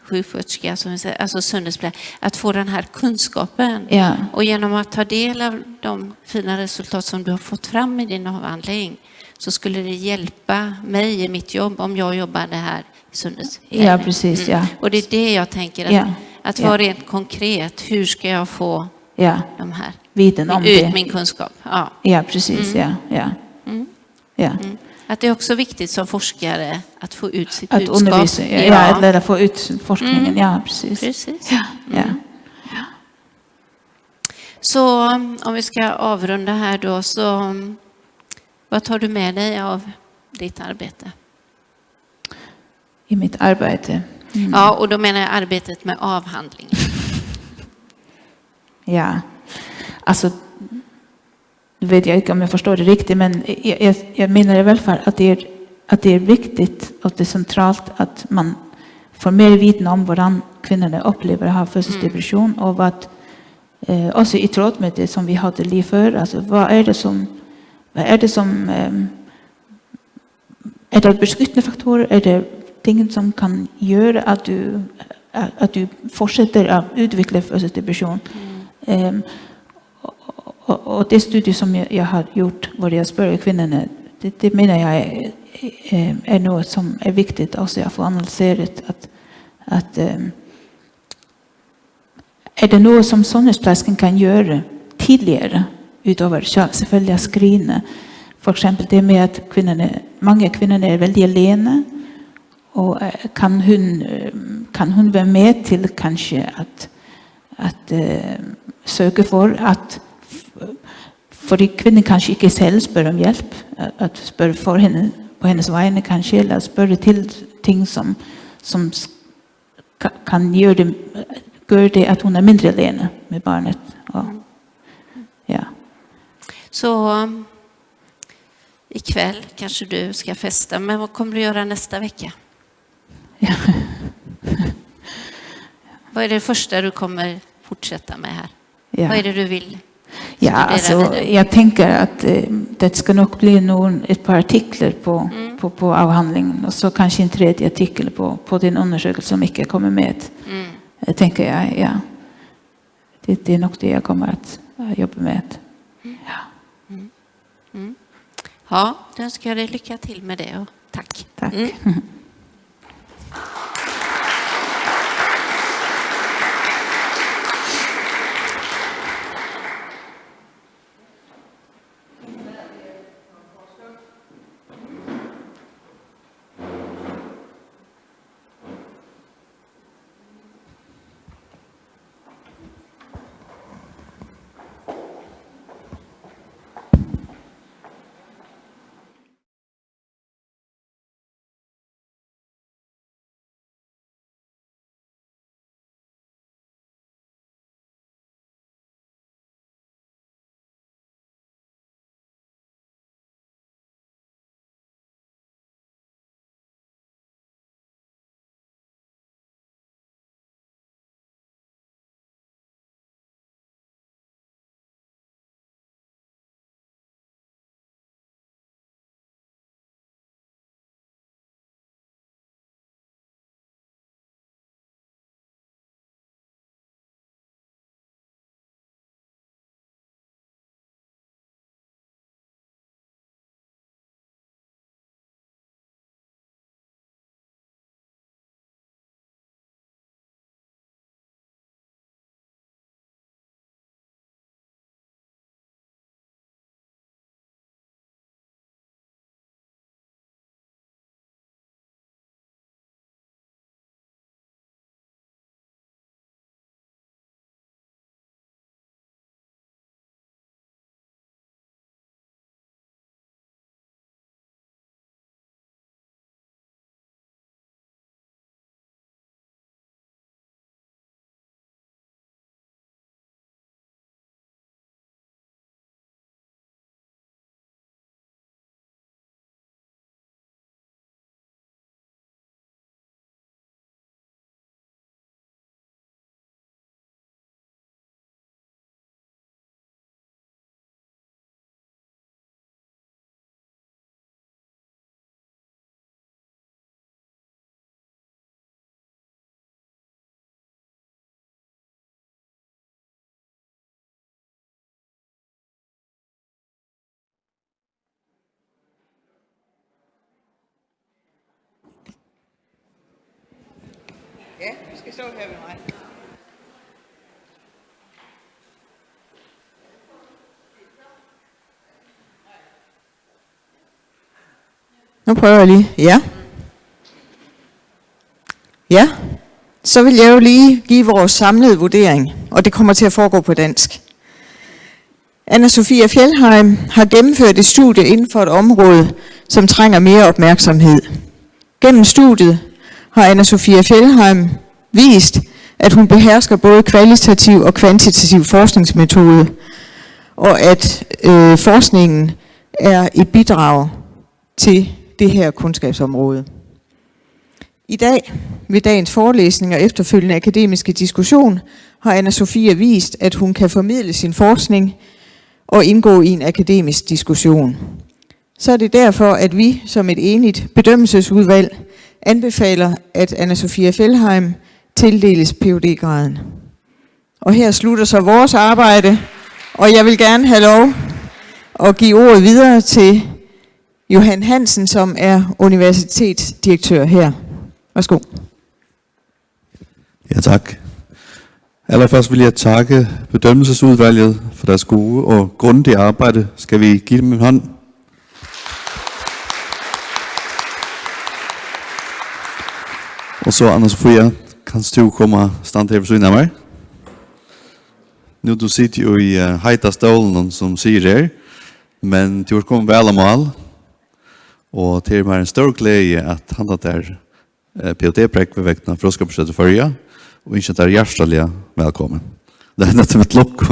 sjuksköterska, som vi säger, alltså söndagsplayer, att få den här kunskapen. Ja. Och genom att ta del av de fina resultat som du har fått fram i din avhandling, så skulle det hjälpa mig i mitt jobb om jag jobbade här i söndagsplayer. Ja, precis. Ja. Och det är det jag tänker, att vara rent konkret. Hur ska jag få de här viden om ut det. min kunskap? Ja, precis. Att det är också viktigt som forskare att få ut sitt att budskap. Undervisa, eller få ut forskningen. Ja, precis. Så om vi ska avrunda här då, så vad tar du med dig av ditt arbete? I mitt arbete? Ja, och då menar jag arbetet med avhandlingen. Ja, alltså nu vet jag inte om jag förstår det riktigt, men jag menar i alla fall att det är viktigt och det är centralt att man får mer viten om hur kvinnorna upplever att ha födelsedepression och vad också i tråd med det som vi hade lige för, alltså vad är det som är det beskyttande faktorer, är det ting som kan göra att du fortsätter att utveckla födelsedepression. Och det studie som jag har gjort, var jag spör kvinnorna, det menar jag är något som är viktigt också att få analyserat, att är det något som söndagsplatsken kan göra tidigare utöver selvfølgelig att skrina. För exempel det med att många kvinnor är väldigt alene, och kan hon vara med till kanske att söka för kvinnor kanske inte själv spör om hjälp, att spör för henne på hennes vägnar kanske, eller spör till ting som kan göra det att hon är mindre alene med barnet. Ja. Så ikväll kanske du ska festa, men vad kommer du göra nästa vecka? Ja. Vad är det första du kommer fortsätta med här? Ja. Vad är det du vill? Ja, alltså, jag tänker att det ska nog bli ett par artiklar på avhandlingen, och så kanske en tredje artikel på din undersökelse som inte kommer med. Tänker jag, ja. Det är nog det jag kommer att jobba med. Ja, då önskar jag dig lycka till med det, och tack. Tack. Ja, vi skal stå her ved mig. Nu prøver jeg lige. Ja. Ja. Så vil jeg jo lige give vores samlede vurdering, og det kommer til at foregå på dansk. Anna-Sophia Fjellheim har gennemført et studie inden for et område, som trænger mere opmærksomhed. Gennem studiet har Anna-Sophia Fjellheim vist, at hun behersker både kvalitativ og kvantitativ forskningsmetode, og at forskningen er et bidrag til det her kundskabsområde. I dag, ved dagens forelæsning og efterfølgende akademiske diskussion, har Anna-Sophia vist, at hun kan formidle sin forskning og indgå i en akademisk diskussion. Så er det derfor, at vi som et enigt bedømmelsesudvalg anbefaler, at Anna-Sophia Fjellheim tildeles Ph.D.-graden. Og her slutter så vores arbejde, og jeg vil gerne have lov at give ordet videre til Johan Hansen, som er universitetsdirektør her. Værsgo. Ja, tak. Allerførst vil jeg takke bedømmelsesudvalget for deres gode og grundige arbejde. Skal vi give dem en hånd? Og så, Anna-Sophia, kan du komme og stande her ved siden af mig? Nu du sitter jo i heita stolen, som siger her, men du har kommet vel af mål, og det er mig en stor glæde at han der Ph.D.-præk ved vægten af Frøskapsstedet Førja, og ikke der hjertelig velkommen. Det er nettopp et lukk,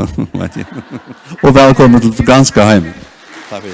og velkommen til ganske heim. Takk for det.